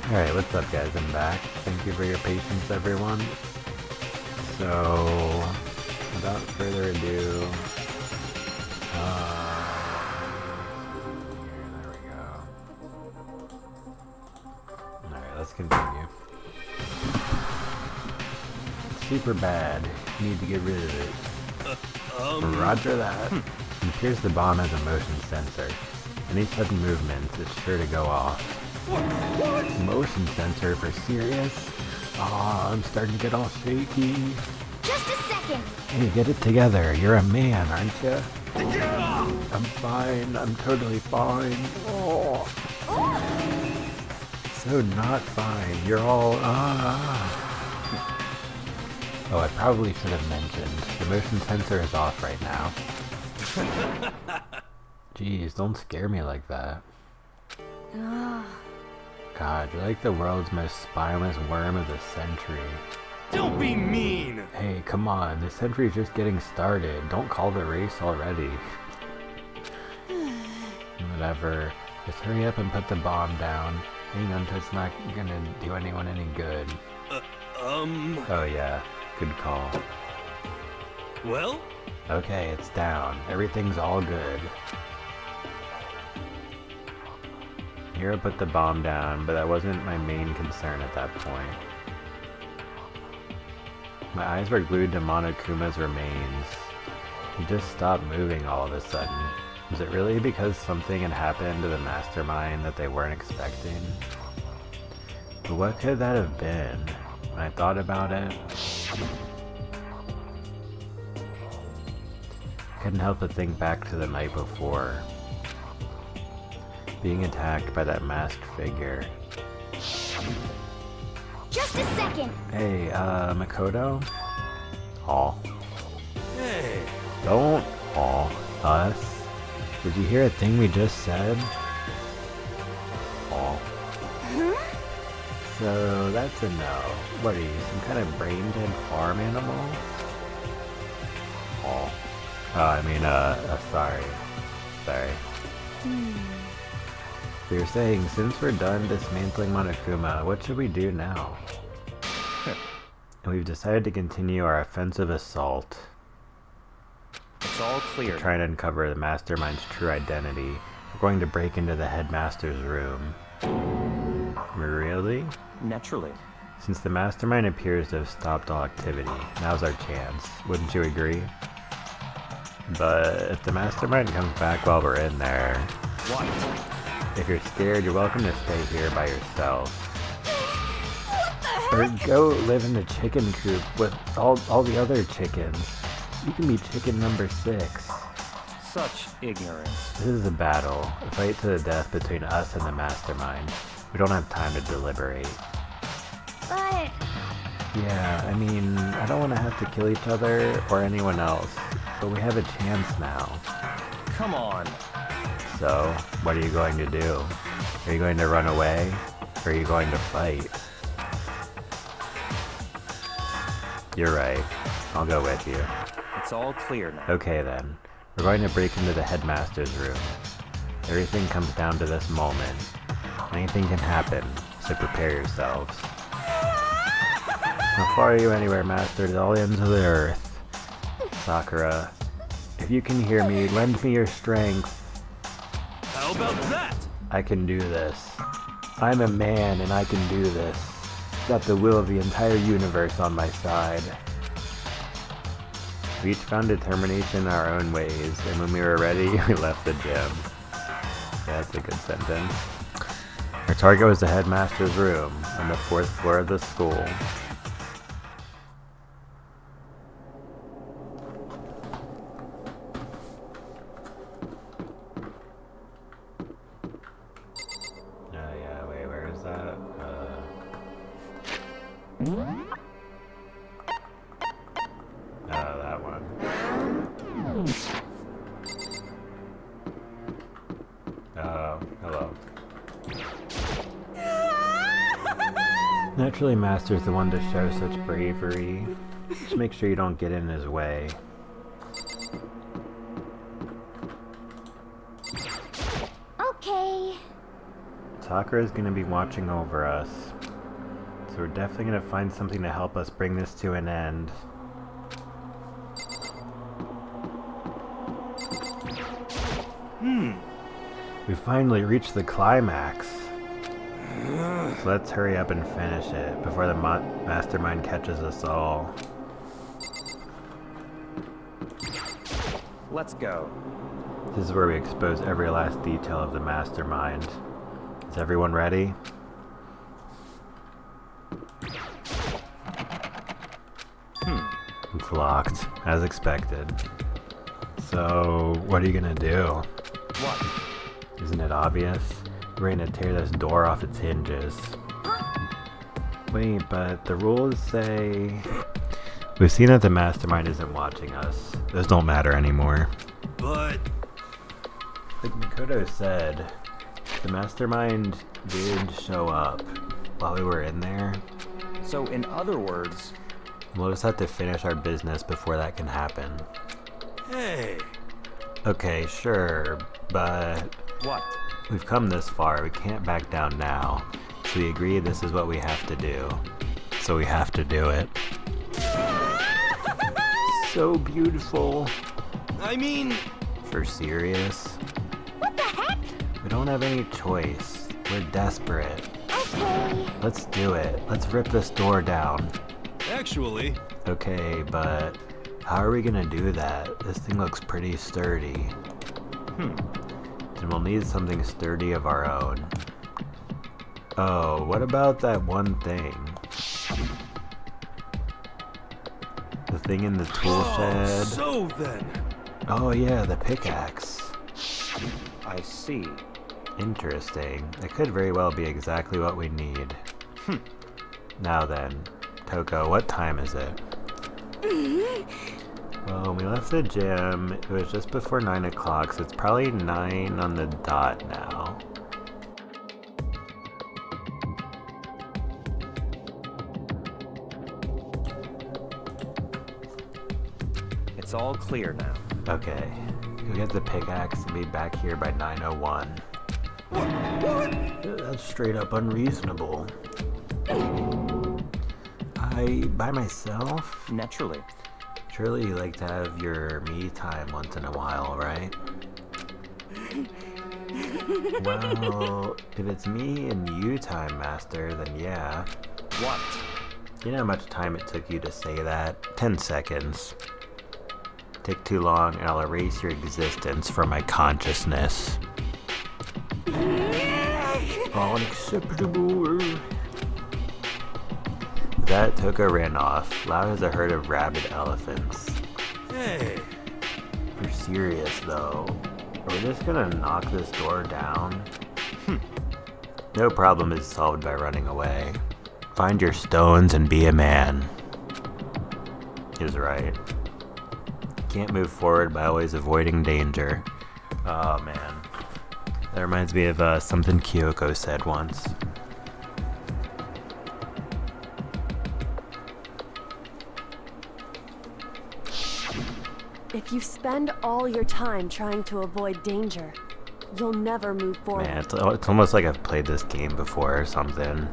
Alright, what's up guys? I'm back. Thank you for your patience, everyone. So, without further ado, there we go. Alright, let's continue. It's super bad. You need to get rid of it. Roger that. It appears the bomb has a motion sensor. Any sudden movements, it's sure to go off. Motion sensor for serious? Aw, I'm starting to get all shaky. Just a second. Hey, get it together. You're a man, aren't you? I'm fine. I'm totally fine. Oh. So not fine. You're all Oh, I probably should have mentioned. The motion sensor is off right now. Jeez, don't scare me like that. God, you're like the world's most spineless worm of the century. Don't be mean! Hey, come on, the century's just getting started. Don't call the race already. Whatever. Just hurry up and put the bomb down. Hang on, it's not gonna do anyone any good. Oh yeah, good call. Well? Okay, it's down. Everything's all good. Hero put the bomb down, but that wasn't my main concern at that point. My eyes were glued to Monokuma's remains. He just stopped moving all of a sudden. Was it really because something had happened to the mastermind that they weren't expecting? But what could that have been? When I thought about it, I couldn't help but think back to the night before. Being attacked by that masked figure. Just a second. Hey, Makoto? Aw. Hey. Don't aw us. Did you hear a thing we just said? Aw. So, that's a no. What are you, some kind of brain-dead farm animal? Aw. Oh, I mean, sorry. Sorry. We were saying, since we're done dismantling Monokuma, what should we do now? And we've decided to continue our offensive assault. It's all clear. To try and uncover the mastermind's true identity. We're going to break into the headmaster's room. Really? Naturally. Since the mastermind appears to have stopped all activity, now's our chance. Wouldn't you agree? But if the mastermind comes back while we're in there... What? If you're scared, you're welcome to stay here by yourself. Or go live in the chicken coop with all the other chickens. You can be chicken number 6. Such ignorance. This is a battle, a fight to the death between us and the mastermind. We don't have time to deliberate. But Yeah, I mean, I don't want to have to kill each other or anyone else, but we have a chance now. Come on. So, what are you going to do? Are you going to run away? Or are you going to fight? You're right. I'll go with you. It's all clear now. Okay then. We're going to break into the headmaster's room. Everything comes down to this moment. Anything can happen, so prepare yourselves. I'll follow you anywhere, master, to all the ends of the earth. Sakura, if you can hear me, lend me your strength. How about that? I can do this. I'm a man and I can do this. Got the will of the entire universe on my side. We each found determination in our own ways, and when we were ready, we left the gym. Yeah, that's a good sentence. Our target was the headmaster's room, on the 4th floor of the school. Naturally, Master's the one to show such bravery. Just make sure you don't get in his way. okay. Sakura's gonna be watching over us. So we're definitely gonna find something to help us bring this to an end. We finally reached the climax. So let's hurry up and finish it before the mastermind catches us all. Let's go. This is where we expose every last detail of the mastermind. Is everyone ready? It's locked, as expected. So, what are you gonna do? What? Isn't it obvious? We're gonna tear this door off its hinges. Wait, but the rules say... We've seen that the mastermind isn't watching us. Those don't matter anymore. But Like Makoto said, the mastermind did show up while we were in there. So, in other words, We'll just have to finish our business before that can happen. hey, Okay, sure, but what? we've come this far. We can't back down now. So we agree this is what we have to do. So we have to do it. So beautiful. I mean, For serious? What the heck? We don't have any choice. We're desperate. Okay. Let's do it. Let's rip this door down. actually, Okay, but how are we gonna do that? This thing looks pretty sturdy. Then we'll need something sturdy of our own. Oh, what about that one thing? The thing in the tool shed? so then, Oh yeah, the pickaxe. I see. Interesting. It could very well be exactly what we need. Now then, Toko, what time is it? Well, we left the gym. It was just before 9 o'clock, so it's probably 9 on the dot now. It's all clear now. Okay, go get the pickaxe and be back here by 9:01. What? That's straight up unreasonable. By myself? Naturally. Surely you like to have your me time once in a while, right? Well, if it's me and you time, Master, then yeah. What? You know how much time it took you to say that? 10 seconds. Take too long and I'll erase your existence from my consciousness. Unacceptable. That Toko ran off, loud as a herd of rabid elephants. hey, If you're serious though, are we just gonna knock this door down? No problem is solved by running away. Find your stones and be a man. He was right. Can't move forward by always avoiding danger. Oh man. That reminds me of something Kyoko said once. If you spend all your time trying to avoid danger, you'll never move forward. Man, it's almost like I've played this game before or something,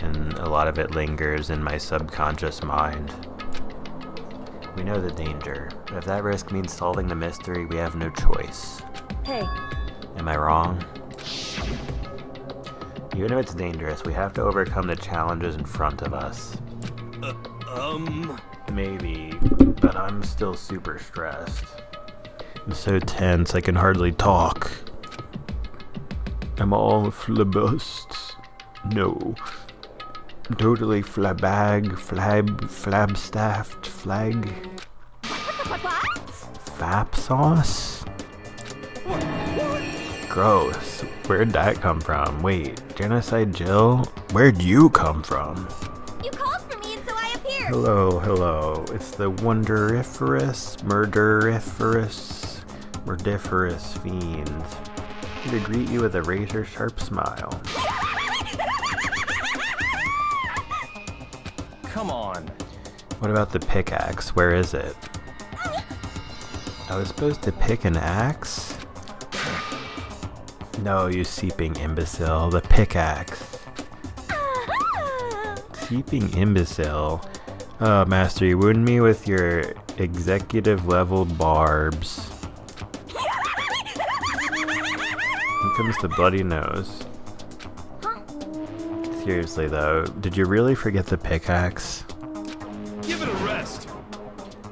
and a lot of it lingers in my subconscious mind. We know the danger, but if that risk means solving the mystery, we have no choice. Hey, Am I wrong? Even if it's dangerous, we have to overcome the challenges in front of us. Maybe, but I'm still super stressed. I'm so tense I can hardly talk. I'm all flabust. No. Totally flabstaffed, flag. Fap sauce? Gross. Where'd that come from? Wait, Genocide Jill? Where'd you come from? You called for me and so I appeared. Hello. It's the murdiferous fiend. Here to greet you with a razor-sharp smile. Come on. What about the pickaxe? Where is it? I was supposed to pick an axe? No, you seeping imbecile. The pickaxe. Seeping imbecile. Oh, Master, you wound me with your executive level barbs. Here comes the bloody nose. Seriously though, did you really forget the pickaxe? Give it a rest.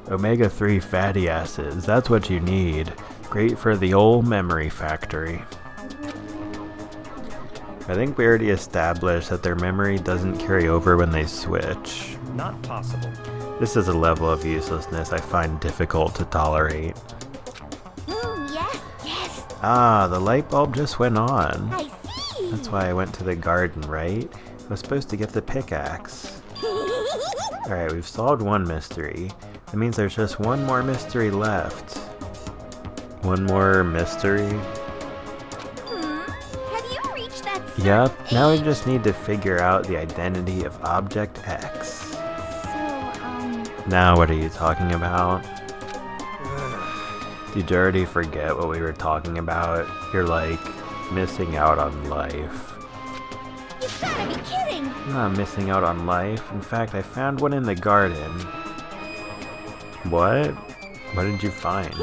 Omega-3 fatty acids, that's what you need. Great for the old memory factory. I think we already established that their memory doesn't carry over when they switch. Not possible. This is a level of uselessness I find difficult to tolerate. Yes, yes. Ah, the light bulb just went on. I see. That's why I went to the garden, right? I was supposed to get the pickaxe. Alright, we've solved one mystery. That means there's just one more mystery left. One more mystery? Have you reached that certain Yep, now we age? just need to figure out the identity of Object X. Now what are you talking about? Did you already forget what we were talking about? You're like, missing out on life. You've gotta be kidding. I'm not missing out on life. In fact, I found one in the garden. What? What did you find?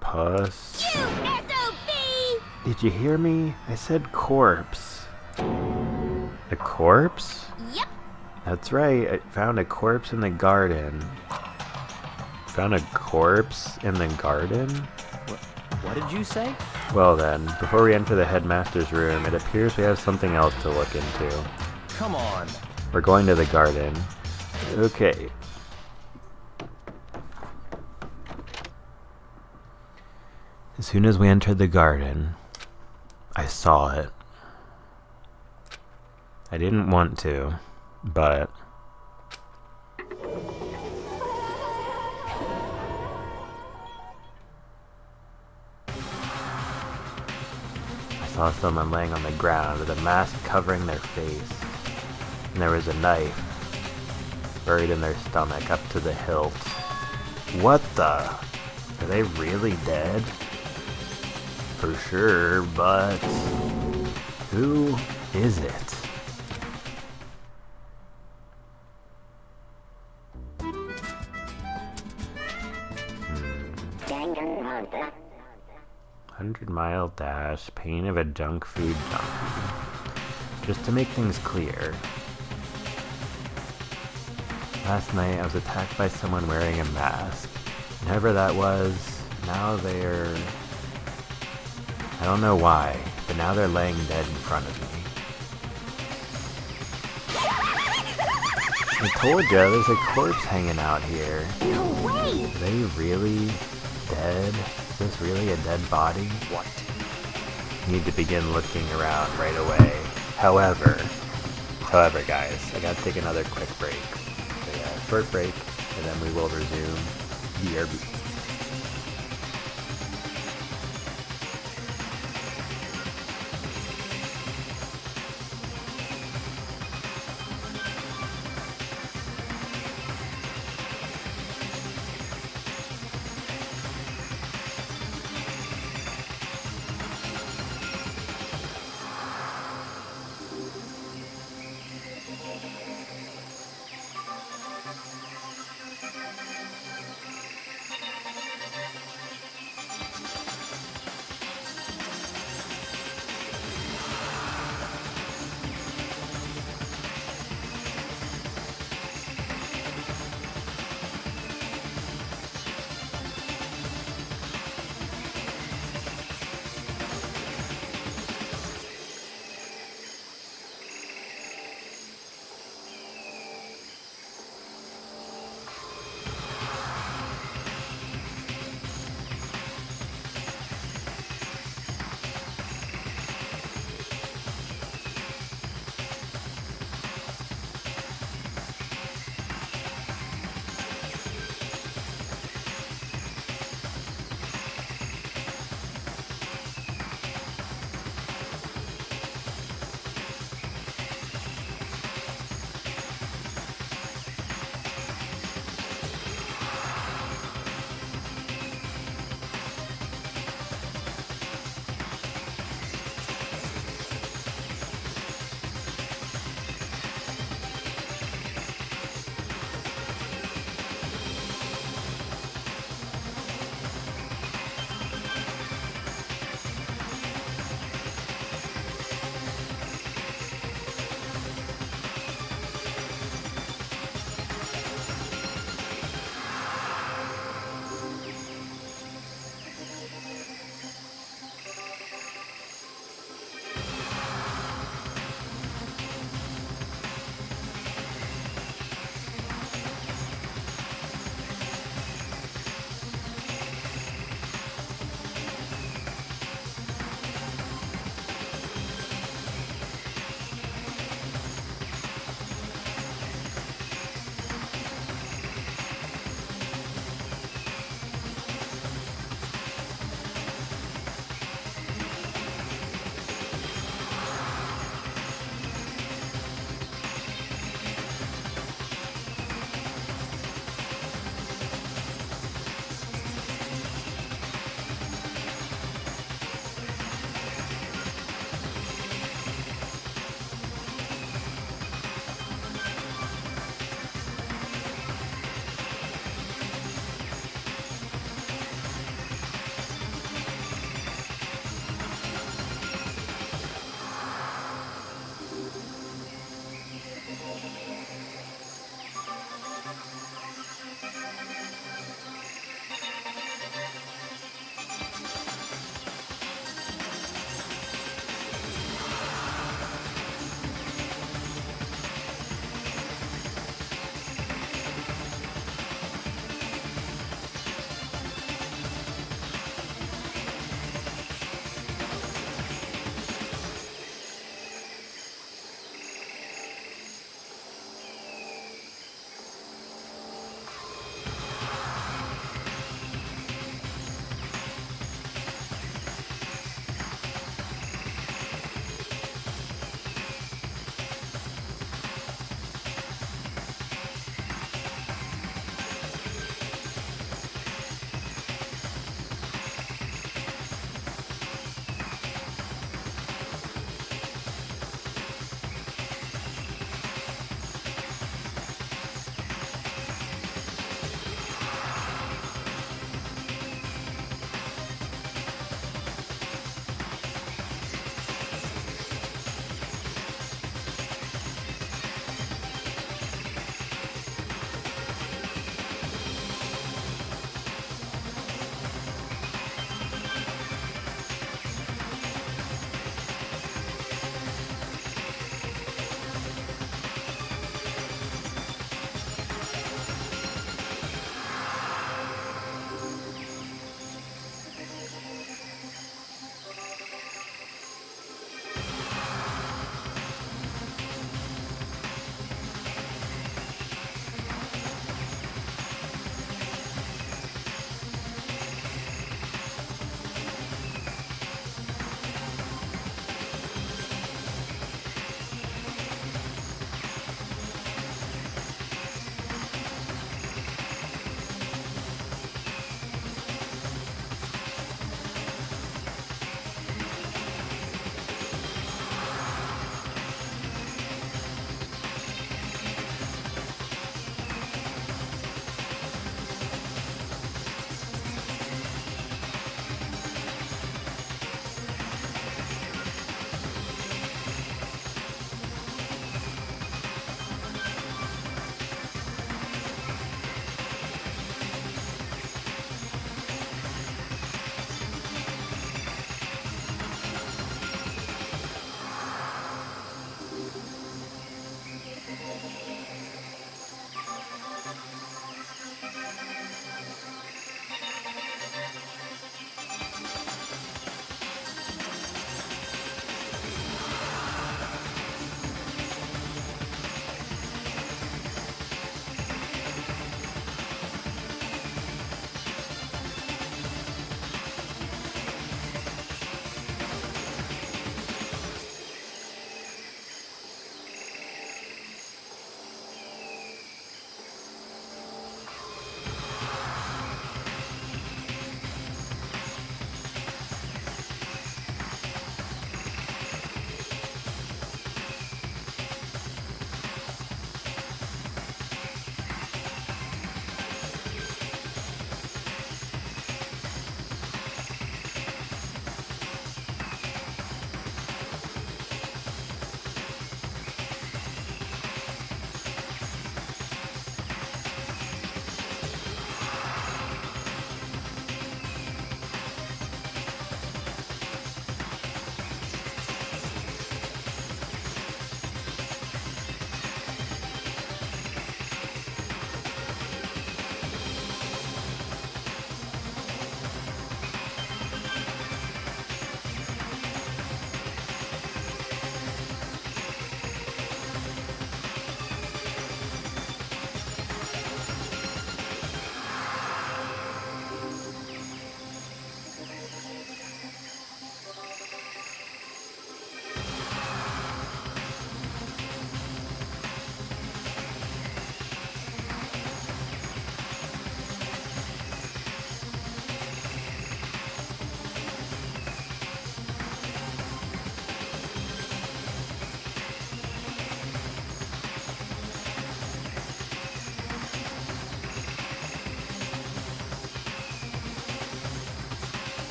Pus. SOB! Did you hear me? I said corpse. A corpse? Yep. That's right, I found a corpse in the garden. Found a corpse in the garden? What did you say? Well then, before we enter the headmaster's room, it appears we have something else to look into. Come on. We're going to the garden. Okay. As soon as we entered the garden, I saw it. I didn't want to, but I saw someone laying on the ground with a mask covering their face, and there was a knife buried in their stomach up to the hilt. What the? Are they really dead? For sure, but who is it? Danganronpa. 100-mile dash, pain of a junk food junkie. Just to make things clear, last night I was attacked by someone wearing a mask. And whoever that was, now they're... I don't know why, but now they're laying dead in front of me. I told ya, there's a corpse hanging out here. No way! Are they really dead? Is this really a dead body? What? Need to begin looking around right away. However guys, I gotta take another quick break. So yeah, short break, and then we will resume BRB.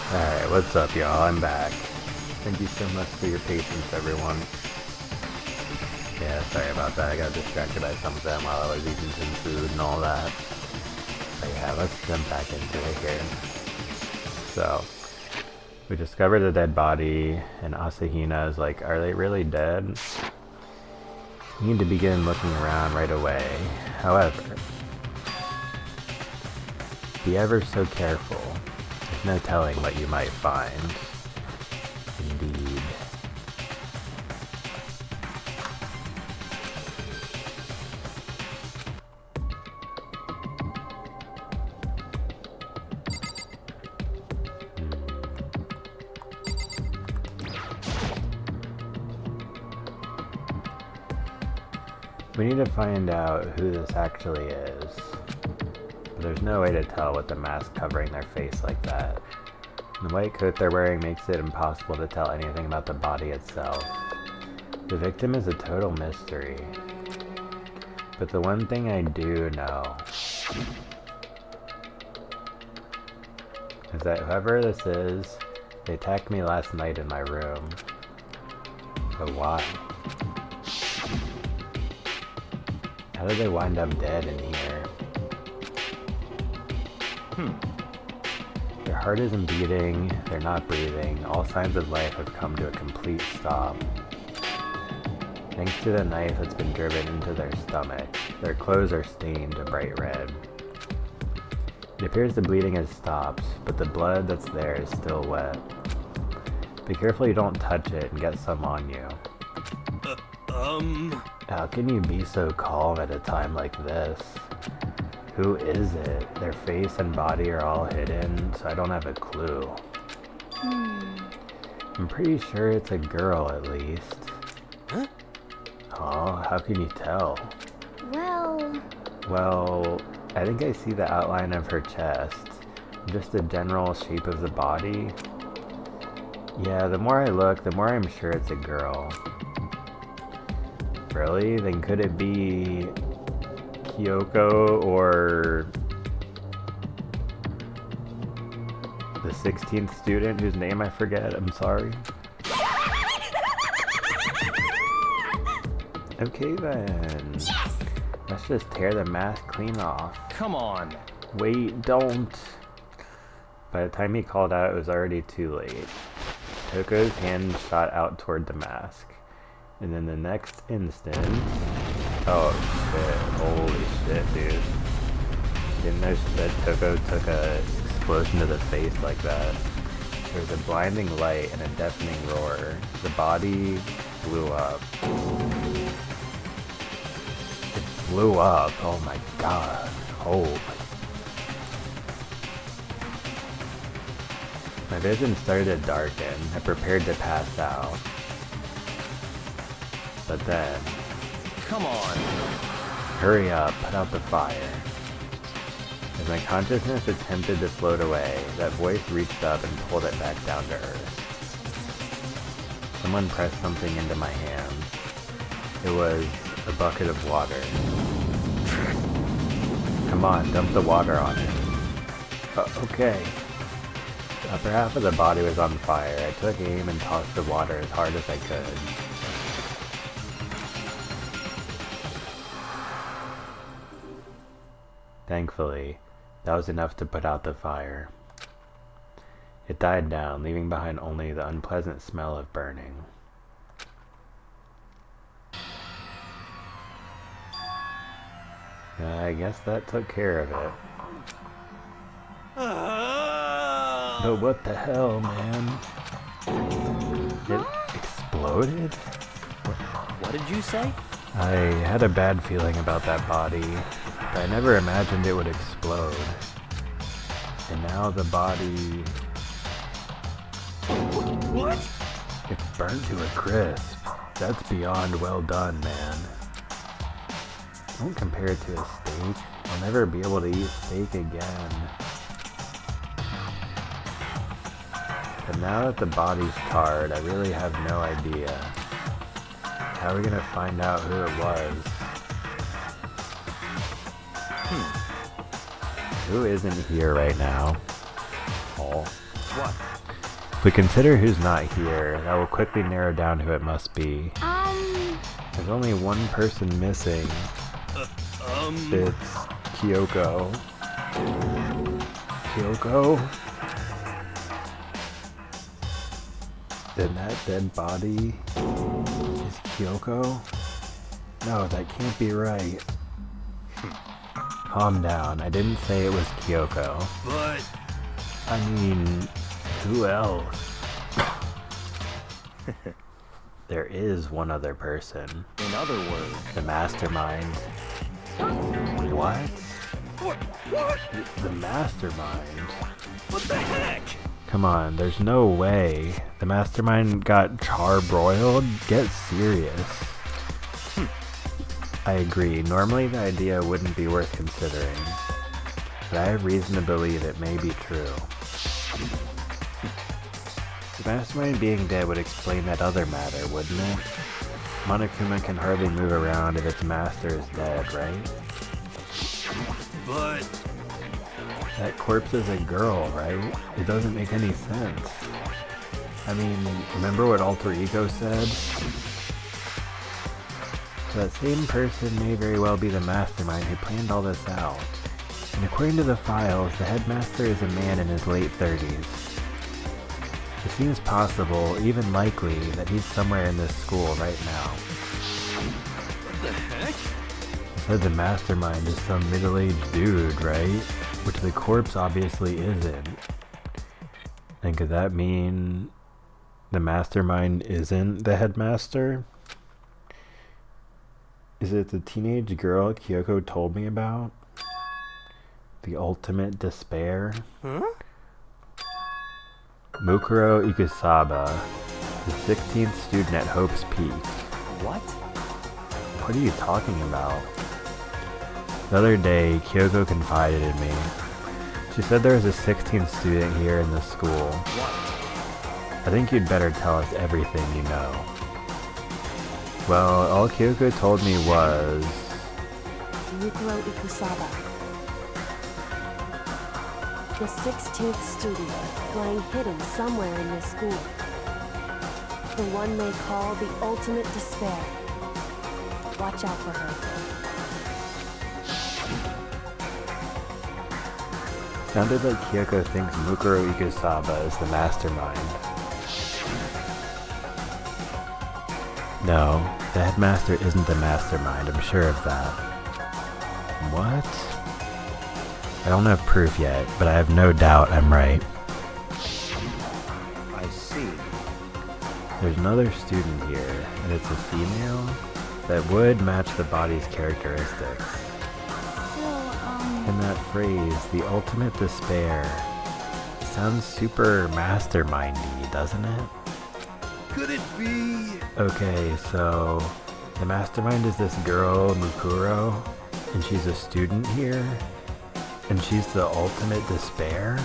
Alright, what's up y'all? I'm back. Thank you so much for your patience, everyone. Yeah, sorry about that. I got distracted by something while I was eating some food and all that. But yeah, let's jump back into it here. So, we discovered a dead body, and Asahina is like, are they really dead? You need to begin looking around right away. However, be ever so careful. There's no telling what you might find. Indeed. We need to find out who this actually is. But there's no way to tell with the mask covering their face like that. The white coat they're wearing makes it impossible to tell anything about the body itself. The victim is a total mystery. But the one thing I do know is that whoever this is, they attacked me last night in my room. But why? How did they wind up dead in here? Their heart isn't beating, they're not breathing, all signs of life have come to a complete stop. Thanks to the knife that's been driven into their stomach, their clothes are stained a bright red. It appears the bleeding has stopped, but the blood that's there is still wet. Be careful you don't touch it and get some on you. How can you be so calm at a time like this? Who is it? Their face and body are all hidden, so I don't have a clue. I'm pretty sure it's a girl at least. Huh? Oh, how can you tell? Well, I think I see the outline of her chest. Just the general shape of the body. Yeah, the more I look, the more I'm sure it's a girl. Really? Then could it be Kyoko or the 16th student whose name I forget? I'm sorry. Okay then. Yes! Let's just tear the mask clean off. Come on. Wait, don't. By the time he called out, it was already too late. Toko's hand shot out toward the mask. And then the next instant... Oh shit, holy shit, dude. Didn't know that Toko took a explosion to the face like that. There was a blinding light and a deafening roar. The body blew up. It blew up, oh my god. Holy. My vision started to darken. I prepared to pass out. But then... Come on. Hurry up, put out the fire. As my consciousness attempted to float away, that voice reached up and pulled it back down to earth. Someone pressed something into my hands. It was a bucket of water. Come on, dump the water on it. Okay. The upper half of the body was on fire. I took aim and tossed the water as hard as I could. Thankfully, that was enough to put out the fire. It died down, leaving behind only the unpleasant smell of burning. I guess that took care of it. But what the hell, man? It exploded? What did you say? I had a bad feeling about that body, but I never imagined it would explode. And now the body... What? It's burned to a crisp. That's beyond well done, man. Don't compare it to a steak. I'll never be able to eat steak again. But now that the body's charred, I really have no idea. How are we gonna find out who it was? Who isn't here right now? Paul. What? we consider who's not here, that will quickly narrow down who it must be. There's only one person missing. It's Kyoko. Kyoko? Then that dead body is Kyoko? No, that can't be right. Calm down, I didn't say it was Kyoko. But... I mean, who else? There is one other person. In other words, The mastermind. What? What? The mastermind? What the heck? Come on, there's no way. The mastermind got charbroiled? Get serious. I agree. Normally the idea wouldn't be worth considering, but I have reason to believe it may be true. The mastermind being dead would explain that other matter, wouldn't it? Monokuma can hardly move around if its master is dead, right? But... That corpse is a girl, right? It doesn't make any sense. I mean, remember what Alter Ego said? That same person may very well be the mastermind who planned all this out. And according to the files, the headmaster is a man in his late 30s. It seems possible, even likely, that he's somewhere in this school right now. What the heck? I said the mastermind is some middle-aged dude, right? Which the corpse obviously isn't. And could that mean the mastermind isn't the headmaster? Is it the teenage girl Kyoko told me about? The ultimate despair? Huh? Mukuro Ikusaba, the 16th student at Hope's Peak. what? What are you talking about? The other day, Kyoko confided in me. She said there was a 16th student here in the school. What? I think you'd better tell us everything you know. Well, all Kyoko told me was... Mukuro Ikusaba. The 16th student, lying hidden somewhere in this school. The one they call the ultimate despair. Watch out for her. Sounded like Kyoko thinks Mukuro Ikusaba is the mastermind. No, the headmaster isn't the mastermind, I'm sure of that. What? I don't have proof yet, but I have no doubt I'm right. I see. There's another student here, and it's a female that would match the body's characteristics. And that phrase, the ultimate despair, sounds super mastermindy, doesn't it? Could it be... Okay, so the mastermind is this girl, Mukuro, and she's a student here, and she's the ultimate despair?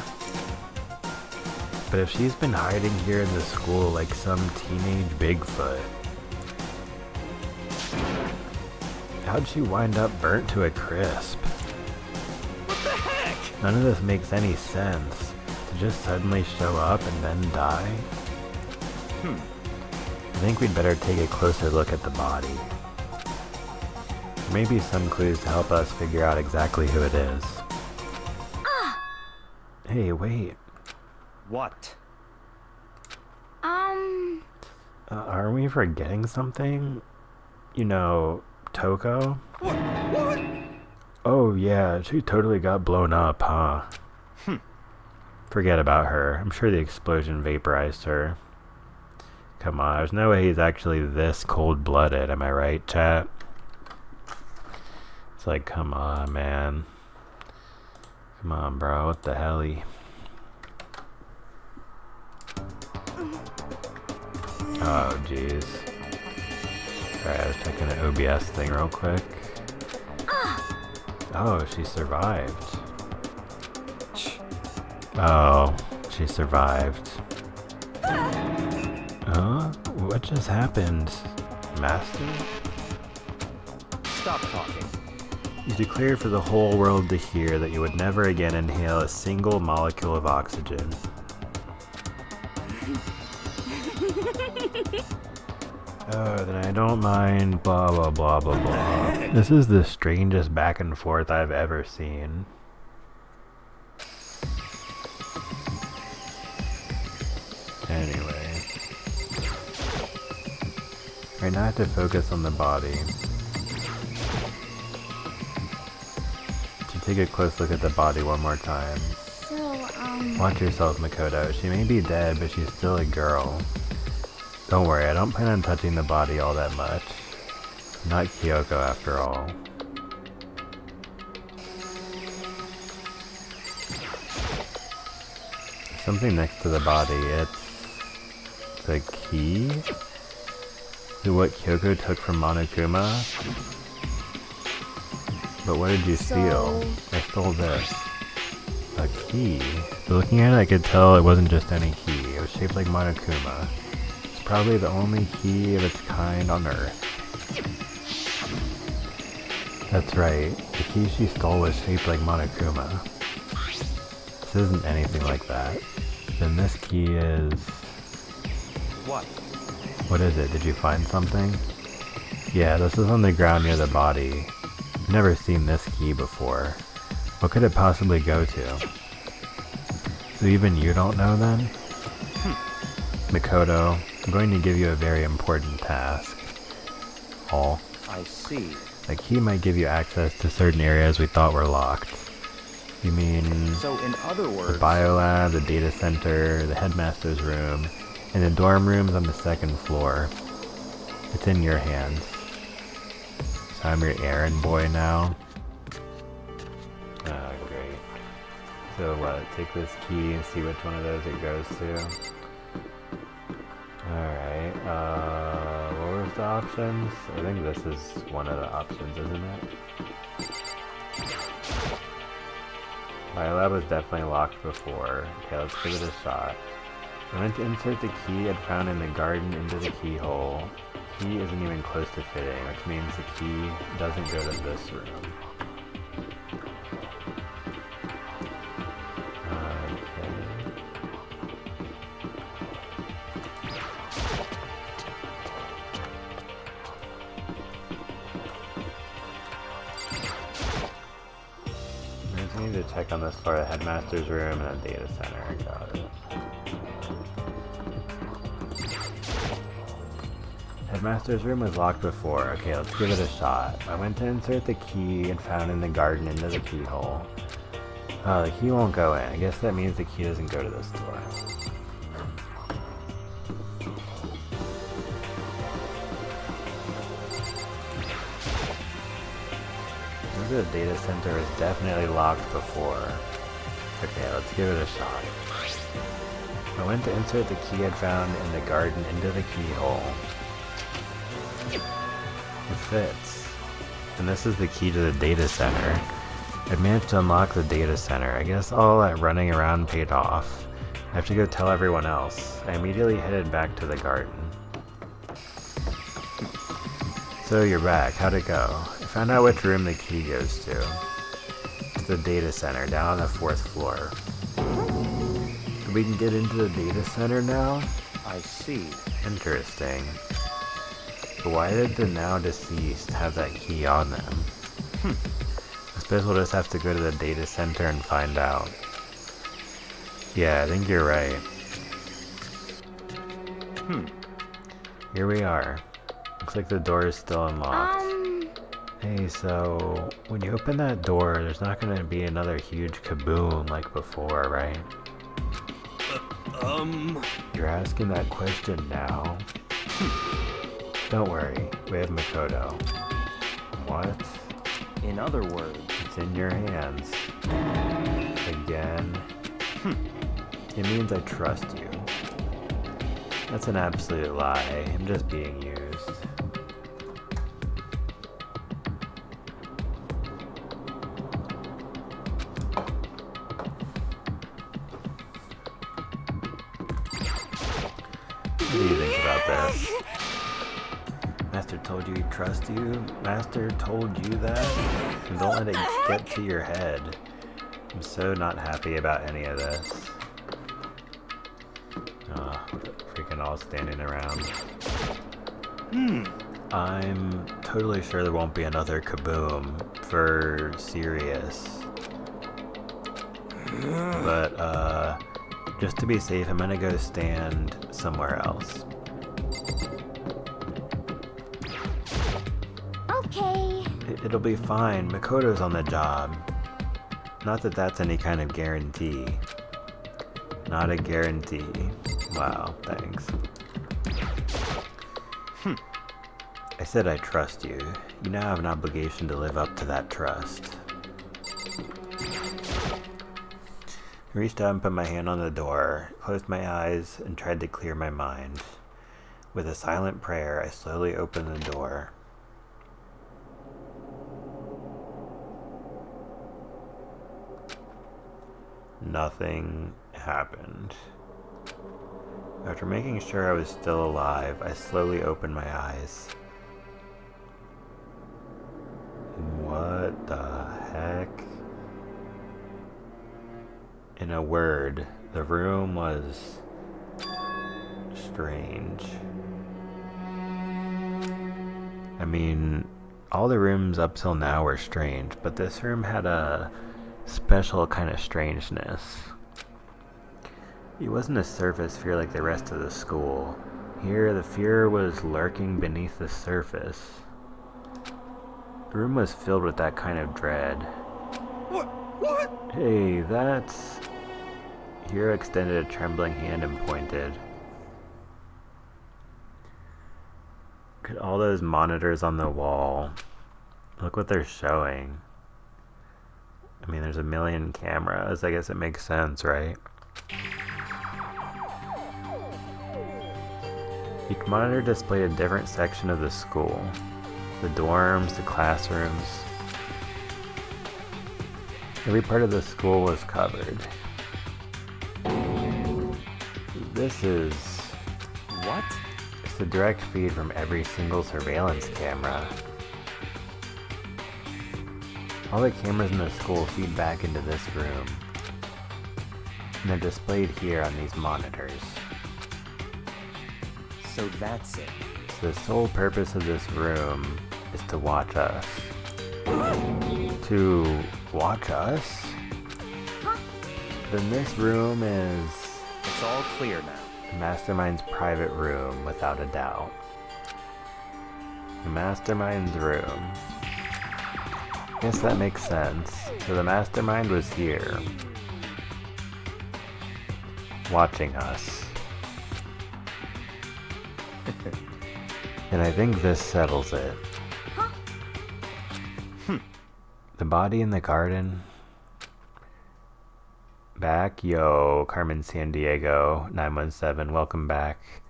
But if she's been hiding here in the school like some teenage Bigfoot, how'd she wind up burnt to a crisp? What the heck? None of this makes any sense. To just suddenly show up and then die? I think we'd better take a closer look at the body. There may be some clues to help us figure out exactly who it is. Hey, wait. What? Are we forgetting something? You know, Toko? What? Oh yeah, she totally got blown up, huh? Forget about her. I'm sure the explosion vaporized her. Come on, there's no way he's actually this cold-blooded, am I right, chat? It's like, come on, man. Come on, bro, what the helly? Oh, jeez. Alright, I was checking the OBS thing real quick. Oh, she survived. Oh, she survived. Huh? What just happened, Master? Stop talking. You declared for the whole world to hear that you would never again inhale a single molecule of oxygen. Oh, then I don't mind blah blah blah blah blah. This is the strangest back and forth I've ever seen. Anyway. Right now I have to focus on the body. Take a close look at the body one more time. So, Watch yourself, Makoto. She may be dead, but she's still a girl. Don't worry, I don't plan on touching the body all that much. I'm not Kyoko after all. Something next to the body. It's a key? To what Kyoko took from Monokuma? But what did you steal? I stole this. A key? But looking at it, I could tell it wasn't just any key. It was shaped like Monokuma. It's probably the only key of its kind on Earth. That's right. The key she stole was shaped like Monokuma. This isn't anything like that. Then this key is... What? What is it? Did you find something? Yeah, this is on the ground near the body. I've never seen this key before. What could it possibly go to? So even you don't know then? Makoto, I'm going to give you a very important task. Oh. I see. The key might give you access to certain areas we thought were locked. You mean... So in other words... The biolab, the data center, the headmaster's room, and the dorm rooms on the second floor. It's in your hands. So I'm your errand boy now. Oh, great. So what, take this key and see which one of those it goes to? Alright, what was the options? I think this is one of the options, isn't it? Biolab was definitely locked before. Okay, let's give it a shot. I went to insert the key I'd found in the garden into the keyhole. The key isn't even close to fitting, which means the key doesn't go to this room. I need to check on this floor, the headmaster's room and the data center. Got it. Headmaster's room was locked before. Okay, let's give it a shot. I went to insert the key and found in the garden into the keyhole. Oh, the key won't go in. I guess that means the key doesn't go to this door. The data center is definitely locked before. Okay, let's give it a shot. I went to insert the key I'd found in the garden into the keyhole. It fits. And this is the key to the data center. I managed to unlock the data center. I guess all that running around paid off. I have to go tell everyone else. I immediately headed back to the garden. So you're back. How'd it go? I found out which room the key goes to. It's the data center, down on the 4th floor. We can get into the data center now? I see. Interesting. But why did the now deceased have that key on them? I suppose we'll just have to go to the data center and find out. Yeah, I think you're right. Here we are. Looks like the door is still unlocked. Hey, so when you open that door, there's not going to be another huge kaboom like before, right? You're asking that question now. Don't worry, we have Makoto. What? In other words... It's in your hands. Again. It means I trust you. That's an absolute lie. I'm just being used. What do you think about this? Master told you he'd trust you? Master told you that? And don't let it get to your head. I'm so not happy about any of this. Freaking all standing around. I'm totally sure there won't be another kaboom for Sirius. But, just to be safe, I'm gonna go stand somewhere else. Okay. It'll be fine. Makoto's on the job. Not that that's any kind of guarantee. Not a guarantee. Wow, thanks. I said I trust you. You now have an obligation to live up to that trust. I reached out and put my hand on the door, closed my eyes, and tried to clear my mind. With a silent prayer, I slowly opened the door. Nothing happened. After making sure I was still alive, I slowly opened my eyes. What the heck? In a word, the room was strange. I mean, all the rooms up till now were strange, but this room had a special kind of strangeness. It wasn't a surface fear like the rest of the school. Here, the fear was lurking beneath the surface. The room was filled with that kind of dread. What? Hey, that's... Hiro extended a trembling hand and pointed. Look at all those monitors on the wall. Look what they're showing. I mean, there's a million cameras. I guess it makes sense, right? Each monitor displayed a different section of the school. The dorms, the classrooms. Every part of the school was covered. This is... What? It's a direct feed from every single surveillance camera. All the cameras in the school feed back into this room. And they're displayed here on these monitors. So that's it. So the sole purpose of this room is to watch us. To watch us? Then this room is It's all clear now. the Mastermind's private room, without a doubt. The Mastermind's room. Guess that makes sense. So the Mastermind was here, watching us. And I think this settles it. The body in the garden. Back, yo, Carmen San Diego 917, welcome back,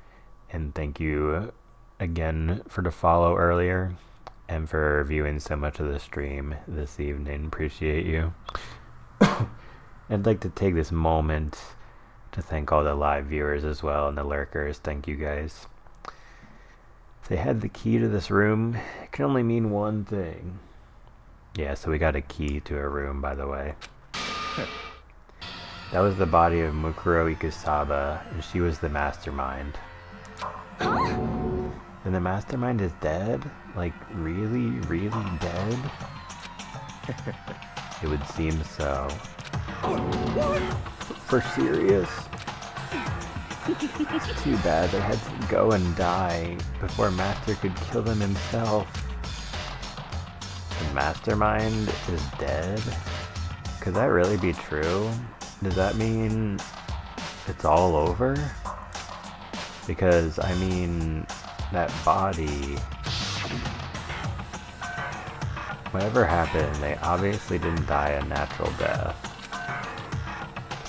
and thank you again for the follow earlier and for viewing so much of the stream this evening. Appreciate you. I'd like to take this moment to thank all the live viewers as well and the lurkers. Thank you guys. If they had the key to this room, it can only mean one thing. Yeah, so we got a key to a room, by the way. That was the body of Mukuro Ikusaba, and she was the mastermind. And the mastermind is dead? Like, really, really dead? It would seem so. For serious? It's too bad they had to go and die before Master could kill them himself. The mastermind is dead? Could that really be true? Does that mean it's all over? Because, I mean, that body... Whatever happened, they obviously didn't die a natural death.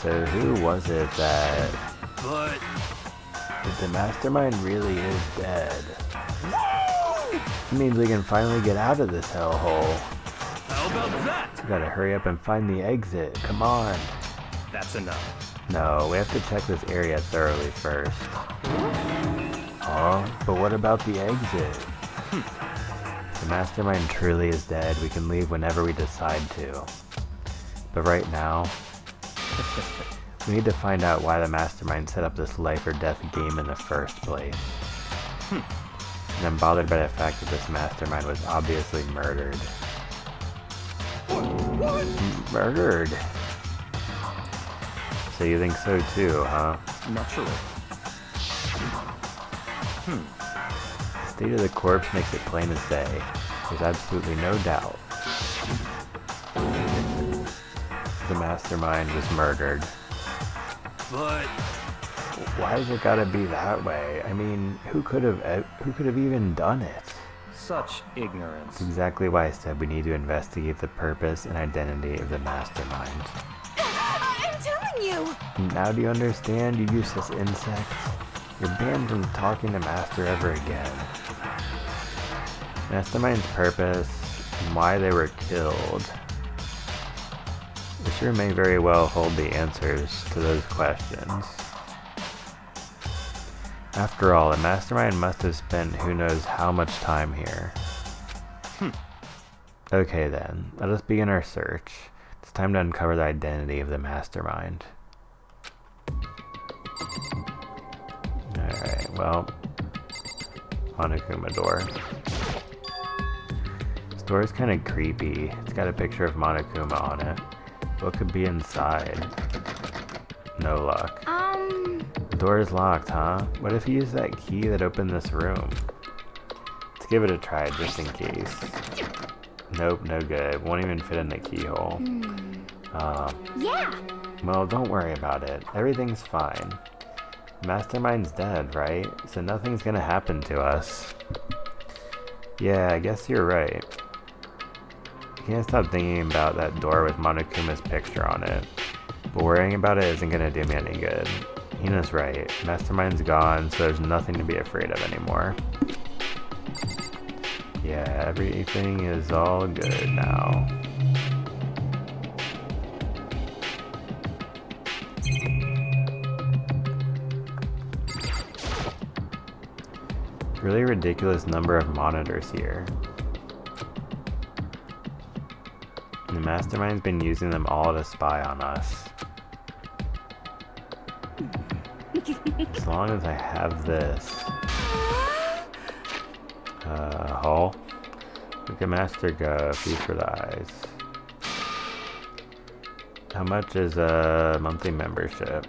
So who was it that... But... If the mastermind really is dead, it means we can finally get out of this hellhole. How about that? We gotta hurry up and find the exit. Come on. That's enough. No, we have to check this area thoroughly first. Oh, but what about the exit? If the mastermind truly is dead, we can leave whenever we decide to. But right now, We need to find out why the mastermind set up this life or death game in the first place. And I'm bothered by the fact that this mastermind was obviously murdered. Murdered? So you think so too, huh? Naturally. The state of the corpse makes it plain as day. There's absolutely no doubt. The mastermind was murdered. But Why's it gotta be that way? I mean, who could have even done it? Such ignorance. That's exactly why I said we need to investigate the purpose and identity of the mastermind. I'm telling you! Now do you understand, you useless insect? You're banned from talking to Master ever again. Mastermind's purpose and why they were killed. We sure may very well hold the answers to those questions. After all, the mastermind must have spent who knows how much time here. Okay then, let us begin our search. It's time to uncover the identity of the mastermind. Alright, well, Monokuma door. This door is kind of creepy. It's got a picture of Monokuma on it. What could be inside? No luck. The door is locked, huh? What if he used that key that opened this room? Let's give it a try just in case. Nope, no good. Won't even fit in the keyhole. Yeah! Well, don't worry about it. Everything's fine. Mastermind's dead, right? So nothing's gonna happen to us. Yeah, I guess you're right. I can't stop thinking about that door with Monokuma's picture on it. But worrying about it isn't gonna do me any good. Hina's right. Mastermind's gone, so there's nothing to be afraid of anymore. Yeah, everything is all good now. Really ridiculous number of monitors here. The mastermind's been using them all to spy on us. As long as I have this. Hall. Look at Master go, feed for the eyes. How much is a monthly membership?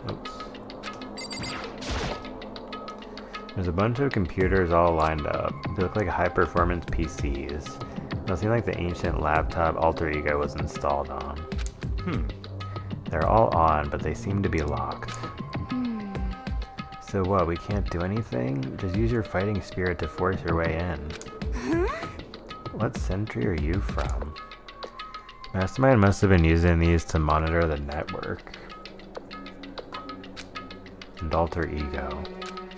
Oops. There's a bunch of computers all lined up. They look like high-performance PCs. Nothing like the ancient laptop Alter Ego was installed on. They're all on, but they seem to be locked. So what, we can't do anything? Just use your fighting spirit to force your way in. What century are you from? Mastermind must have been using these to monitor the network. And Alter Ego.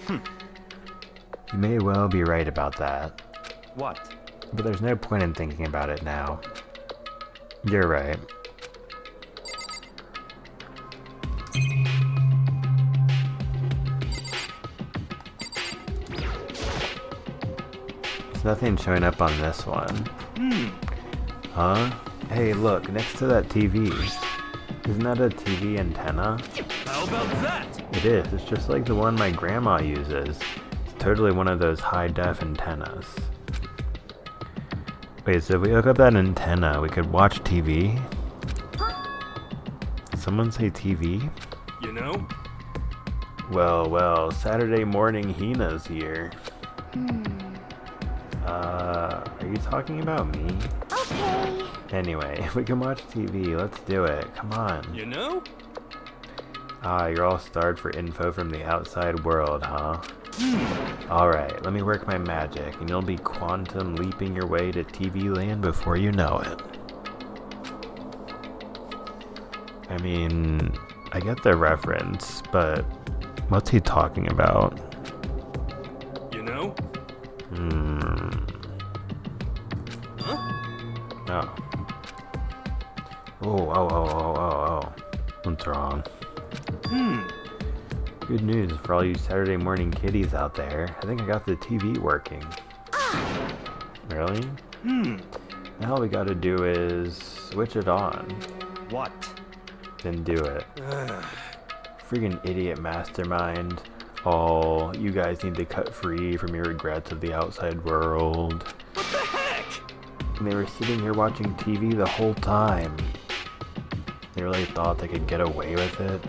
You may well be right about that. What? But there's no point in thinking about it now. You're right. There's nothing showing up on this one. Huh? Hey, look, next to that TV. Isn't that a TV antenna? how about that? It is. It's just like the one my grandma uses. It's totally one of those high-def antennas. Wait, so if we hook up that antenna, we could watch TV? Did someone say TV? You know? Well, Saturday morning Hina's here. Are you talking about me? Okay. Anyway, if we can watch TV, let's do it. Come on. You know? Ah, you're all starved for info from the outside world, huh? Alright, let me work my magic, and you'll be quantum leaping your way to TV land before you know it. I mean, I get the reference, but what's he talking about? You know? Oh. Oh. What's wrong? Good news for all you Saturday morning kiddies out there. I think I got the TV working. Really? Now all we gotta do is switch it on. What? Then do it. Freaking idiot mastermind. Oh, you guys need to cut free from your regrets of the outside world. What the heck? And they were sitting here watching TV the whole time. They really thought they could get away with it.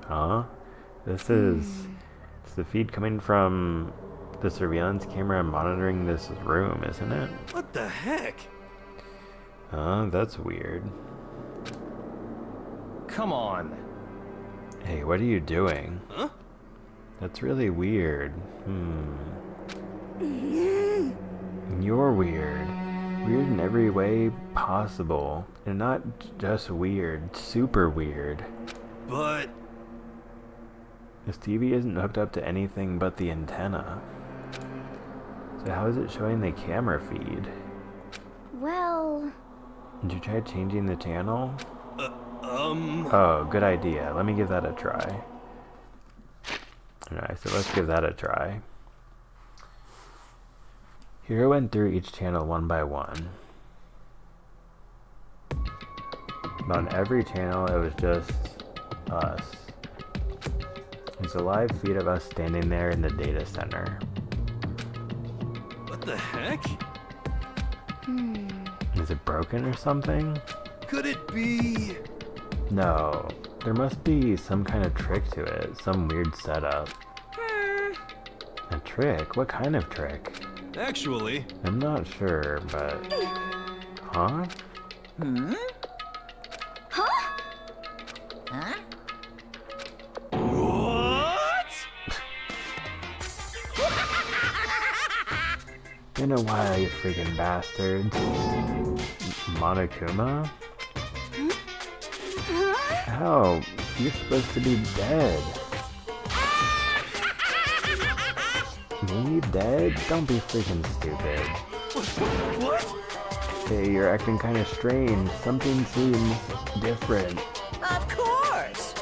Huh? This is it's the feed coming from the surveillance camera monitoring this room, isn't it? What the heck? That's weird. Come on. Hey, what are you doing? Huh? That's really weird. You're weird. Weird in every way possible. And not just weird, super weird. But... This TV isn't hooked up to anything but the antenna. So how is it showing the camera feed? Well... Did you try changing the channel? um... Oh, good idea. Let me give that a try. Alright, so let's give that a try. Here I went through each channel one by one. But on every channel it was just us. It's a live feed of us standing there in the data center. What the heck? Is it broken or something? Could it be... No. There must be some kind of trick to it. Some weird setup. A trick? What kind of trick? Actually... I'm not sure, but... Huh? Huh? What? Been a while, you freaking bastards. Monokuma? How? You're supposed to be dead. Me dead? Don't be freaking stupid. What? Hey, you're acting kind of strange. Something seems different. Of course.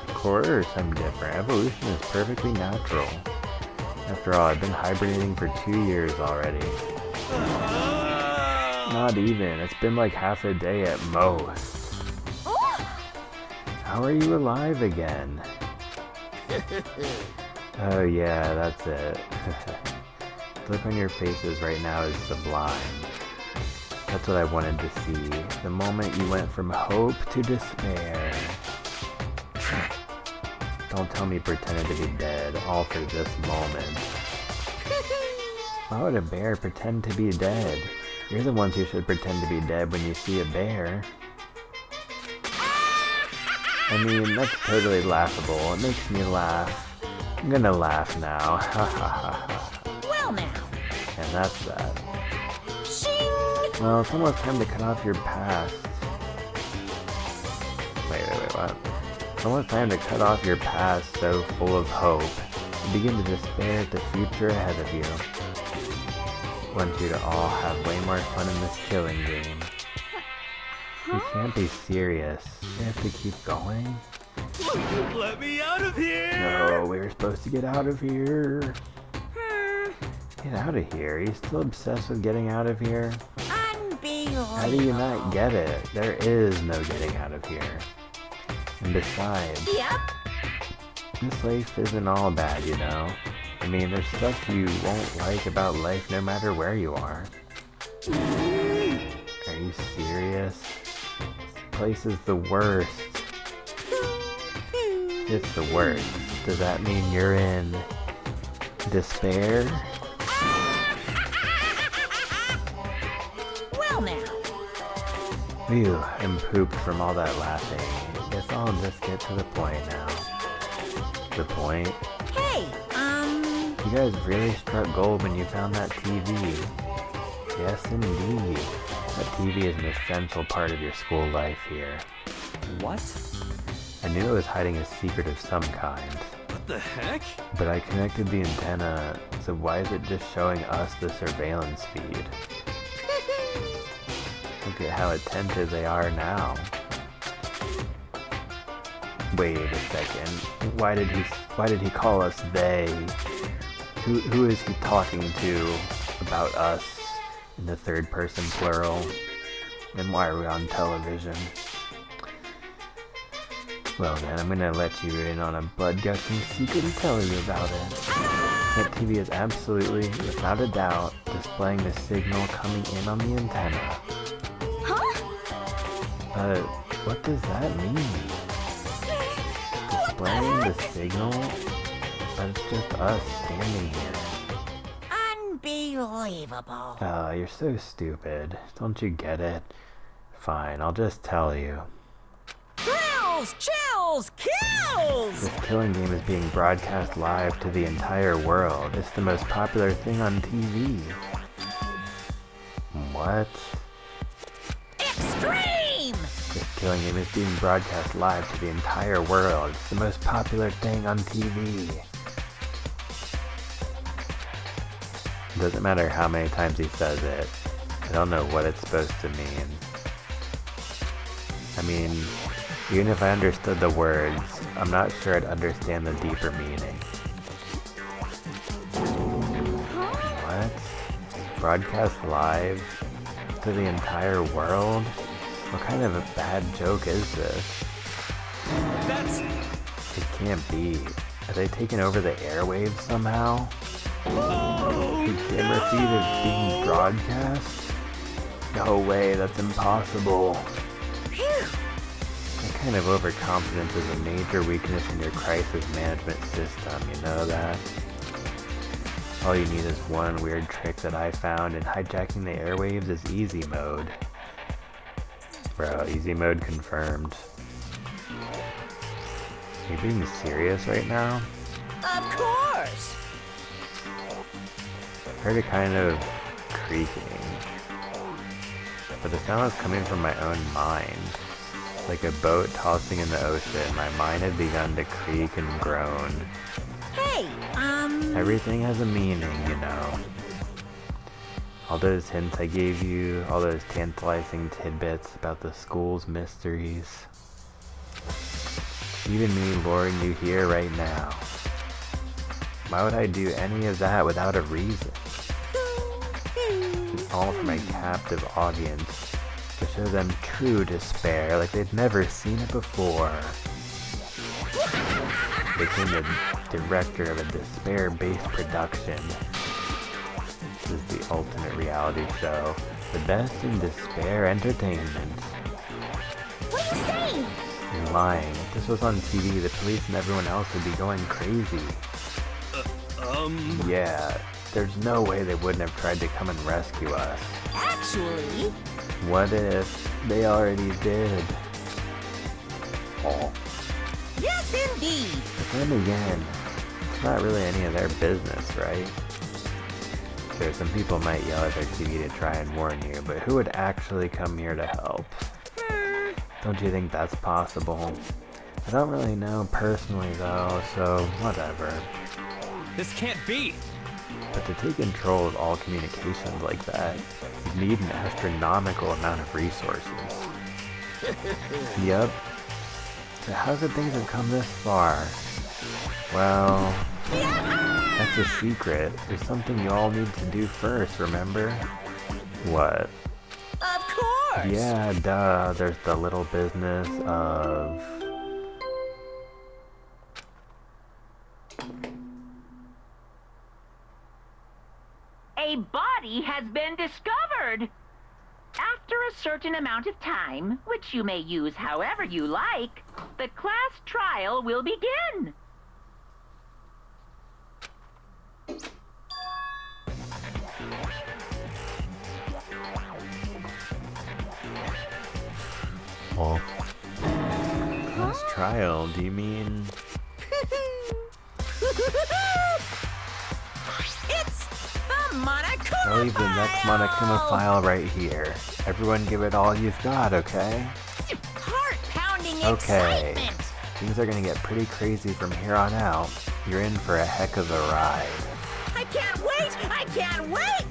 Of course I'm different. Evolution is perfectly natural. After all, I've been hibernating for 2 years already. Not even. It's been like half a day at most. How are you alive again? Oh yeah, that's it. The look on your faces right now is sublime. That's what I wanted to see. The moment you went from hope to despair. Don't tell me pretended to be dead, all for this moment. Why would a bear pretend to be dead? You're the ones who should pretend to be dead when you see a bear. I mean, that's totally laughable. It makes me laugh. I'm gonna laugh now. Ha ha ha ha. Well now. And that's that. Shing! Well, it's almost time to cut off your past. Wait, what? It's almost time to cut off your past so full of hope and begin to despair at the future ahead of you. I want you to all have way more fun in this killing game. You can't be serious. You have to keep going. Let me out of here! No, we were supposed to get out of here. Get out of here. Are you still obsessed with getting out of here? Unbelievable. How do you not get it? There is no getting out of here. And besides, Yep. this life isn't all bad, you know? I mean, there's stuff you won't like about life no matter where you are. Are you serious? This place is the worst. It's the worst. Does that mean you're in despair? Well now. Phew, I'm pooped from all that laughing. Guess I'll just get to the point now. The point? Hey, You guys really struck gold when you found that TV. Yes, indeed. That TV is an essential part of your school life here. What? I knew it was hiding a secret of some kind. What the heck? But I connected the antenna, so why is it just showing us the surveillance feed? Look at how attentive they are now. Wait a second. Why did he call us they? Who is he talking to about us in the third person plural? And why are we on television? Well then, I'm gonna let you in on a blood-gushing secret and tell you about it. That TV is absolutely, without a doubt, displaying the signal coming in on the antenna. Huh? What does that mean? Displaying the signal? But it's just us standing here. Unbelievable. You're so stupid. Don't you get it? Fine, I'll just tell you. Thrills, chills, kills! This killing game is being broadcast live to the entire world. It's the most popular thing on TV. What? Extreme! This killing game is being broadcast live to the entire world. It's the most popular thing on TV. It doesn't matter how many times he says it. I don't know what it's supposed to mean. I mean, even if I understood the words, I'm not sure I'd understand the deeper meaning. What? Broadcast live to the entire world? What kind of a bad joke is this? That's... It can't be. Are they taking over the airwaves somehow? The camera feed is being broadcast? No way, that's impossible. That kind of overconfidence is a major weakness in your crisis management system, you know that? All you need is one weird trick that I found, and hijacking the airwaves is easy mode. Bro, easy mode confirmed. Are you being serious right now? Of course! I heard it kind of creaking. But the sound was coming from my own mind. Like a boat tossing in the ocean, my mind had begun to creak and groan. Hey, Everything has a meaning, you know. All those hints I gave you, all those tantalizing tidbits about the school's mysteries. Even me luring you here right now. Why would I do any of that without a reason? It's all for my captive audience, to show them true despair like they'd never seen it before. Became the director of a despair-based production. This is the ultimate reality show. The best in despair entertainment. What are you saying? You're lying. If this was on TV, the police and everyone else would be going crazy. Yeah, there's no way they wouldn't have tried to come and rescue us. actually... What if they already did? Oh. Yes, indeed! But then again, it's not really any of their business, right? Sure, some people might yell at their TV to try and warn you, but who would actually come here to help? Don't you think that's possible? I don't really know personally though, so whatever. This can't be! But to take control of all communications like that, you need an astronomical amount of resources. Yep. So how could things have come this far? Well, that's a secret. There's something you all need to do first, remember? What? Of course! Yeah, duh. There's the little business of... A body has been discovered. After a certain amount of time, which you may use however you like, the class trial will begin. Oh. Class trial, do you mean... It's the Monokuma I'll leave the next Monokuma file right here. Everyone give it all you've got, okay? Heart-pounding Okay. excitement! Things are gonna get pretty crazy from here on out. You're in for a heck of a ride. I can't wait! I can't wait!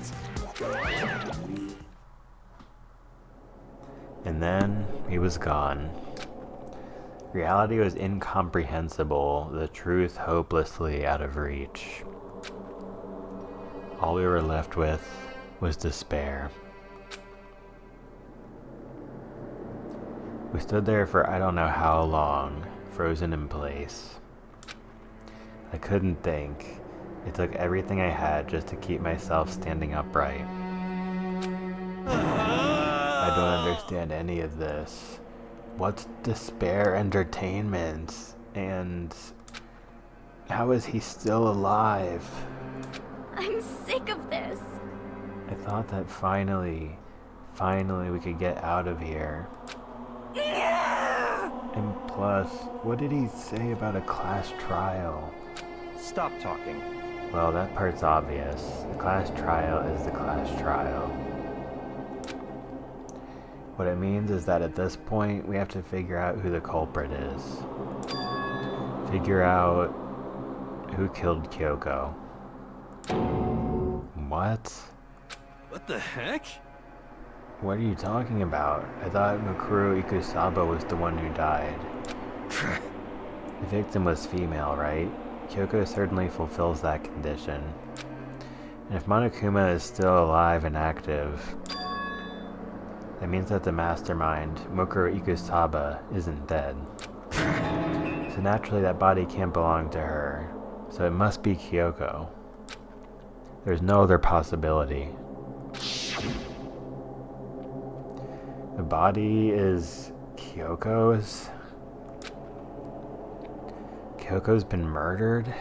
And then he was gone. Reality was incomprehensible, the truth hopelessly out of reach. All we were left with was despair. We stood there for I don't know how long, frozen in place. I couldn't think. It took everything I had just to keep myself standing upright. I don't understand any of this. What's despair entertainment? And how is he still alive? I'm sick of this. I thought that finally we could get out of here. And plus, what did he say about a class trial? Stop talking. Well, that part's obvious. The class trial is the class trial. What it means is that at this point, we have to figure out who the culprit is. Figure out who killed Kyoko. What? What the heck? What are you talking about? I thought Mukuro Ikusaba was the one who died. The victim was female, right? Kyoko certainly fulfills that condition. And if Monokuma is still alive and active, that means that the mastermind, Mukuro Ikusaba, isn't dead. So naturally that body can't belong to her. So it must be Kyoko. There's no other possibility. The body is Kyoko's? Kyoko's been murdered?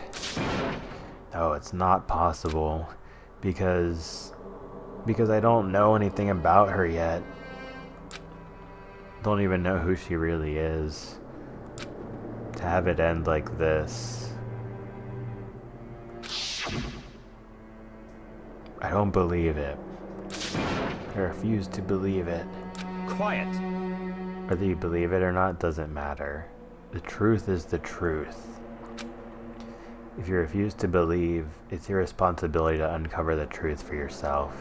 No, it's not possible. Because I don't know anything about her yet. Don't even know who she really is. To have it end like this. I don't believe it. I refuse to believe it. Quiet. Whether you believe it or not doesn't matter. The truth is the truth. If you refuse to believe, it's your responsibility to uncover the truth for yourself.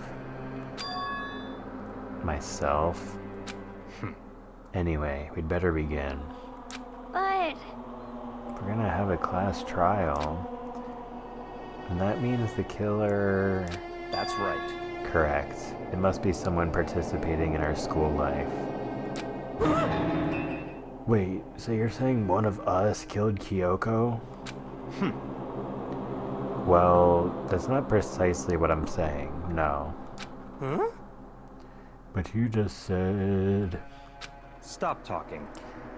Myself? Anyway, we'd better begin. But... We're gonna have a class trial. And that means the killer... That's right. Correct. It must be someone participating in our school life. Wait, so you're saying one of us killed Kyoko? Well, that's not precisely what I'm saying, no. Huh? But you just said... Stop talking.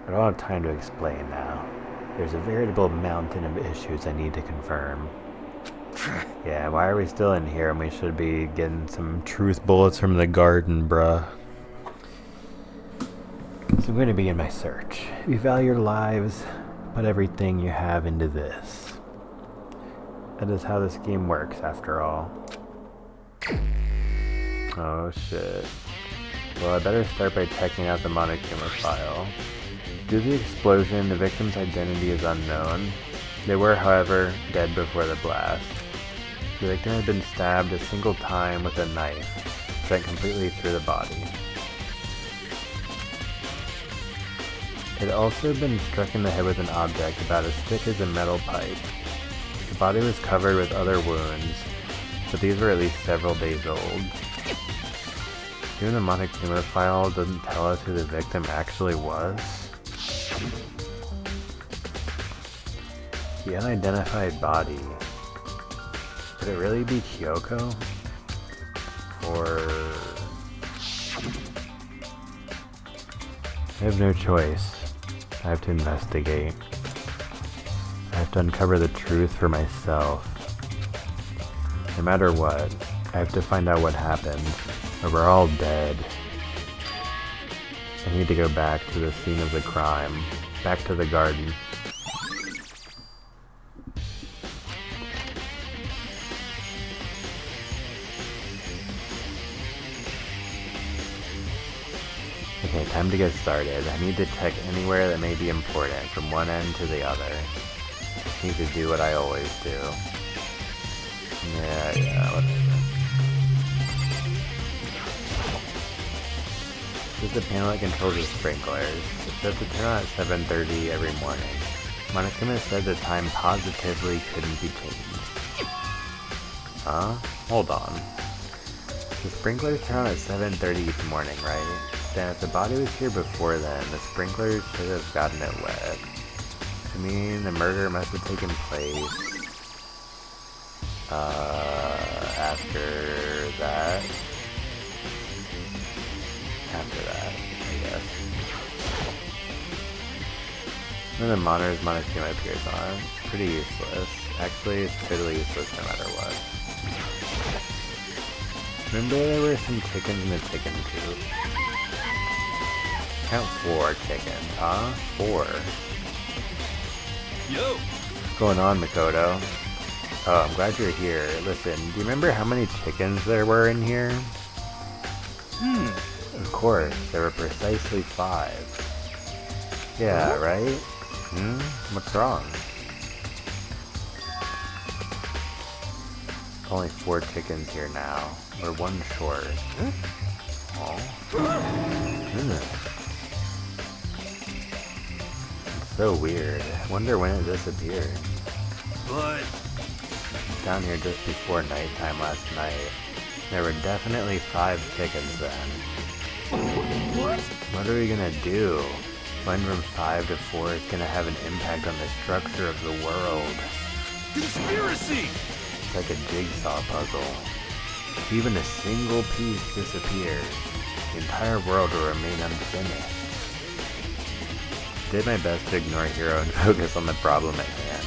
I don't have time to explain now. There's a veritable mountain of issues I need to confirm. Yeah, why are we still in here when we should be getting some truth bullets from the garden, bruh? So I'm going to begin my search. We value your lives, put everything you have into this. That is how this game works, after all. Oh shit. Well, I better start by checking out the Monokuma file. Due to the explosion, the victim's identity is unknown. They were, however, dead before the blast. The victim had been stabbed a single time with a knife, which went completely through the body. It had also been struck in the head with an object about as thick as a metal pipe. The body was covered with other wounds, but these were at least several days old. Even the Monokuma file doesn't tell us who the victim actually was. The unidentified body. Could it really be Kyoko? Or... I have no choice. I have to investigate. I have to uncover the truth for myself. No matter what, I have to find out what happened, or we're all dead. I need to go back to the scene of the crime, back to the garden. Okay, time to get started. I need to check anywhere that may be important, from one end to the other. I need to do what I always do. Yeah, whatever. This is the panel that controls the sprinklers. It says to turn on at 7:30 every morning. Monokuma said the time positively couldn't be changed. Huh? Hold on. The sprinklers turn on at 7:30 each morning, right? Then if the body was here before then, the sprinklers should have gotten it wet. I mean, the murder must have taken place after that. After that, I guess. Then the monitor's Monokuma appears on. It's pretty useless. Actually, it's totally useless no matter what. Remember there were some chickens in the chicken coop? Count 4 chickens, huh? 4. Yo! What's going on, Makoto? Oh, I'm glad you're here. Listen, do you remember how many chickens there were in here? Of course, there were precisely 5. Yeah, right? What's wrong? Only 4 chickens here now. We're 1 short. Oh. It's so weird. Wonder when it disappeared. But Down here just before nighttime last night. There were definitely 5 chickens then. what? What are we gonna do? Going from 5 to 4 is gonna have an impact on the structure of the world. Conspiracy! It's like a jigsaw puzzle. If even a single piece disappears, the entire world will remain unfinished. Did my best to ignore Hero and focus on the problem at hand.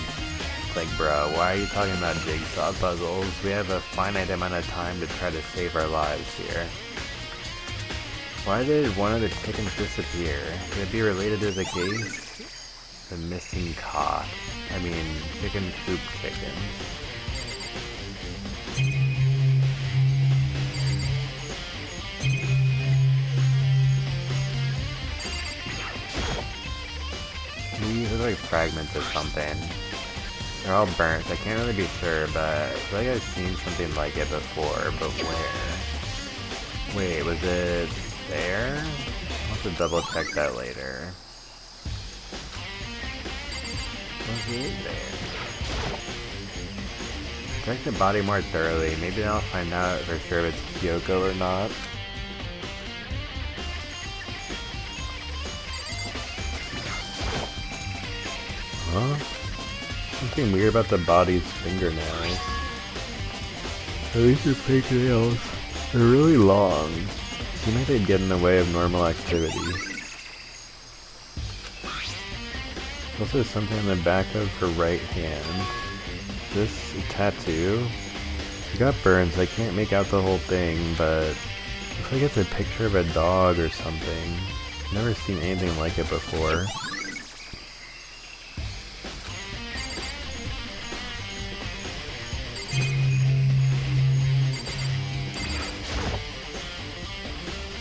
It's like, bro, why are you talking about jigsaw puzzles? We have a finite amount of time to try to save our lives here. Why did one of the chickens disappear? Could it be related to the case? The missing cock. I mean, chicken coop chickens. These are like fragments of something. They're all burnt, so I can't really be sure, but I feel like I've seen something like it before, but where? Wait, was it there? I'll have to double check that later. Was it there? Check the body more thoroughly, maybe then I'll find out for sure if it's Kyoko or not. Huh? Something weird about the body's fingernails. These are fake nails. They're really long. Seem like they'd get in the way of normal activity. Also something on the back of her right hand. Is this a tattoo? She got burned, so I can't make out the whole thing, but looks like it's a picture of a dog or something. Never seen anything like it before.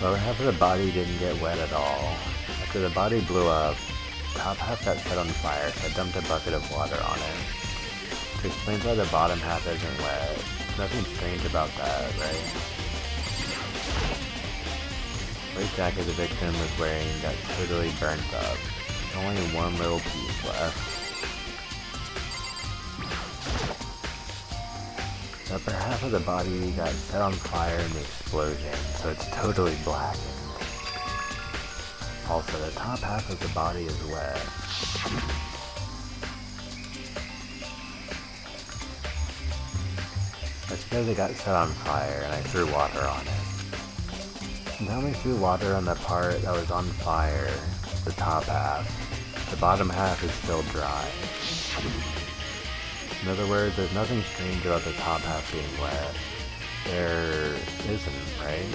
Lower half of the body didn't get wet at all. After the body blew up, the top half got set on fire, so I dumped a bucket of water on it. Which explains why the bottom half isn't wet. Nothing strange about that, right? The white jacket the victim was wearing got totally burnt up. Only one little piece left. The upper half of the body got set on fire in the explosion, so it's totally blackened. Also, the top half of the body is wet. That's because it got set on fire and I threw water on it. And I only threw water on the part that was on fire, the top half. The bottom half is still dry. In other words, there's nothing strange about the top half being wet. There isn't, right?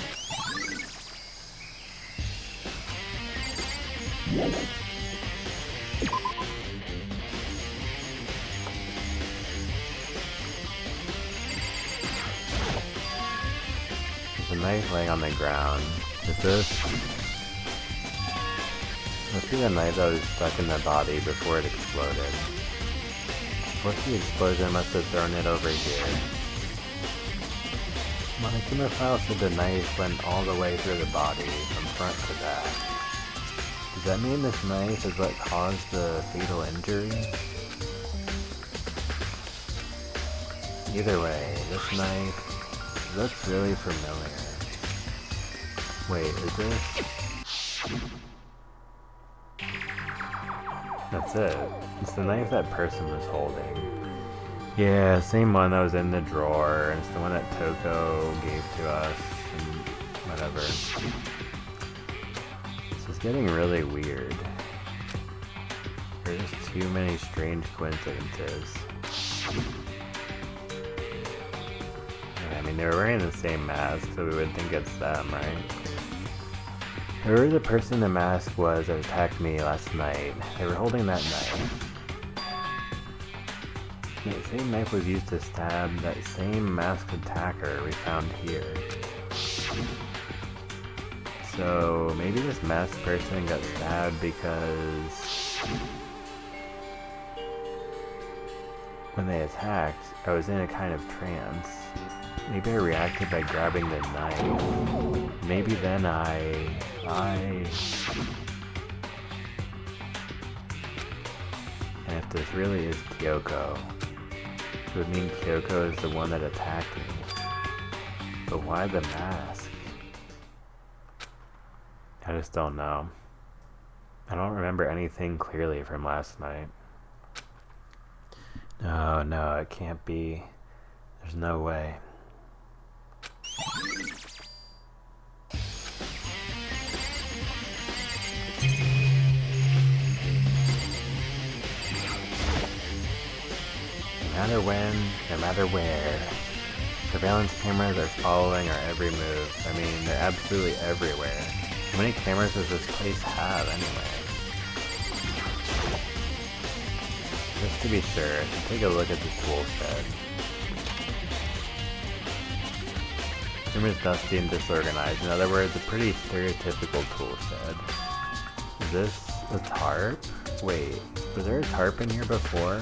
There's a knife laying on the ground. Is this? Must be the knife that was stuck in the body before it exploded. Once the explosion must have thrown it over here. Monokuma File said the knife went all the way through the body, from front to back. Does that mean this knife is what caused the fatal injury? Either way, this knife looks really familiar. Wait, is this? That's it. It's the knife that person was holding. Yeah, same one that was in the drawer, and it's the one that Toko gave to us, and whatever. This is getting really weird. There's just too many strange coincidences. I mean, they were wearing the same mask, so we would think it's them, right? Whoever the person in the mask was that attacked me last night, they were holding that knife. The same knife was used to stab that same masked attacker we found here. So maybe this masked person got stabbed because when they attacked, I was in a kind of trance. Maybe I reacted by grabbing the knife. Maybe then and if this really is Kyoko, it would mean Kyoko is the one that attacked me. But why the mask? I just don't know. I don't remember anything clearly from last night. No, it can't be. There's no way. No matter when, no matter where, surveillance cameras are following our every move. I mean, they're absolutely everywhere. How many cameras does this place have, anyway? Just to be sure, I should take a look at the tool shed. The room is dusty and disorganized. In other words, a pretty stereotypical tool shed. Is this a tarp? Wait, was there a tarp in here before?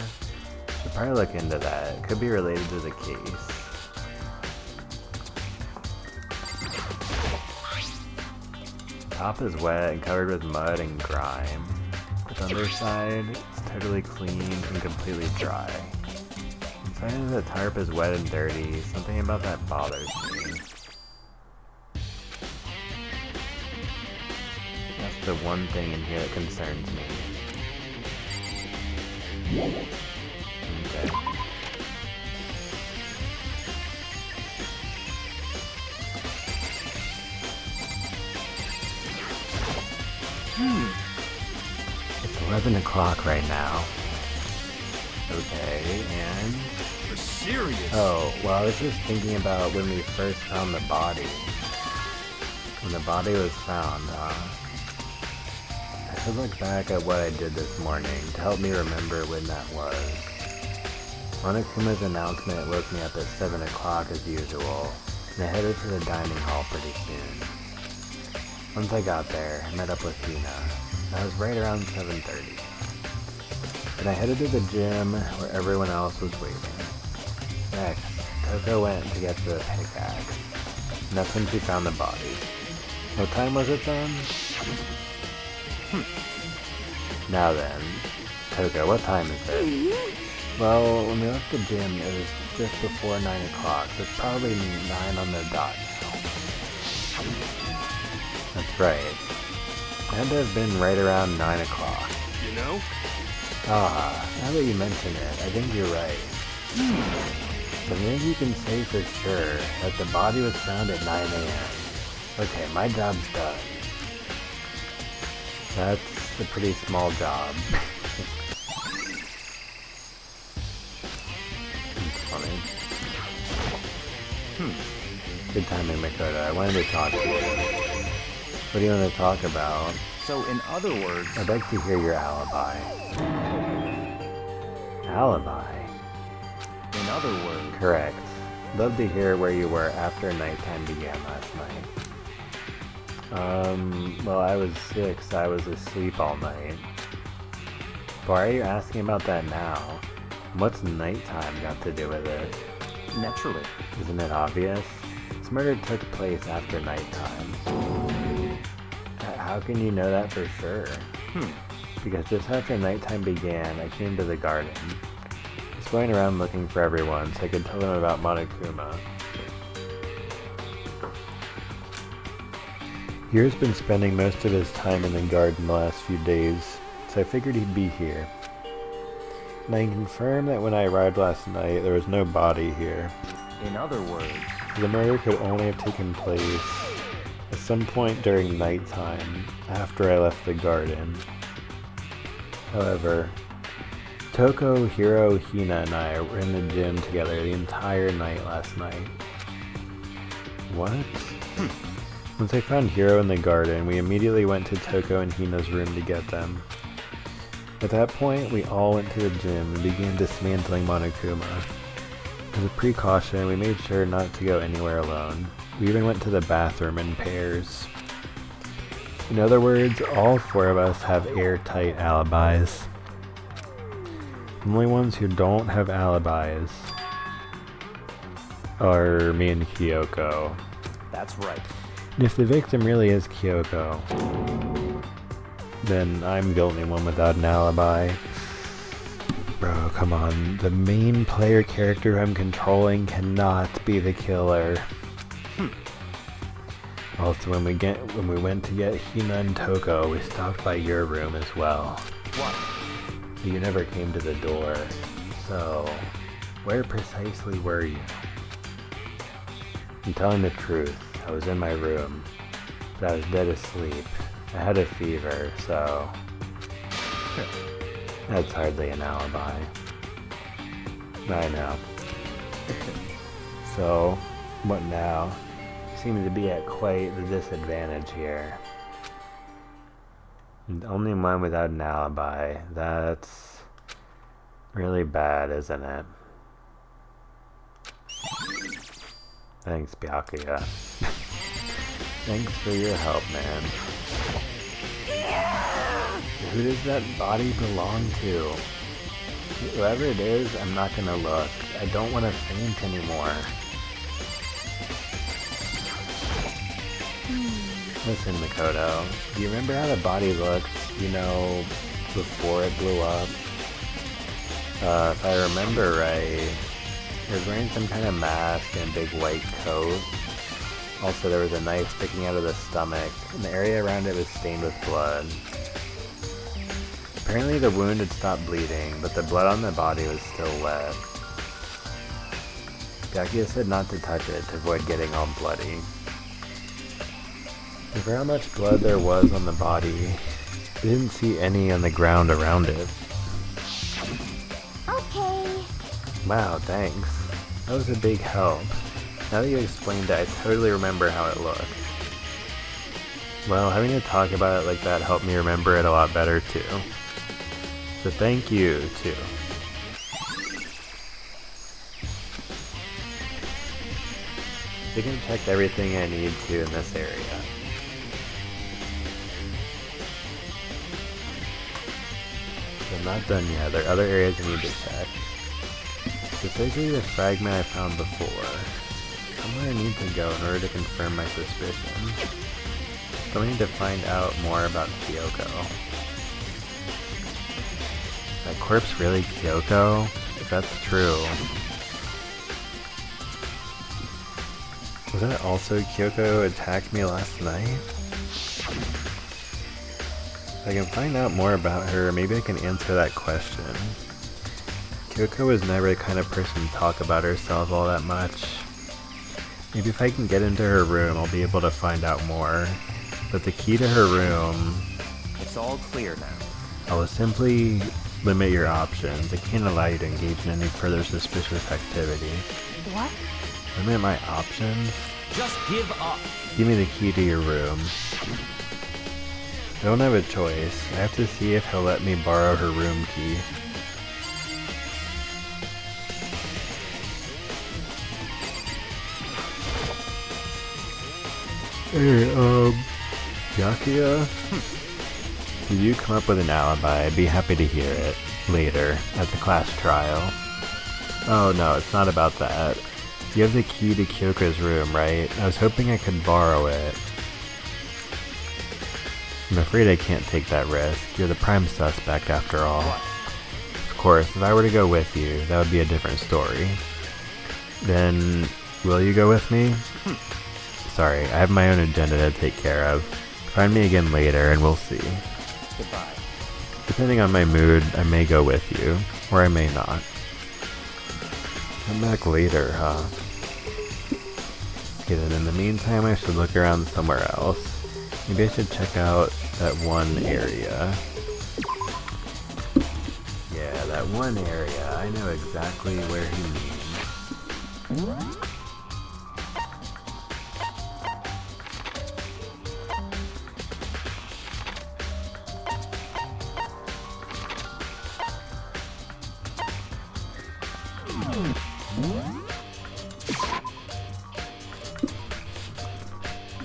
Should probably look into that. It could be related to the case. Top is wet and covered with mud and grime. The underside is totally clean and completely dry. Inside of the tarp is wet and dirty. Something about that bothers me. That's the one thing in here that concerns me. Okay. It's 11 o'clock right now. Okay, and... You're serious? Oh, well, I was just thinking about when we first found the body. When the body was found, I should look back at what I did this morning to help me remember when that was. Monokuma's announcement woke me up at 7 o'clock as usual, and I headed for the dining hall pretty soon. Once I got there, I met up with Hina. I was right around 7:30. Then I headed to the gym where everyone else was waiting. Next, Toko went to get the pickaxe, and that's when she found the body. What time was it then? Now then, Toko, what time is it? Well, when we left the gym, it was just before 9 o'clock, so it's probably 9 on the dot now. That's right. It had to have been right around 9 o'clock. You know? Now that you mention it, I think you're right. But maybe you can say for sure that the body was found at 9 a.m. Okay, my job's done. That's a pretty small job. It's funny. Good timing, Makoto. I wanted to talk to you. What do you want to talk about? So, in other words... I'd like to hear your alibi. Alibi? In other words... Correct. Love to hear where you were after nighttime began last night. Well, I was 6. I was asleep all night. Why are you asking about that now? What's nighttime got to do with it? Naturally. Isn't it obvious? This murder took place after nighttime. How can you know that for sure? Because just after nighttime began, I came to the garden. I was going around looking for everyone so I could tell them about Monokuma. Hiro's been spending most of his time in the garden the last few days, so I figured he'd be here. And I can confirm that when I arrived last night, there was no body here. In other words, The murder could only have taken place at some point during nighttime after I left the garden. However, Toko, Hiro, Hina, and I were in the gym together the entire night last night. What? Once I found Hiro in the garden, we immediately went to Toko and Hina's room to get them. At that point, we all went to the gym and began dismantling Monokuma. As a precaution, we made sure not to go anywhere alone. We even went to the bathroom in pairs. In other words, all four of us have airtight alibis. The only ones who don't have alibis are me and Kyoko. that's right. And if the victim really is Kyoko, then I'm the only one without an alibi. Bro, come on. The main player character I'm controlling cannot be the killer. Also, when we went to get Hina and Toko, we stopped by your room as well. What? You never came to the door. So, where precisely were you? I'm telling the truth. I was in my room, but I was dead asleep. I had a fever, so that's hardly an alibi. I know. So, what now? You seem to be at quite the disadvantage here. And only one without an alibi. That's really bad, isn't it? Thanks, Byakuya. Thanks for your help, man. Who does that body belong to? Whoever it is, I'm not gonna look. I don't want to faint anymore. Listen, Makoto, do you remember how the body looked, before it blew up? If I remember right, it was wearing some kind of mask and a big white coat. Also, there was a knife sticking out of the stomach, and the area around it was stained with blood. Apparently the wound had stopped bleeding, but the blood on the body was still wet. Byakuya said not to touch it to avoid getting all bloody. For how much blood there was on the body, I didn't see any on the ground around it. Okay. Wow, thanks. That was a big help. Now that you explained it, I totally remember how it looked. Well, having to talk about it like that helped me remember it a lot better too. So thank you, too. I think I've checked everything I need to in this area. I'm not done yet. There are other areas I need to check. Specifically the fragment I found before. Somewhere I need to go in order to confirm my suspicion. Still need to find out more about Kyoko. Is that corpse really Kyoko? If that's true. Was that also Kyoko attacked me last night? If I can find out more about her, maybe I can answer that question. Kyoko was never the kind of person to talk about herself all that much. Maybe if I can get into her room, I'll be able to find out more. But the key to her room... It's all clear now. I will simply limit your options. I can't allow you to engage in any further suspicious activity. What? Limit my options? Just give up. Give me the key to your room. I don't have a choice. I have to see if he'll let me borrow her room key. Hey, Byakuya? Did you come up with an alibi? I'd be happy to hear it later at the class trial. Oh no, it's not about that. You have the key to Kyoko's room, right? I was hoping I could borrow it. I'm afraid I can't take that risk. You're the prime suspect after all. Of course, if I were to go with you, that would be a different story. Then, will you go with me? Sorry, I have my own agenda to take care of. Find me again later and we'll see. Goodbye. Depending on my mood, I may go with you, or I may not. Come back later, huh? Okay, then in the meantime, I should look around somewhere else. Maybe I should check out that one area. Yeah, that one area. I know exactly where he means.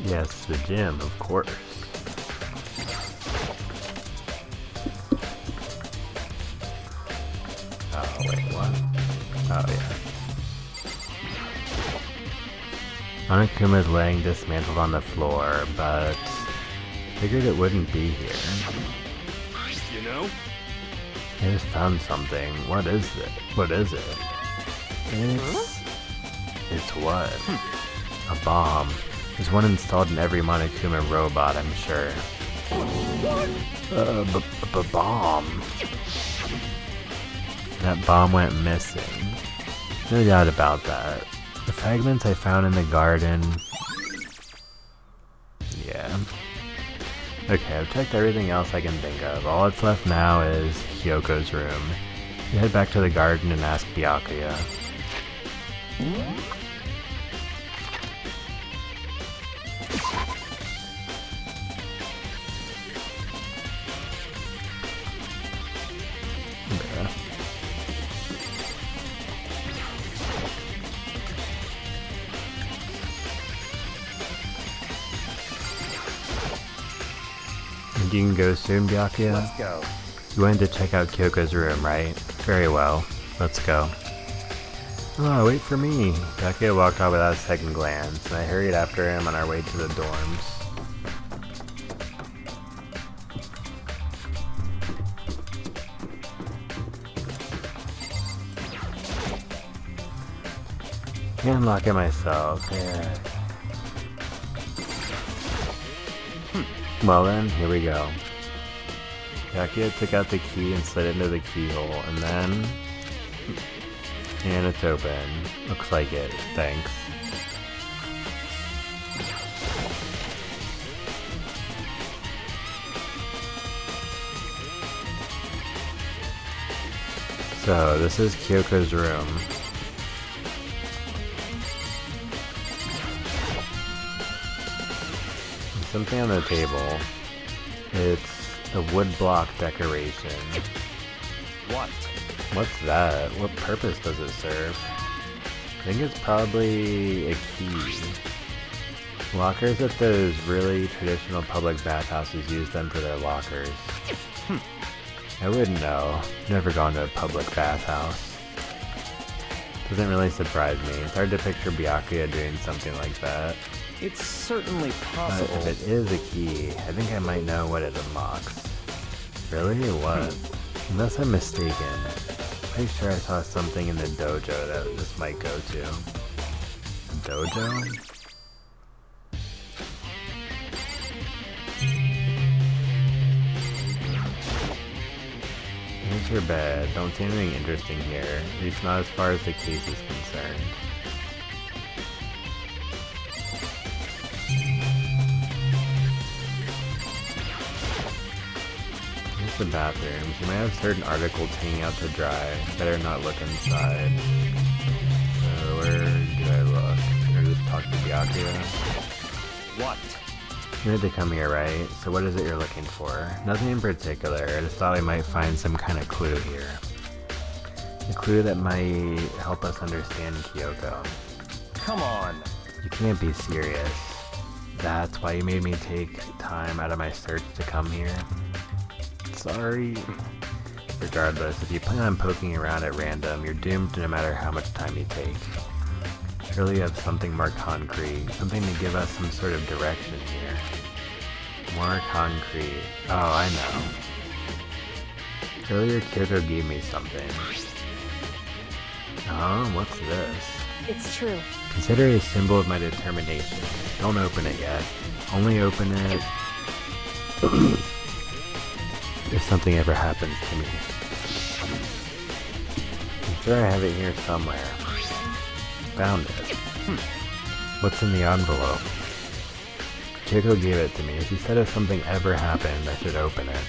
Yes, the gym, of course. Oh, wait, what? Oh, yeah. Onakuma's laying dismantled on the floor, but figured it wouldn't be here. You know? I just found something. What is it? What is it? It's what? A bomb. There's one installed in every Monokuma robot, I'm sure. Bomb. That bomb went missing. No doubt about that. The fragments I found in the garden... Yeah. Okay, I've checked everything else I can think of. All that's left now is Kyoko's room. You head back to the garden and ask Byakuya. You can go soon, Byakuya? Let's go. You wanted to check out Kyoko's room, right? Very well. Let's go. Oh, wait for me. Byakuya walked off without a second glance, and I hurried after him on our way to the dorms. Can't unlock it myself. Yeah. Well then, here we go. Byakuya took out the key and slid into the keyhole, and then... And it's open. Looks like it. Thanks. So, this is Kyoko's room. Something on the table. It's a woodblock decoration. What? What's that? What purpose does it serve? I think it's probably a key. Lockers at those really traditional public bathhouses use them for their lockers. I wouldn't know. Never gone to a public bathhouse. Doesn't really surprise me. It's hard to picture Byakuya doing something like that. It's certainly But possible. if it is a key, I think I might know what it unlocks. Really? What? Unless I'm mistaken. Pretty sure I saw something in the dojo that this might go to. Dojo? Here's your bed. Don't see anything interesting here. At least not as far as the case is concerned. Here's the bathrooms. You might have certain articles hanging out to dry. Better not look inside. So where do I look? Or just talk to Byakuya? What? You had to come here, right? So what is it you're looking for? Nothing in particular. I just thought we might find some kind of clue here. A clue that might help us understand Kyoko. Come on. You can't be serious. That's why you made me take time out of my search to come here? Sorry. Regardless, if you plan on poking around at random, you're doomed no matter how much time you take. Surely you have something more concrete, something to give us some sort of direction here. More concrete. Oh, I know. Earlier, Kyoko gave me something. What's this? It's true. Consider it a symbol of my determination. Don't open it yet. Only open it if something ever happens to me. I'm sure I have it here somewhere. Found it. What's in the envelope? Chico gave it to me. She said if something ever happened, I should open it.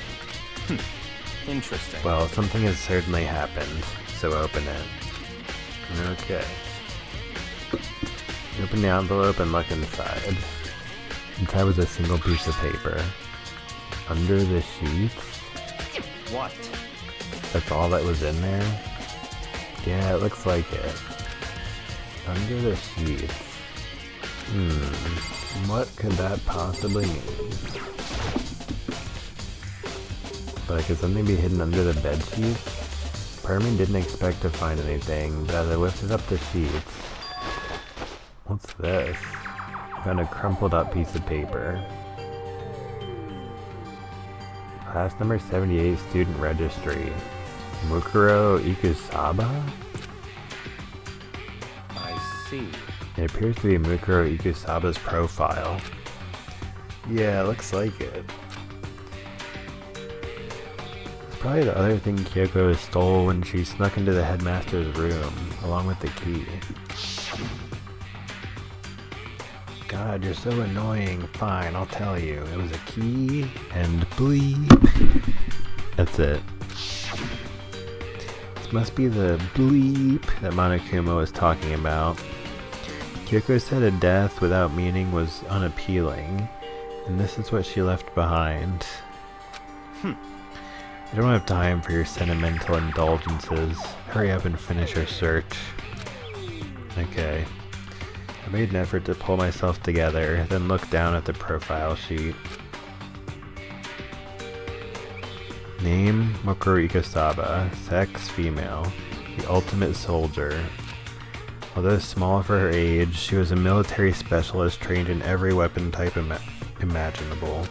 Interesting. Well, something has certainly happened, so open it. Okay. Open the envelope and look inside. Inside was a single piece of paper. Under the sheets? What? That's all that was in there? Yeah, it looks like it. Under the sheets. What could that possibly mean? But could something be hidden under the bed sheets? Part of me didn't expect to find anything, but as I lifted up the sheets... What's this? I found a crumpled up piece of paper. Class number 78 student registry. Mukuro Ikusaba? I see. It appears to be Mukuro Ikusaba's profile. Yeah, it looks like it. It's probably the other thing Kyoko stole when she snuck into the headmaster's room, along with the key. God, you're so annoying. Fine, I'll tell you. It was a key and bleep. That's it. This must be the bleep that Monokuma was talking about. Kyoko said a death without meaning was unappealing, and this is what she left behind. I don't have time for your sentimental indulgences. Hurry up and finish your search. Okay. I made an effort to pull myself together, then looked down at the profile sheet. Name, Mukuro Ikusaba. Sex, female. The ultimate soldier. Although small for her age, she was a military specialist trained in every weapon type imaginable.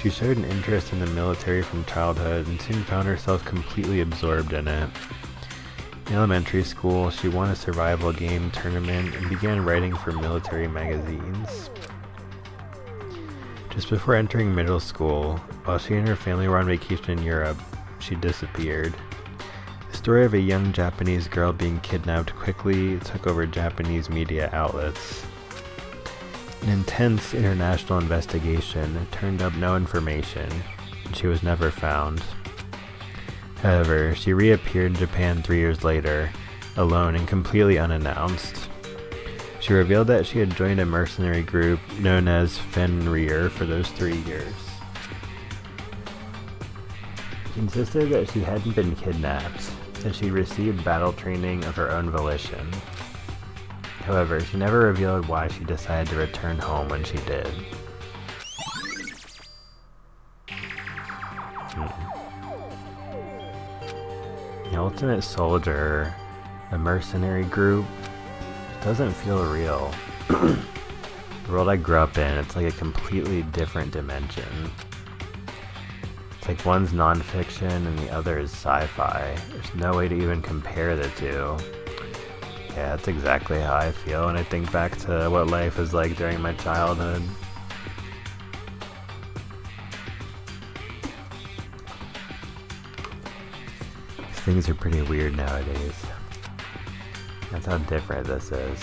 She showed an interest in the military from childhood and soon found herself completely absorbed in it. In elementary school, she won a survival game tournament and began writing for military magazines. Just before entering middle school, while she and her family were on vacation in Europe, she disappeared. The story of a young Japanese girl being kidnapped quickly took over Japanese media outlets. An intense international investigation turned up no information, and she was never found. However, she reappeared in Japan 3 years later, alone and completely unannounced. She revealed that she had joined a mercenary group known as Fenrir for those 3 years. She insisted that she hadn't been kidnapped, that she received battle training of her own volition. However, she never revealed why she decided to return home when she did. The ultimate soldier, the mercenary group, doesn't feel real. The world I grew up in, it's like a completely different dimension. It's like one's non-fiction and the other is sci-fi. There's no way to even compare the two. Yeah, that's exactly how I feel when I think back to what life was like during my childhood. Things are pretty weird nowadays. That's how different this is.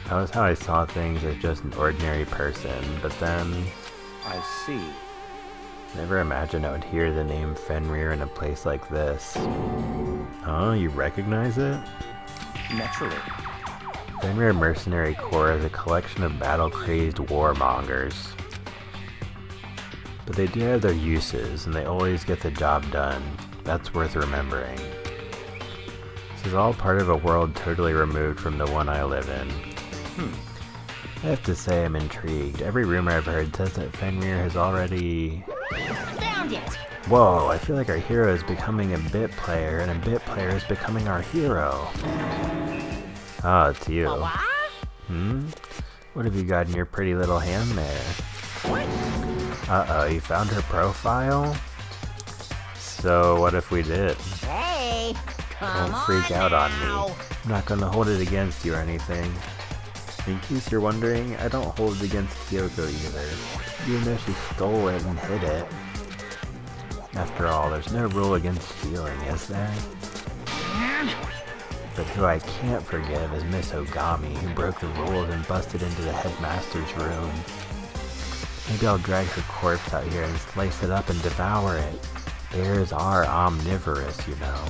That was how I saw things as just an ordinary person, but then... I see. Never imagined I would hear the name Fenrir in a place like this. Oh, you recognize it? Naturally. Fenrir Mercenary Corps is a collection of battle-crazed warmongers. But they do have their uses, and they always get the job done. That's worth remembering. This is all part of a world totally removed from the one I live in. I have to say I'm intrigued. Every rumor I've heard says that Fenrir has already... Found it! Whoa, I feel like our hero is becoming a bit player, and a bit player is becoming our hero. Oh, it's you. What? Hmm? What have you got in your pretty little hand there? What? Uh-oh, you found her profile? So what if we did? Hey, come Don't freak out on now. me. I'm not gonna hold it against you or anything. In case you're wondering, I don't hold it against Kyoko either, even though she stole it and hid it. After all, there's no rule against stealing, is there? But who I can't forgive is Miss Ogami, who broke the rules and busted into the headmaster's room. Maybe I'll drag her corpse out here and slice it up and devour it. Bears are omnivorous, you know.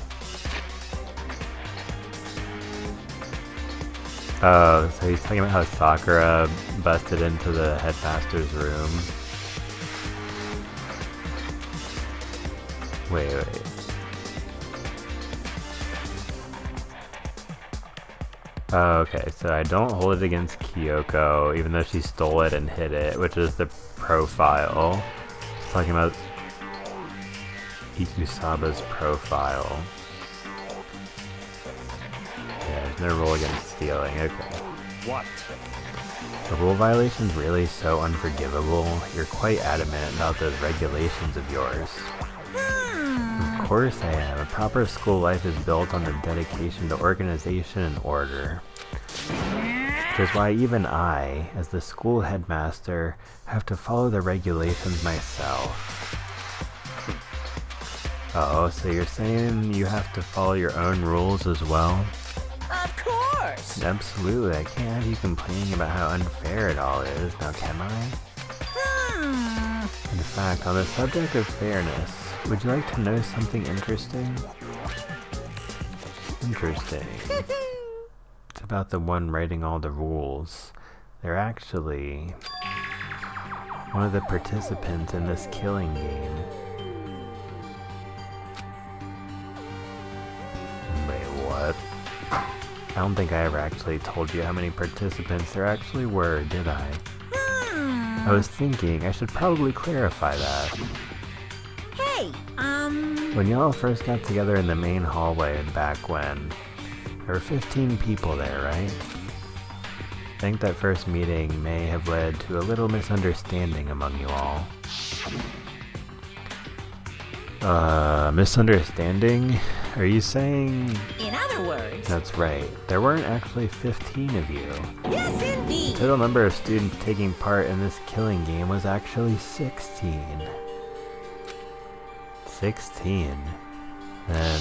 Oh, so he's talking about how Sakura busted into the headmaster's room. Wait. Oh, okay, so I don't hold it against Kyoko, even though she stole it and hid it, which is the profile. He's talking about Ikusaba's profile. Yeah, there's no rule against stealing, okay. What? The rule violation's really so unforgivable. You're quite adamant about those regulations of yours. Of course I am. A proper school life is built on the dedication to organization and order. Which is why even I, as the school headmaster, have to follow the regulations myself. Oh, so you're saying you have to follow your own rules as well? Of course. Absolutely, I can't have you complaining about how unfair it all is, now can I? In fact, on the subject of fairness, would you like to know something interesting? Interesting. It's about the one writing all the rules. They're actually one of the participants in this killing game. Wait, what? I don't think I ever actually told you how many participants there actually were, did I? I was thinking I should probably clarify that. Hey, When y'all first got together in the main hallway back when, there were 15 people there, right? I think that first meeting may have led to a little misunderstanding among you all. Misunderstanding? Are you saying... in other words, That's right, there weren't actually 15 of you. yes The indeed. total number of students taking part in this killing game was actually 16. 16? Then...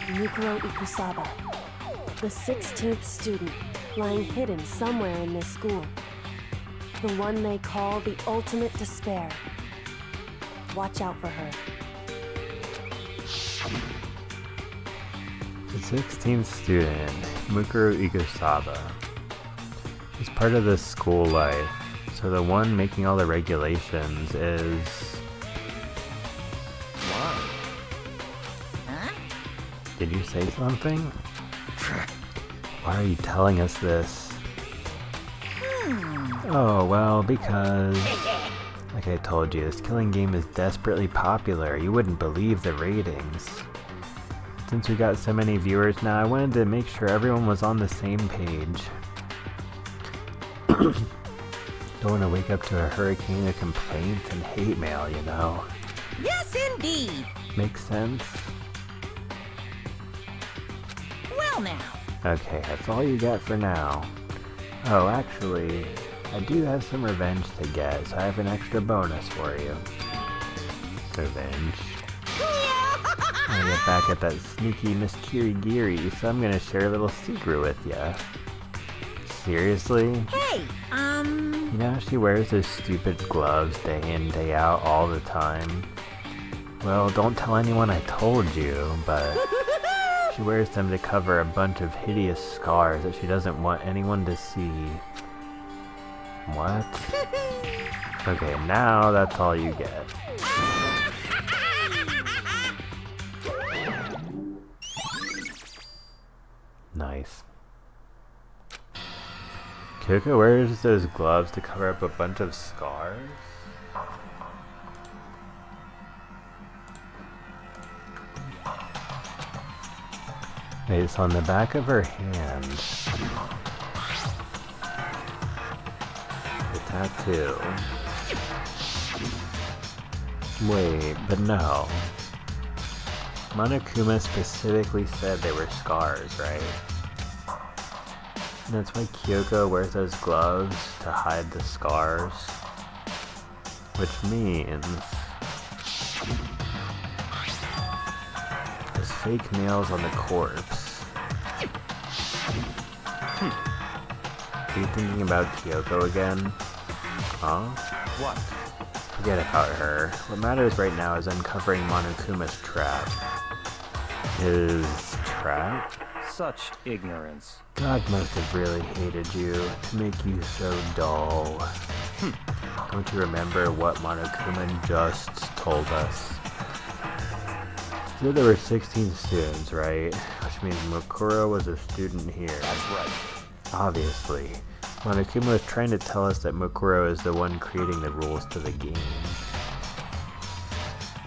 Yukiro Ikusaba, the 16th student, lying hidden somewhere in this school. The one they call the ultimate despair. Watch out for her. The 16th student, Mukuro Ikusaba, is part of this school life, so the one making all the regulations is... Why? Huh? Did you say something? Why are you telling us this? Oh, well, because... Like I told you, this killing game is desperately popular. You wouldn't believe the ratings. Since we got so many viewers now, I wanted to make sure everyone was on the same page. Don't want to wake up to a hurricane of complaints and hate mail, you know. Yes indeed. Makes sense? Well now, Okay, that's all you get for now. Oh, actually, I do have some revenge to get, so I have an extra bonus for you. Revenge. I get back at that sneaky Miss Kirigiri, so I'm gonna share a little secret with ya. Seriously? hey, You know how she wears those stupid gloves day in, day out, all the time? Well, don't tell anyone I told you, but she wears them to cover a bunch of hideous scars that she doesn't want anyone to see. What? Okay, now that's all you get. Nice. Kyoko wears those gloves to cover up a bunch of scars? Wait, so on the back of her hand, the tattoo. Wait, but no. Monokuma specifically said they were scars, right? And that's why Kyoko wears those gloves to hide the scars. Which means there's fake nails on the corpse. Are you thinking about Kyoko again? Huh? What? Forget about her. What matters right now is uncovering Monokuma's trap. His trap? Such ignorance. God must have really hated you to make you so dull. Don't you remember what Monokuma just told us? He said there were 16 students, right? Which means Mukuro was a student here. That's right. Obviously. Monokuma was trying to tell us that Mukuro is the one creating the rules to the game.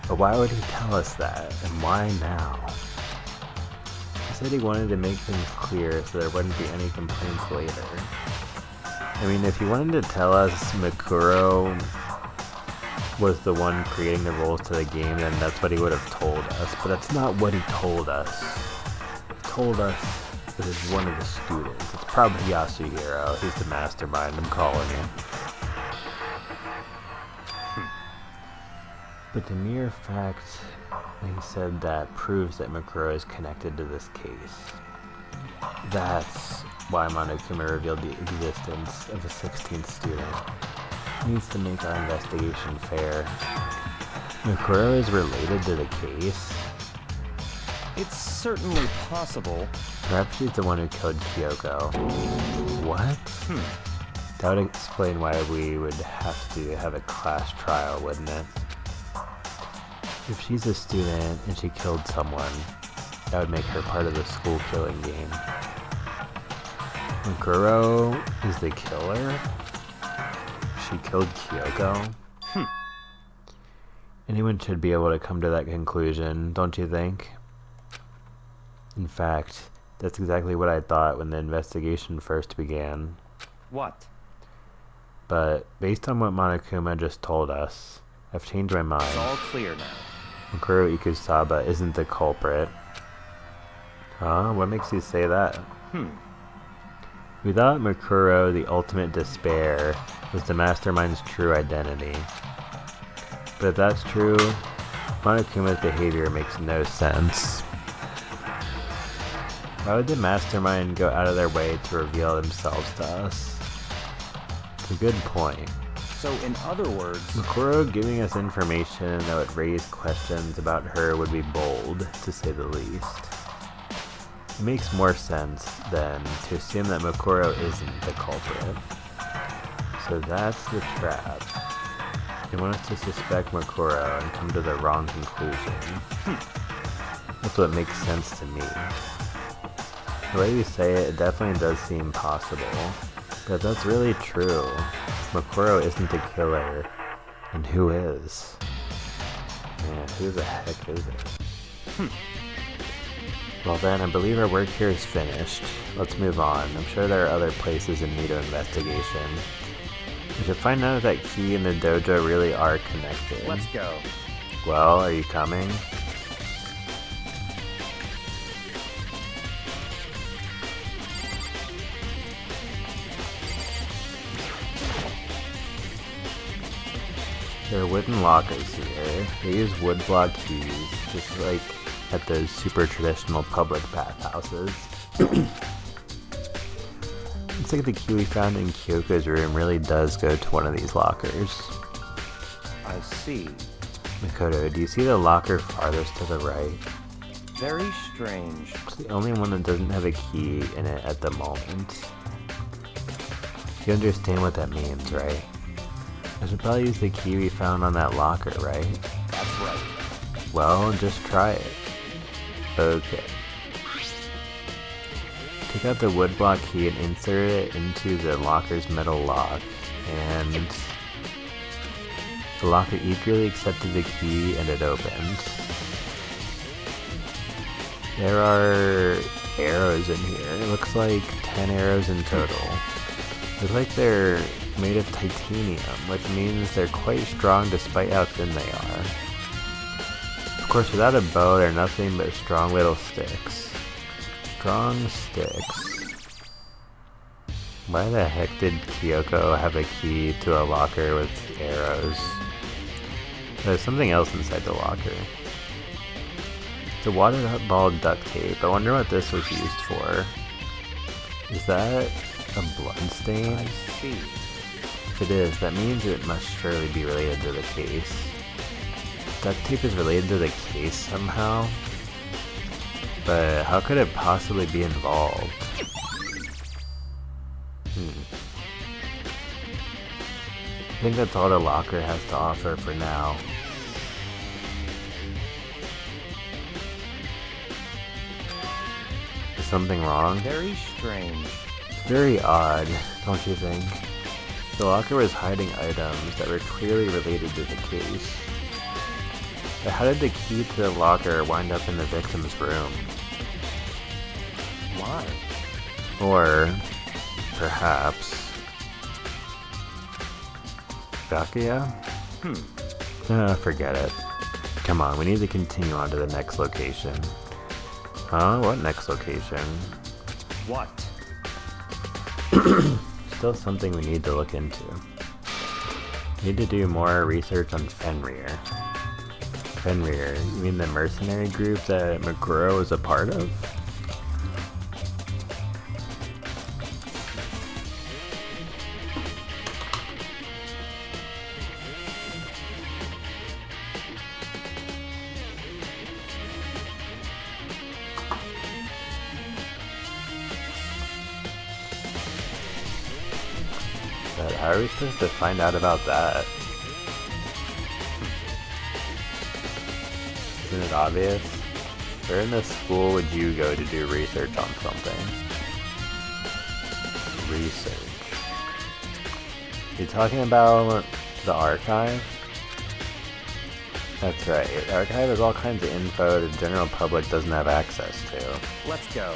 But why would he tell us that? And why now? He said he wanted to make things clear so there wouldn't be any complaints later. I mean, if he wanted to tell us Mukuro was the one creating the rules to the game, then that's what he would have told us. But that's not what he told us. He told us it is one of the students. It's probably Yasuhiro. He's the mastermind, I'm calling him. But the mere fact that he said that proves that Mukuro is connected to this case. That's why Monokuma revealed the existence of a 16th student. He needs to make our investigation fair. Mukuro is related to the case. It's certainly possible. Perhaps she's the one who killed Kyoko. What? That would explain why we would have to have a class trial, wouldn't it? If she's a student and she killed someone, that would make her part of the school killing game. Mukuro is the killer? She killed Kyoko? Anyone should be able to come to that conclusion, don't you think? In fact, that's exactly what I thought when the investigation first began. What? But based on what Monokuma just told us, I've changed my mind. It's all clear now. Mukuro Ikusaba isn't the culprit. Huh? What makes you say that? We thought Mukuro, the ultimate despair, was the mastermind's true identity. But if that's true, Monokuma's behavior makes no sense. Why would the mastermind go out of their way to reveal themselves to us? It's a good point. So, in other words, Mukuro giving us information that would raise questions about her would be bold, to say the least. It makes more sense, then, to assume that Mukuro isn't the culprit. So that's the trap. They want us to suspect Mukuro and come to the wrong conclusion. That's what makes sense to me. The way you say it, it definitely does seem possible. But if that's really true, Mukuro isn't the killer, and who is? Man, who the heck is it? Well then, I believe our work here is finished. Let's move on. I'm sure there are other places in need of investigation. We should find out if that key and the dojo really are connected. let's go. Well, are you coming? There are wooden lockers here. They use wood block keys, just like at those super traditional public bathhouses. Looks like the key we found in Kyoko's room really does go to one of these lockers. I see. Makoto, do you see the locker farthest to the right? Very strange. It's the only one that doesn't have a key in it at the moment. You understand what that means, right? I should probably use the key we found on that locker, right? That's right. Well, just try it. Okay. Take out the woodblock key and insert it into the locker's metal lock, and the locker eagerly accepted the key and it opened. There are arrows in here. It looks like 10 arrows in total. Looks like they're made of titanium, which means they're quite strong despite how thin they are. Of course, without a bow, they're nothing but strong little sticks. Strong sticks. Why the heck did Kyoko have a key to a locker with arrows? There's something else inside the locker. It's a watered up ball of duct tape. I wonder what this was used for. Is that a blood stain? I see. If it is, that means it must surely be related to the case. Duct tape is related to the case somehow? But how could it possibly be involved? I think that's all the locker has to offer for now. Is something wrong? Very strange. It's very odd, don't you think? The locker was hiding items that were clearly related to the case. But how did the key to the locker wind up in the victim's room? Why? Or, perhaps... Gakuya? Forget it. Come on, we need to continue on to the next location. Huh? What next location? What? Still something we need to look into. Need to do more research on Fenrir. Fenrir? You mean the mercenary group that Meguro was a part of? But how are we supposed to find out about that? Isn't it obvious? Where in this school would you go to do research on something? Research. You talking about the archive? That's right. The archive has all kinds of info the general public doesn't have access to. Let's go.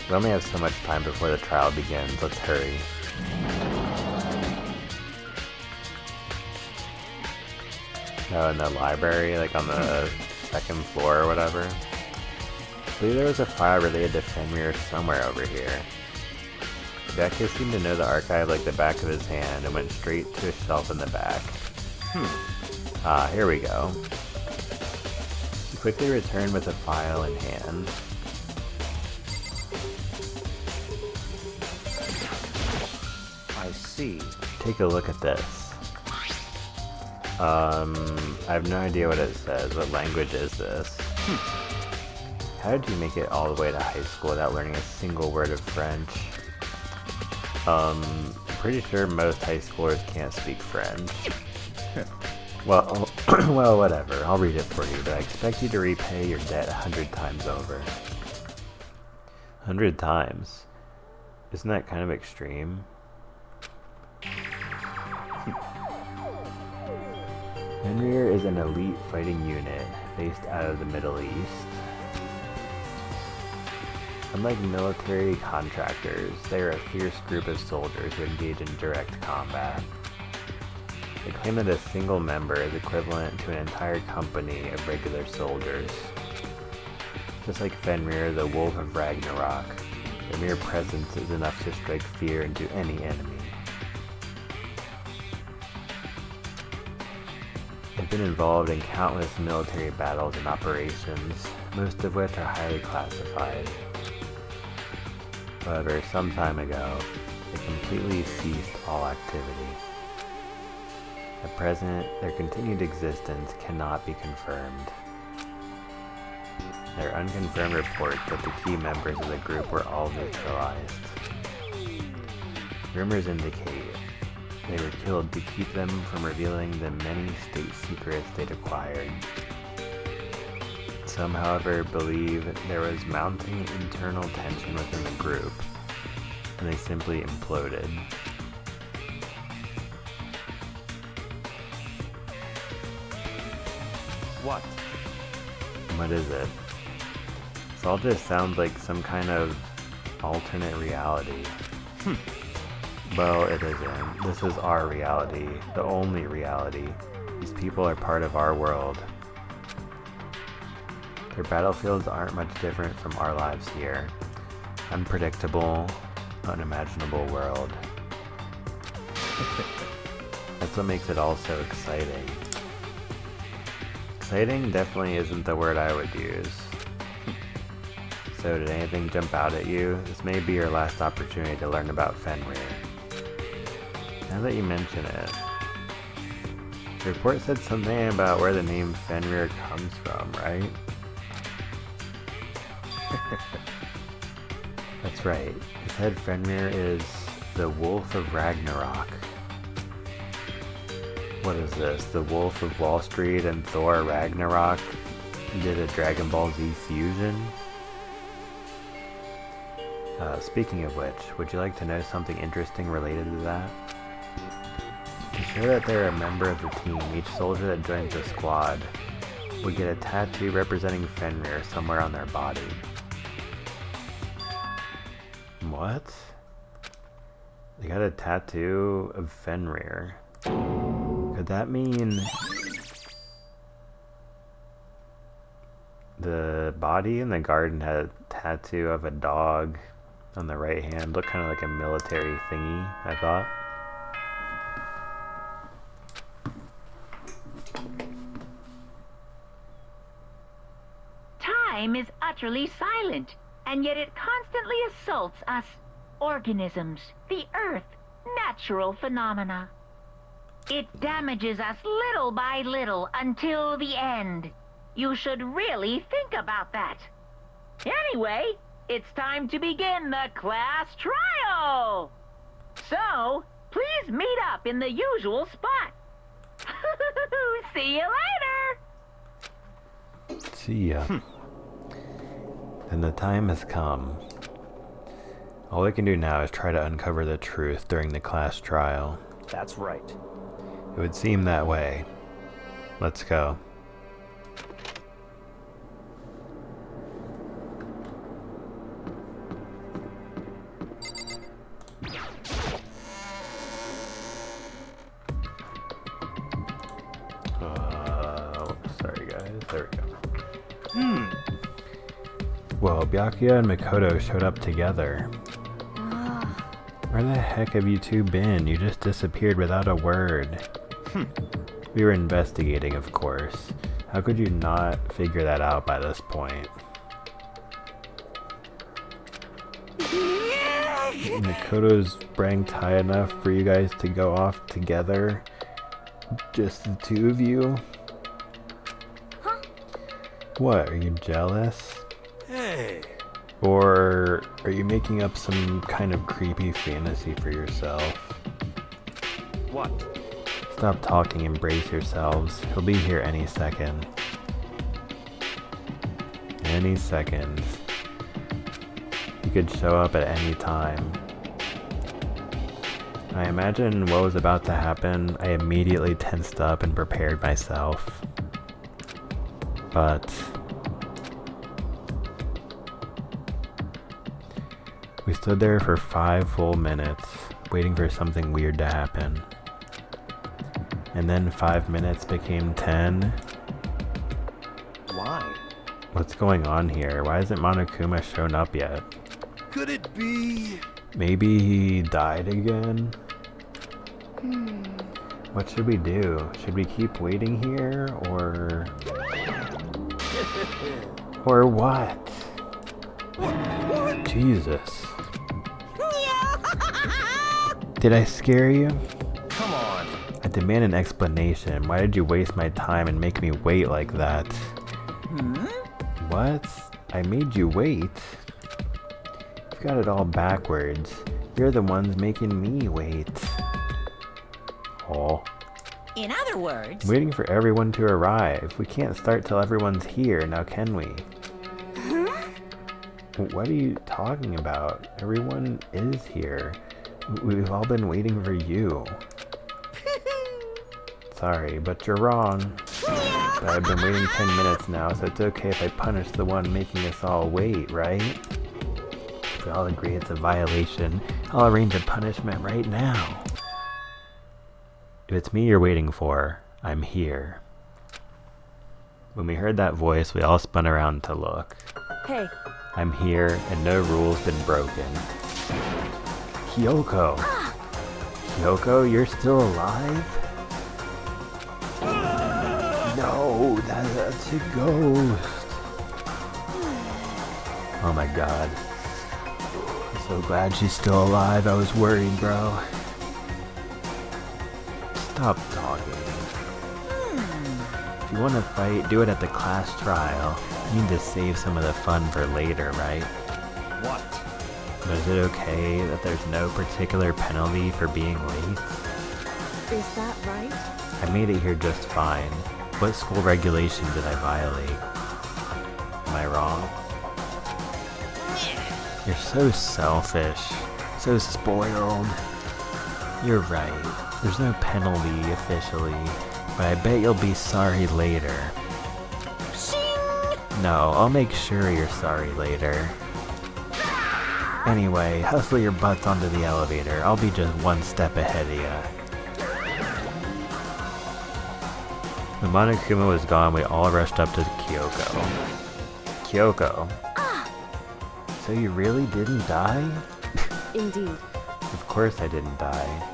We only have so much time before the trial begins. Let's hurry. Oh, in the library, like on the second floor or whatever. I believe there was a file related to Fenrir somewhere over here. The guy seemed to know the archive like the back of his hand and went straight to a shelf in the back. Ah, here we go. He quickly returned with a file in hand. I see. Take a look at this. I have no idea what it says. What language is this? How did you make it all the way to high school without learning a single word of French? Pretty sure most high schoolers can't speak French. Well, well, whatever. I'll read it for you, but I expect you to repay your debt 100 times over. 100 times? Isn't that kind of extreme? Fenrir is an elite fighting unit based out of the Middle East. Unlike military contractors, they are a fierce group of soldiers who engage in direct combat. They claim that a single member is equivalent to an entire company of regular soldiers. Just like Fenrir, the Wolf of Ragnarok, their mere presence is enough to strike fear into any enemy. They've been involved in countless military battles and operations, most of which are highly classified. However, some time ago, they completely ceased all activity. At present, their continued existence cannot be confirmed. There are unconfirmed reports that the key members of the group were all neutralized. Rumors indicate they were killed to keep them from revealing the many state secrets they'd acquired. Some, however, believe there was mounting internal tension within the group, and they simply imploded. What? What is it? This all just sounds like some kind of alternate reality. Well, it isn't. This is our reality, the only reality. These people are part of our world. Their battlefields aren't much different from our lives here. Unpredictable, unimaginable world. That's what makes it all so exciting. Exciting definitely isn't the word I would use. So did anything jump out at you? This may be your last opportunity to learn about Fenrir. Now that you mention it, the report said something about where the name Fenrir comes from, right? That's right. It said Fenrir is the Wolf of Ragnarok. What is this? The Wolf of Wall Street and Thor Ragnarok did a Dragon Ball Z fusion? Speaking of which, would you like to know something interesting related to that? To show that they're a member of the team, each soldier that joins the squad would get a tattoo representing Fenrir somewhere on their body. What? They got a tattoo of Fenrir. Could that mean the body in the garden had a tattoo of a dog on the right hand? Looked kind of like a military thingy, I thought. Time is utterly silent, and yet it constantly assaults us, organisms, the earth, natural phenomena. It damages us little by little until the end. You should really think about that. Anyway, it's time to begin the class trial. So, please meet up in the usual spot. See you later. See ya. And the time has come. All we can do now is try to uncover the truth during the class trial. That's right. It would seem that way. Let's go. Sorry guys, there we go. Well, Byakuya and Makoto showed up together. Where the heck have you two been? You just disappeared without a word. We were investigating, of course. How could you not figure that out by this point? Makoto's ranked high enough for you guys to go off together? Just the two of you? What, are you jealous? Hey. Or are you making up some kind of creepy fantasy for yourself? What? Stop talking and brace yourselves. He'll be here any second. Any second. He could show up at any time. I imagine what was about to happen. I immediately tensed up and prepared myself. But we stood there for 5 full minutes, waiting for something weird to happen. And then 5 minutes became 10. Why? What's going on here? Why hasn't Monokuma shown up yet? Could it be? Maybe he died again? What should we do? Should we keep waiting here, or... Or what? What? Jesus. Did I scare you? Come on. I demand an explanation. Why did you waste my time and make me wait like that? What? I made you wait? You've got it all backwards. You're the ones making me wait. Oh. In other words, Waiting for everyone to arrive. We can't start till everyone's here, now can we? What are you talking about? Everyone is here. We've all been waiting for you. Sorry, but you're wrong. But I've been waiting 10 minutes now, so it's okay if I punish the one making us all wait, right? If we all agree it's a violation, I'll arrange a punishment right now. If it's me you're waiting for, I'm here. When we heard that voice, we all spun around to look. Hey, I'm here, and no rule's been broken. Kyoko! Kyoko, you're still alive? No, that's a ghost. Oh my god. I'm so glad she's still alive. I was worried, bro. Stop talking. If you want to fight, do it at the class trial. You need to save some of the fun for later, right? What? But is it okay that there's no particular penalty for being late? is that right? I made it here just fine. What school regulation did I violate? Am I wrong? You're so selfish. So spoiled. You're right. There's no penalty officially, but I bet you'll be sorry later. No, I'll make sure you're sorry later. Anyway, hustle your butts onto the elevator. I'll be just one step ahead of ya. When Monokuma was gone, we all rushed up to Kyoko. Kyoko? So you really didn't die? Indeed. Of course I didn't die.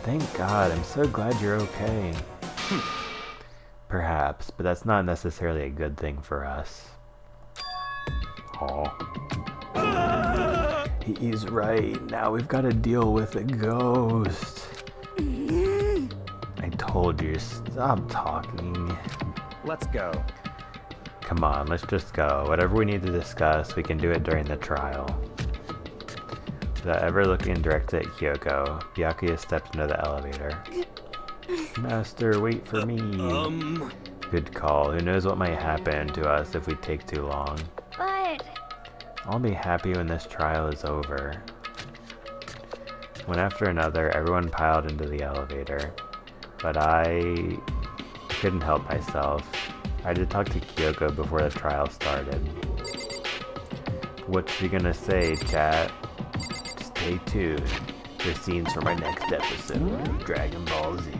Thank God, I'm so glad you're okay. Perhaps, but that's not necessarily a good thing for us. Aw. He's right, now we've got to deal with a ghost. I told you, stop talking. Let's go. Come on, let's just go. Whatever we need to discuss, we can do it during the trial. Without ever looking directly at Kyoko, Byakuya stepped into the elevator. Master, wait for me. Good call. Who knows what might happen to us if we take too long. But I'll be happy when this trial is over. One after another, everyone piled into the elevator. But I couldn't help myself. I had to talk to Kyoko before the trial started. What's she gonna say, chat? Stay tuned for scenes from our next episode of Dragon Ball Z.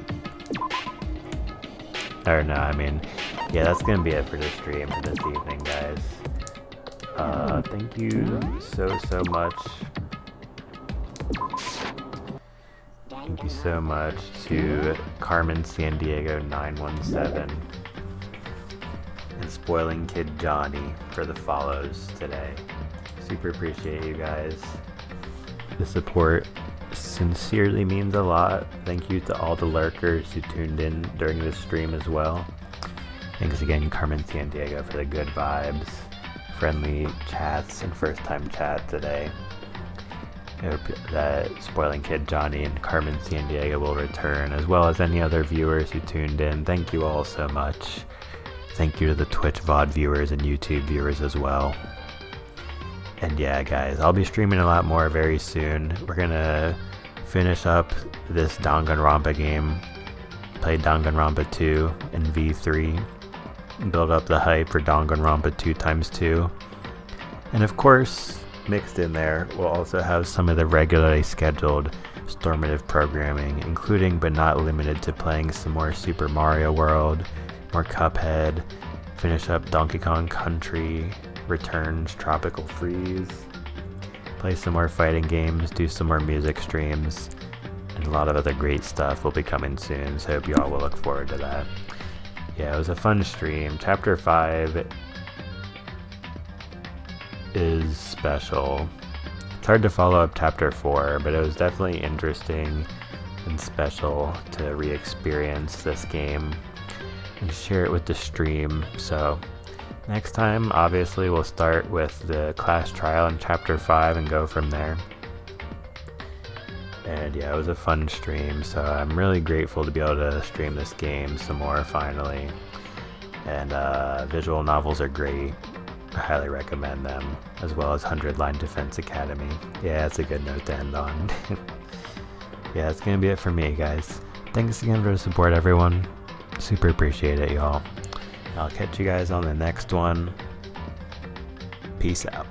Or no, I mean, yeah, that's gonna be it for the stream for this evening, guys. Thank you so much. Thank you so much to Carmen San Diego 917 and Spoiling Kid Johnny for the follows today. Super appreciate you guys. The support sincerely means a lot. Thank you to all the lurkers who tuned in during this stream as well. Thanks again, Carmen San Diego, for the good vibes, friendly chats, and first time chat today. I hope that Spoiling Kid Johnny and Carmen San Diego will return, as well as any other viewers who tuned in. Thank you all so much. Thank you to the Twitch VOD viewers and YouTube viewers as well. And yeah, guys, I'll be streaming a lot more very soon. We're gonna finish up this Danganronpa game, play Danganronpa 2 and V3, build up the hype for Danganronpa 2x2. And of course, mixed in there, we'll also have some of the regularly scheduled Stormative programming, including but not limited to playing some more Super Mario World, more Cuphead, finish up Donkey Kong Country, Returns, Tropical Freeze, play some more fighting games, do some more music streams, and a lot of other great stuff will be coming soon, so I hope you all will look forward to that. Yeah, it was a fun stream. Chapter 5 is special. It's hard to follow up Chapter 4, but it was definitely interesting and special to re-experience this game and share it with the stream. So next time, obviously, we'll start with the class trial in Chapter 5 and go from there. And yeah, it was a fun stream, so I'm really grateful to be able to stream this game some more finally. And visual novels are great. I highly recommend them, as well as 100 Line Defense Academy. Yeah, that's a good note to end on. Yeah, that's gonna be it for me, guys. Thanks again for the support, everyone. Super appreciate it, y'all. I'll catch you guys on the next one. Peace out.